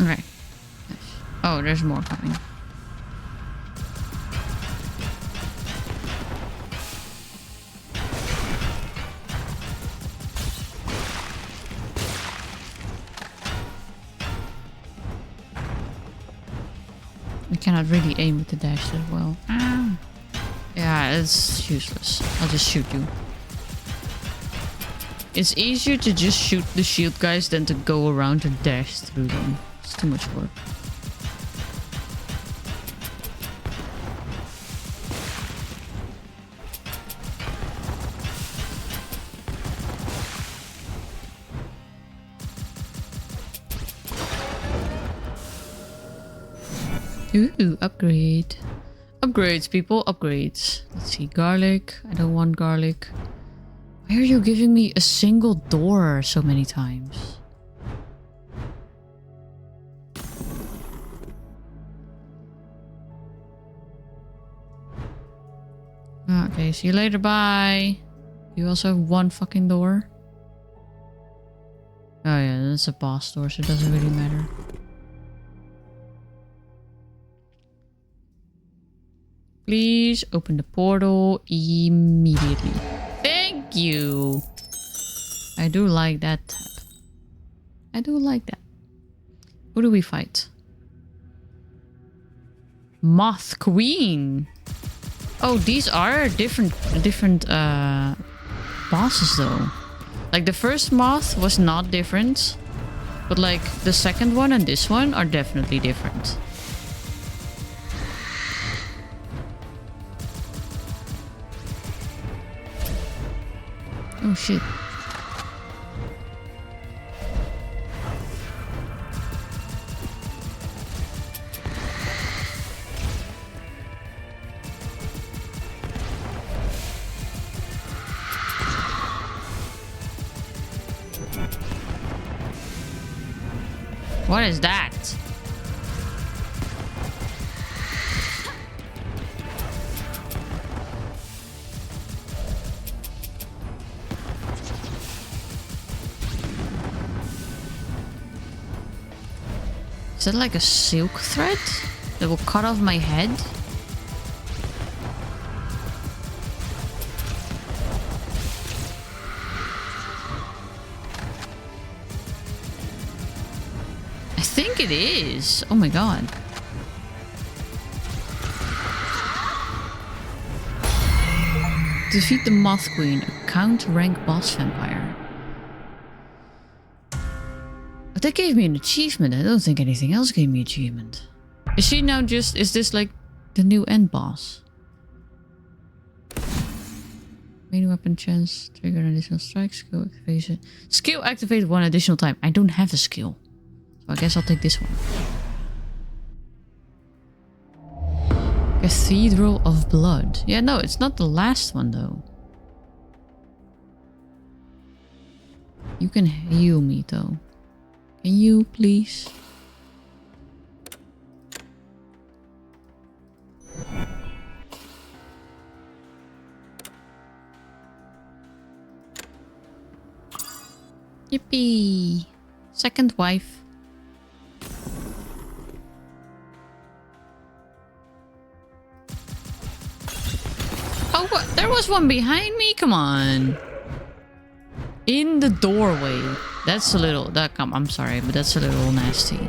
Okay. Oh, there's more coming. I cannot really aim with the dash as well. Ah. Yeah, it's useless. I'll just shoot you. It's easier to just shoot the shield guys than to go around and dash through them. It's too much work. Ooh, upgrade. Upgrades, people, upgrades. Let's see, garlic. I don't want garlic. Why are you giving me a single door so many times? Okay, see you later. Bye. You also have one fucking door. Oh yeah, that's a boss door, so it doesn't really matter. Please open the portal immediately. Thank you. I do like that tab. I do like that. Who do we fight? Moth Queen. Oh, these are different bosses though. Like the first moth was not different, but like the second one and this one are definitely different. Oh shit. What is that? Is that like a silk thread that will cut off my head? I think it is. Oh my god. Defeat the Moth Queen, a count rank boss vampire. But that gave me an achievement. I don't think anything else gave me achievement. Is she now just... Is this like the new end boss? Main weapon chance. Trigger an additional strike. Skill activation. Skill activated one additional time. I don't have a skill. So I guess I'll take this one. Cathedral of Blood. Yeah, no, it's not the last one though. You can heal me though. Can you please? Yippee! Second wife. Oh, what? There was one behind me? Come on. In the doorway. That's a little... I'm sorry, but that's a little nasty.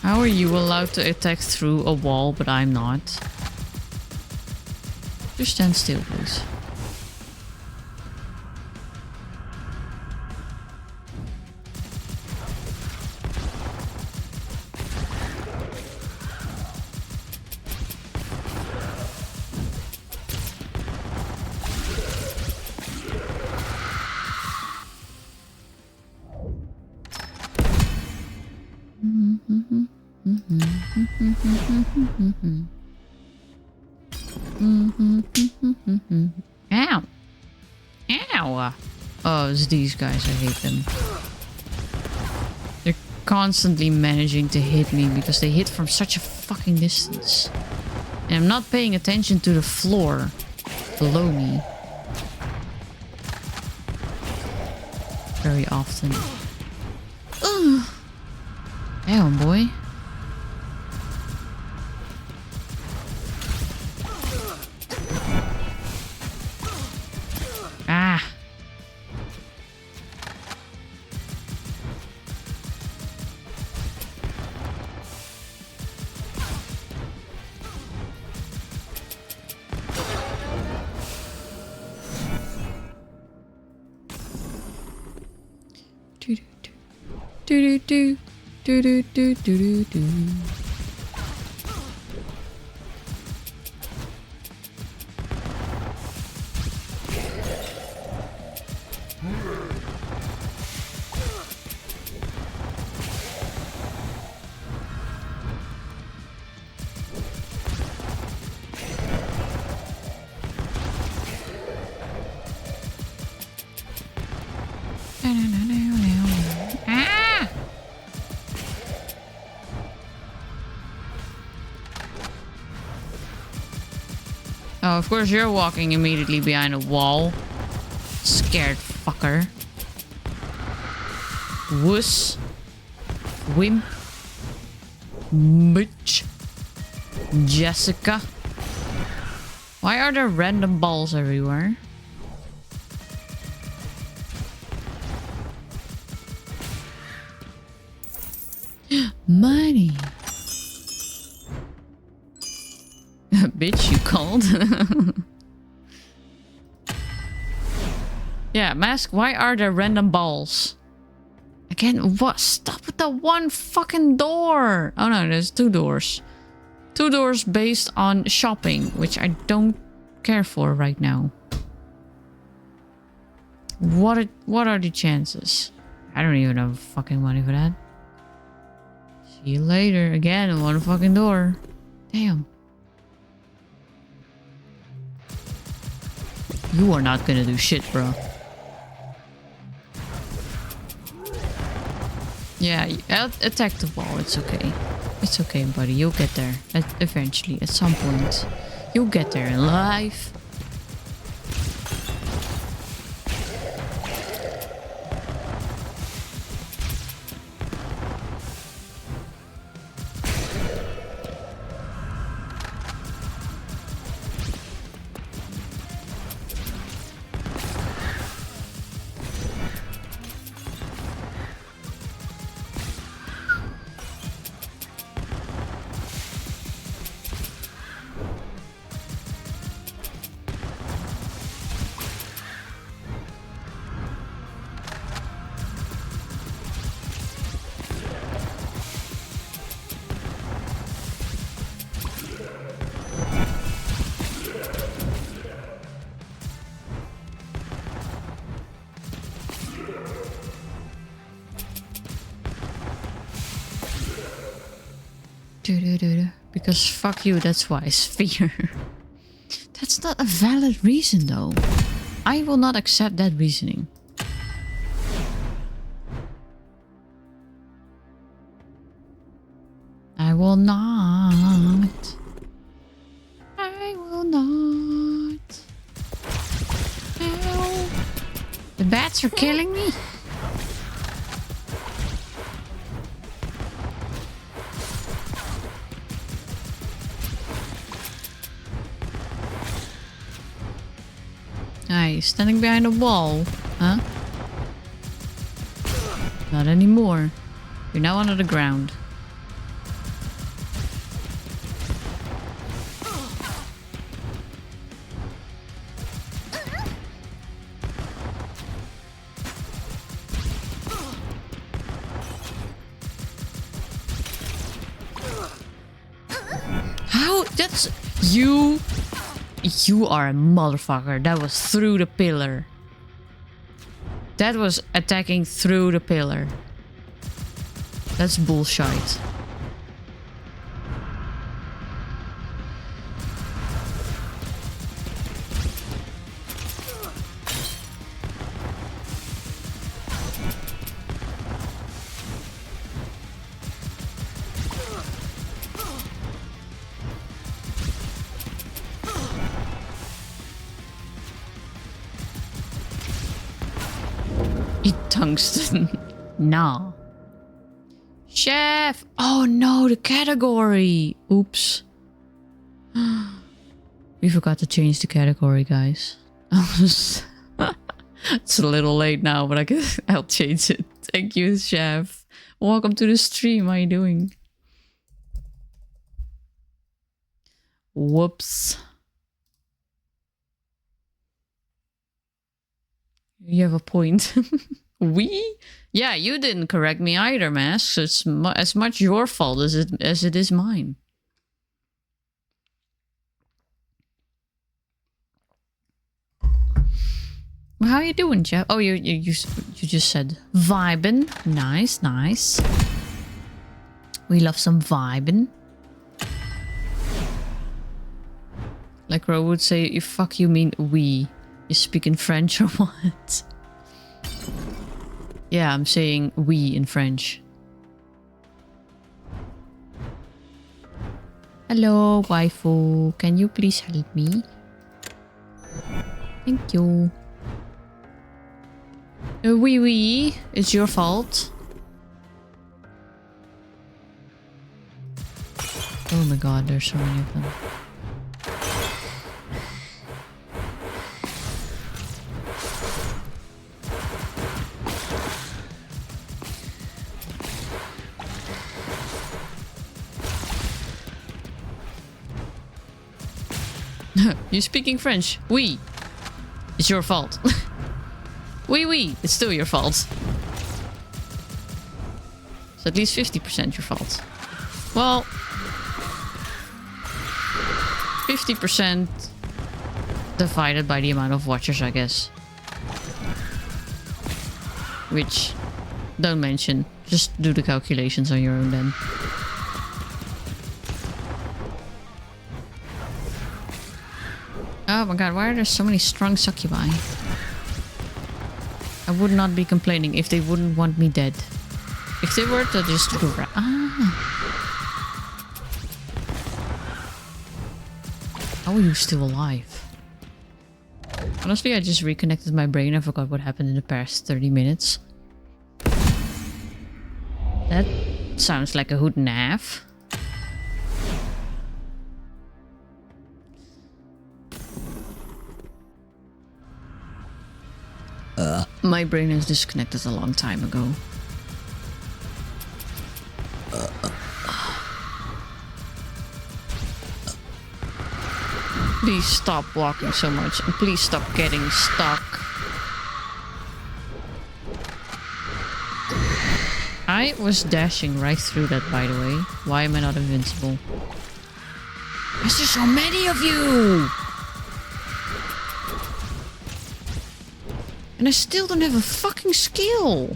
How are you allowed to attack through a wall, but I'm not? Just stand still, please. Ow! Ow! Oh, it's these guys. I hate them. They're constantly managing to hit me because they hit from such a fucking distance. And I'm not paying attention to the floor below me. Very often. Ugh. Damn, boy. Ah. Do do do do do do do do do. Oh, of course you're walking immediately behind a wall. Scared fucker. Wuss. Wimp. Bitch. Jessica. Why are there random balls everywhere? Money. Bitch, you called? Yeah, mask, why are there random balls? Again, what? Stop with the one fucking door. Oh no, there's 2 doors. 2 doors based on shopping, which I don't care for right now. What are the chances? I don't even have fucking money for that. See you later. Again, one fucking door. Damn. You are not gonna do shit, bro. Yeah, attack the wall. It's okay. It's okay, buddy. You'll get there. Eventually, at some point. You'll get there in life. Because fuck you, that's why. Sphere. That's not a valid reason though. I will not accept that reasoning. I will not. I will not. Ow. The bats are killing me. Nice, standing behind a wall, huh? Not anymore. You're now under the ground. How? That's you. You are a motherfucker. That was through the pillar. That was attacking through the pillar. That's bullshit. Tungsten. Nah. Chef! Oh no, the category! Oops. We forgot to change the category, guys. It's a little late now, but I guess I'll change it. Thank you, Chef. Welcome to the stream. How are you doing? Whoops. You have a point. We? Yeah, you didn't correct me either, Mask. It's as much your fault as it is mine. Well, how are you doing, Jeff? Oh, you just said vibin'. Nice, nice. We love some vibin'. Like Ro would say, if fuck you mean we. You speak in French or what? Yeah, I'm saying we in French. Hello, waifu. Can you please help me? Thank you. Wee, it's your fault. Oh my god, there's so many of them. You're speaking French. Oui. It's your fault. Oui. It's still your fault. So at least 50% your fault. Well, 50% divided by the amount of watchers, I guess. Which, don't mention. Just do the calculations on your own then. Oh my god, why are there so many strong succubi? I would not be complaining if they wouldn't want me dead. If they were to just go around. How are you still alive? Honestly, I just reconnected my brain. I forgot what happened in the past 30 minutes. That sounds like a hoot and a half. My brain is disconnected a long time ago. Please stop walking so much and please stop getting stuck. I was dashing right through that, by the way. Why am I not invincible? There's just so many of you! And I still don't have a fucking skill.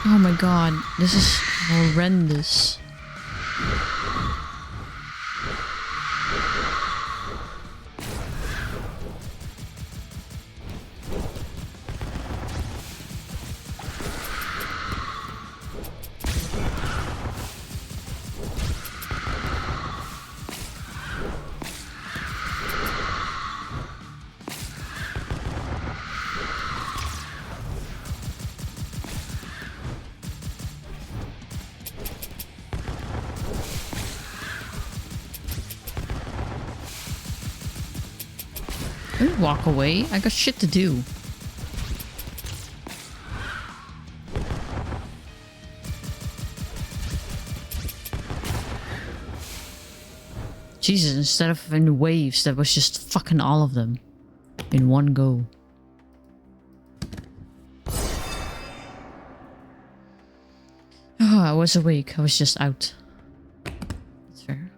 Oh my god, this is horrendous. Don't walk away. I got shit to do. Jesus, instead of in waves, that was just fucking all of them. In one go. Oh, I was awake. I was just out. That's fair.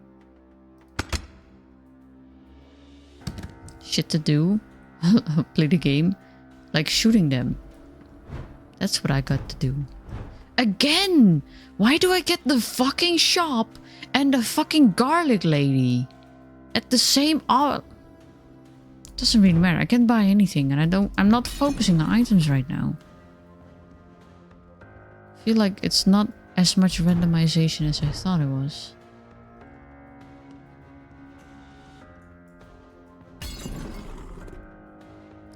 Shit to do. Play the game. Like shooting them. That's what I got to do. Again! Why do I get the fucking shop and the fucking garlic lady at the same hour? Doesn't really matter. I can't buy anything and I'm not focusing on items right now. I feel like it's not as much randomization as I thought it was.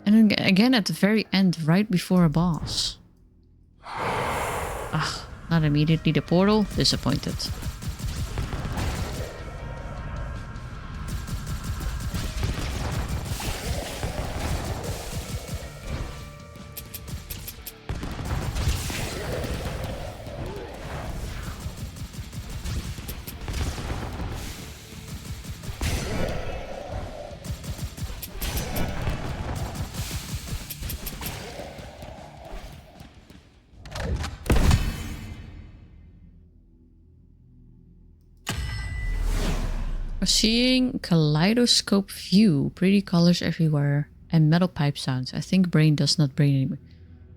And then again at the very end, right before a boss. Ugh, not immediately the portal. Disappointed. Seeing kaleidoscope view, pretty colors everywhere, and metal pipe sounds. I think brain does not brain anymore.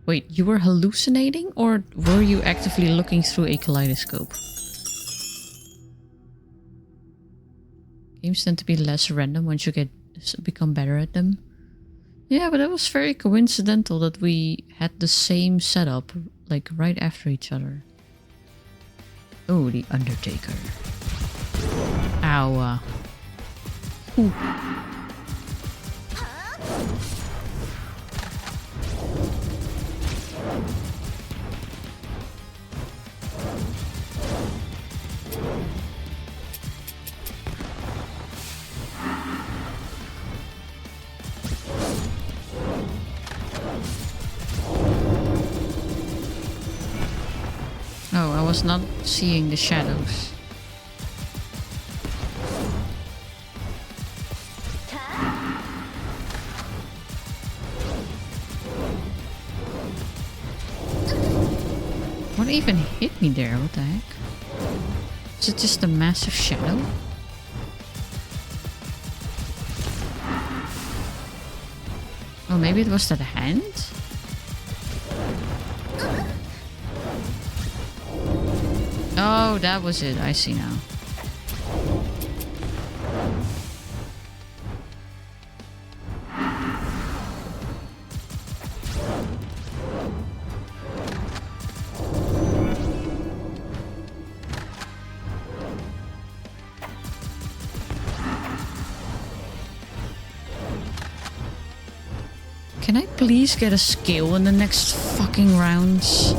Wait, you were hallucinating or were you actively looking through a kaleidoscope? Games tend to be less random once you become better at them. Yeah, but it was very coincidental that we had the same setup, like right after each other. Oh, the Undertaker. Ow. Ooh. Oh, I was not seeing the shadows. What even hit me there? What the heck? Is it just a massive shadow? Oh, maybe it was that hand? Oh, that was it. I see now. Can I please get a skill in the next fucking rounds?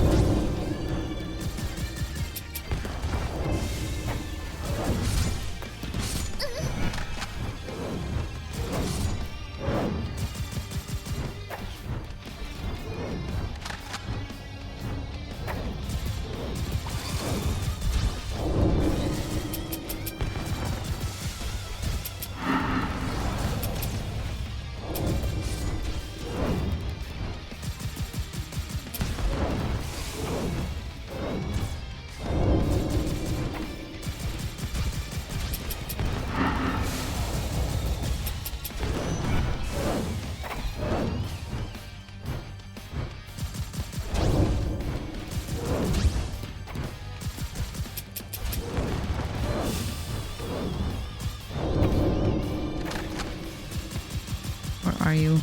Are you?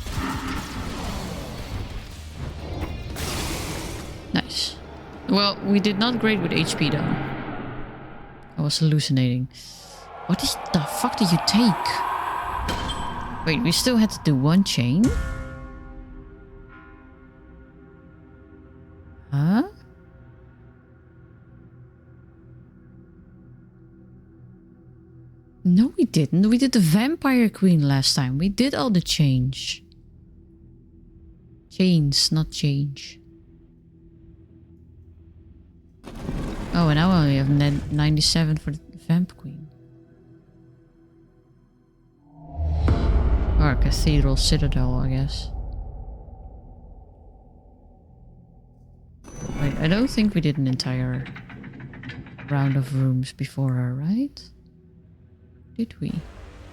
Nice. Well, we did not great with HP though. I was hallucinating. What is the fuck did you take? Wait, we still had to do one chain? Huh? No, we didn't. We did the Vampire Queen last time. We did all the change. Chains, not change. Oh, and now I only have 97 for the Vamp Queen. Or Cathedral Citadel, I guess. Wait, I don't think we did an entire round of rooms before her, right? Did we?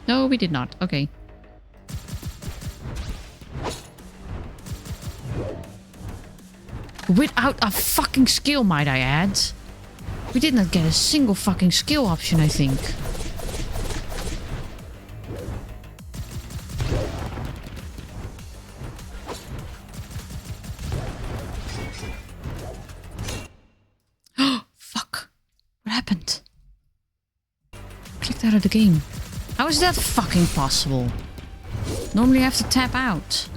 No, we did not. Okay. Without a fucking skill, might I add. We did not get a single fucking skill option, I think. Oh, fuck. What happened? Clicked out of the game. How is that fucking possible? Normally I have to tap out.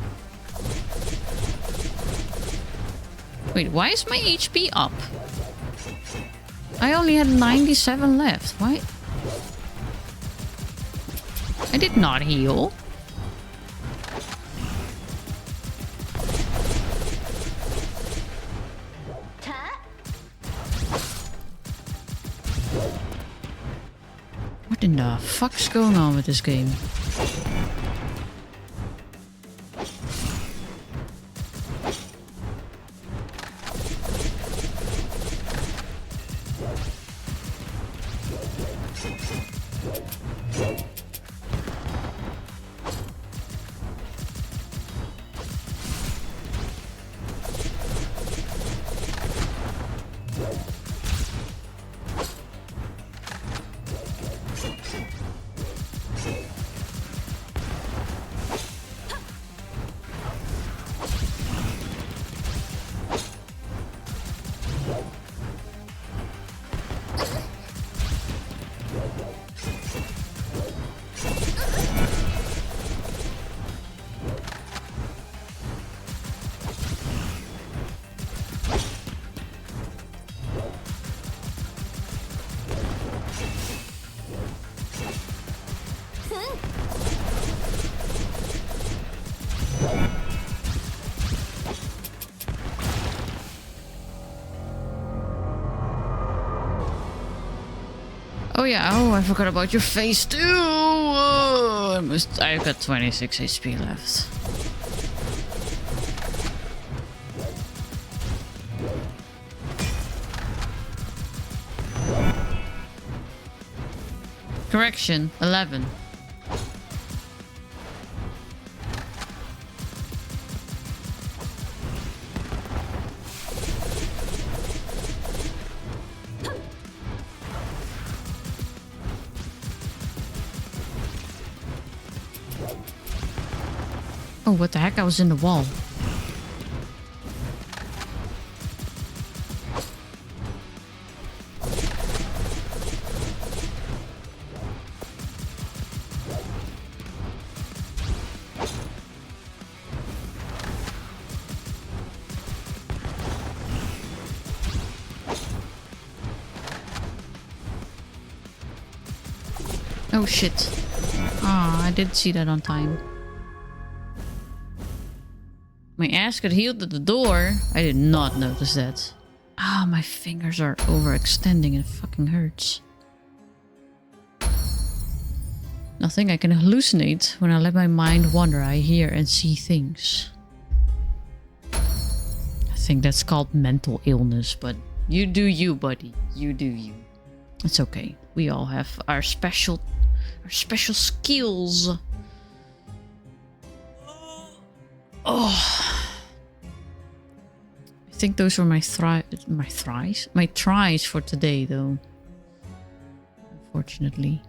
Wait, why is my HP up? I only had 97 left. Why? I did not heal. What in the fuck's going on with this game? Oh yeah, oh, I forgot about your face too. I've got 26 HP left. Correction, 11. Oh, what the heck? I was in the wall. Oh shit. Ah, I didn't see that on time. My ass got healed at the door. I did not notice that. Ah, my fingers are overextending and it fucking hurts. Nothing, I can hallucinate. When I let my mind wander, I hear and see things. I think that's called mental illness, but you do you, buddy. You do you. It's okay. We all have our special skills. Oh, I think those were my tries for today, though. Unfortunately,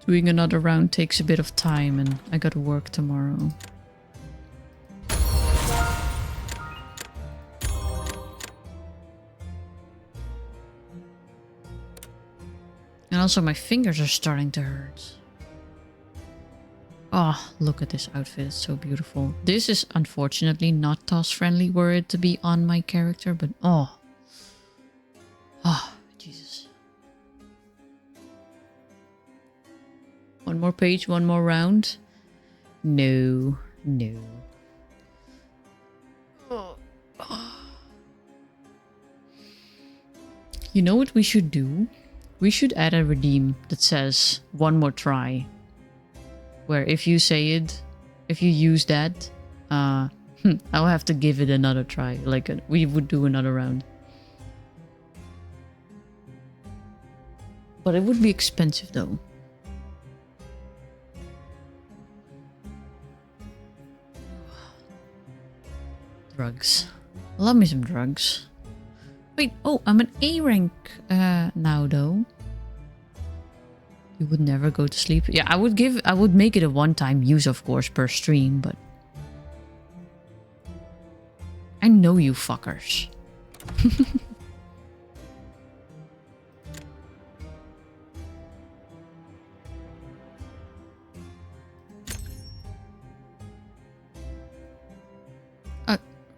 doing another round takes a bit of time, and I gotta work tomorrow. And also, my fingers are starting to hurt. Oh, look at this outfit. It's so beautiful. This is unfortunately not toss friendly were it to be on my character, but oh. Oh, Jesus. One more page, one more round. No, no. Oh. You know what we should do? We should add a redeem that says one more try. Where if you say it, if you use that, I'll have to give it another try. Like we would do another round. But it would be expensive though. Drugs. Love me some drugs. Wait, oh, I'm an A rank now though. You would never go to sleep. Yeah, I would make it a one-time use, of course, per stream, but I know you fuckers.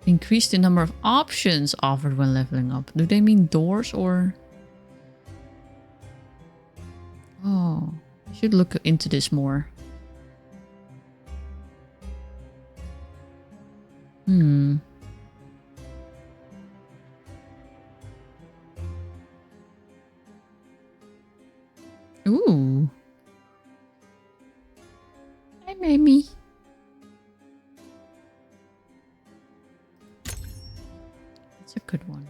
Increase the number of options offered when leveling up. Do they mean doors or... Oh, I should look into this more. Hmm. Ooh. Hi, Mamie. That's a good one.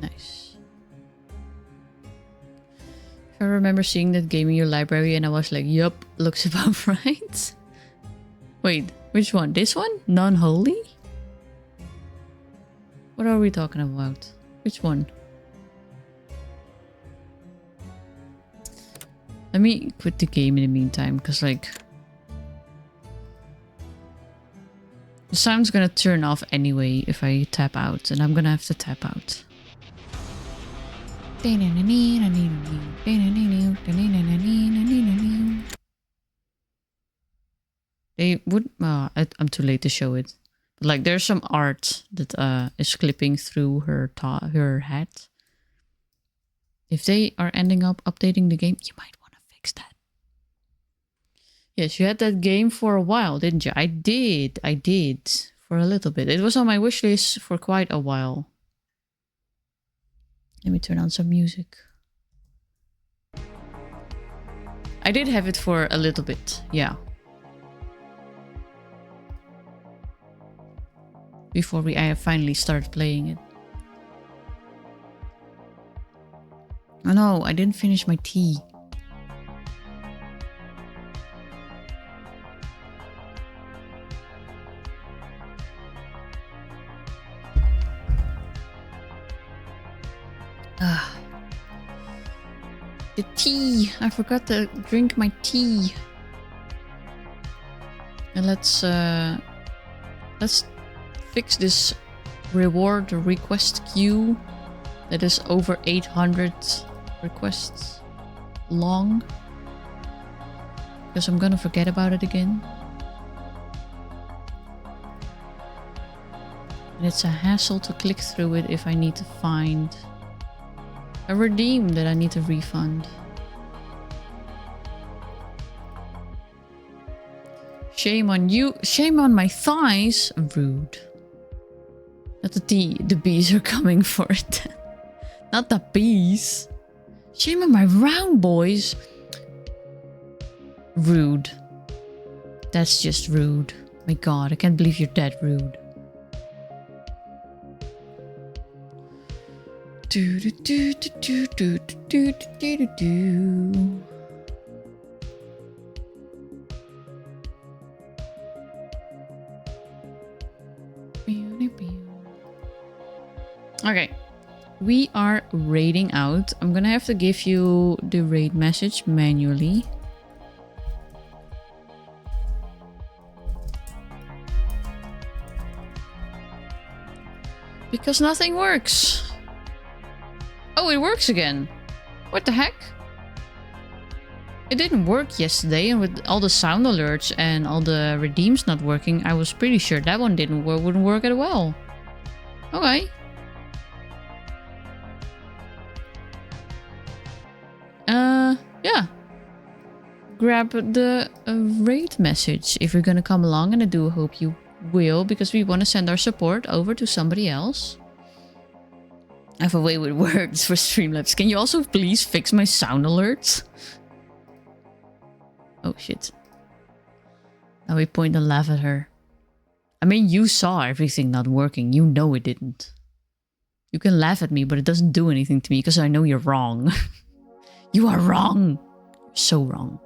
Nice. I remember seeing that game in your library and I was like, yup, looks about right. Wait, which one? This one? NunHoly? What are we talking about? Which one? Let me quit the game in the meantime, because like... the sound's gonna turn off anyway if I tap out, and I'm gonna have to tap out. They would... I'm too late to show it. But like there's some art that is clipping through her hat. If they are ending up updating the game, you might want to fix that. Yes, you had that game for a while, didn't you? I did. For a little bit. It was on my wish list for quite a while. Let me turn on some music. I did have it for a little bit, yeah. Before I finally started playing it. Oh no, I didn't finish my tea. The tea. I forgot to drink my tea. And let's fix this reward request queue that is over 800 requests long. Because I'm gonna forget about it again. And it's a hassle to click through it if I need to find a redeem that I need to refund. Shame on you. Shame on my thighs. Rude. Not the bees are coming for it. Not the bees. Shame on my round boys. Rude. That's just rude. My god, I can't believe you're that rude. Do do do do do do do do do. Okay, we are raiding out. I'm gonna have to give you the raid message manually. Because nothing works. Oh, it works again. What the heck? It didn't work yesterday, and with all the sound alerts and all the redeems not working, I was pretty sure that one wouldn't work at all. Okay. Yeah. Grab the raid message if you're gonna come along, and I do hope you will, because we want to send our support over to somebody else. I have a way with words for Streamlabs. Can you also please fix my sound alerts? Oh shit. Now we point and laugh at her. I mean, you saw everything not working. You know it didn't. You can laugh at me, but it doesn't do anything to me because I know you're wrong. You are wrong. You're so wrong.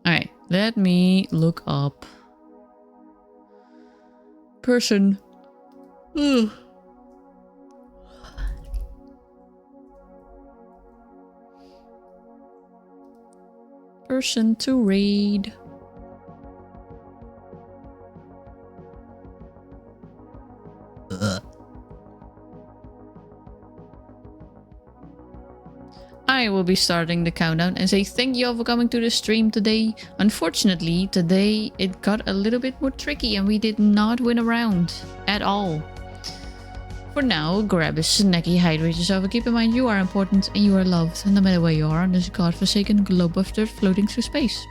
Alright, let me look up person. Ugh. Person to raid. I will be starting the countdown and say thank you all for coming to the stream today. Unfortunately, today it got a little bit more tricky and we did not win a round at all. For now, grab a snacky, hydrate yourself, and keep in mind you are important and you are loved, no matter where you are on this godforsaken globe of dirt floating through space.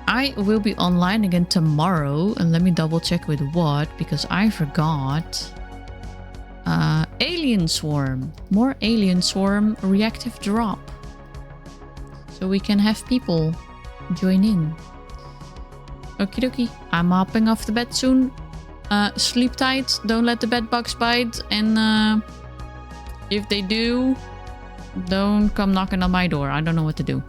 I will be online again tomorrow, and let me double check with what, because I forgot. Alien Swarm. More Alien Swarm reactive drop. So we can have people join in. Okie dokie. I'm hopping off the bed soon. Sleep tight. Don't let the bed bugs bite. And if they do, don't come knocking on my door. I don't know what to do.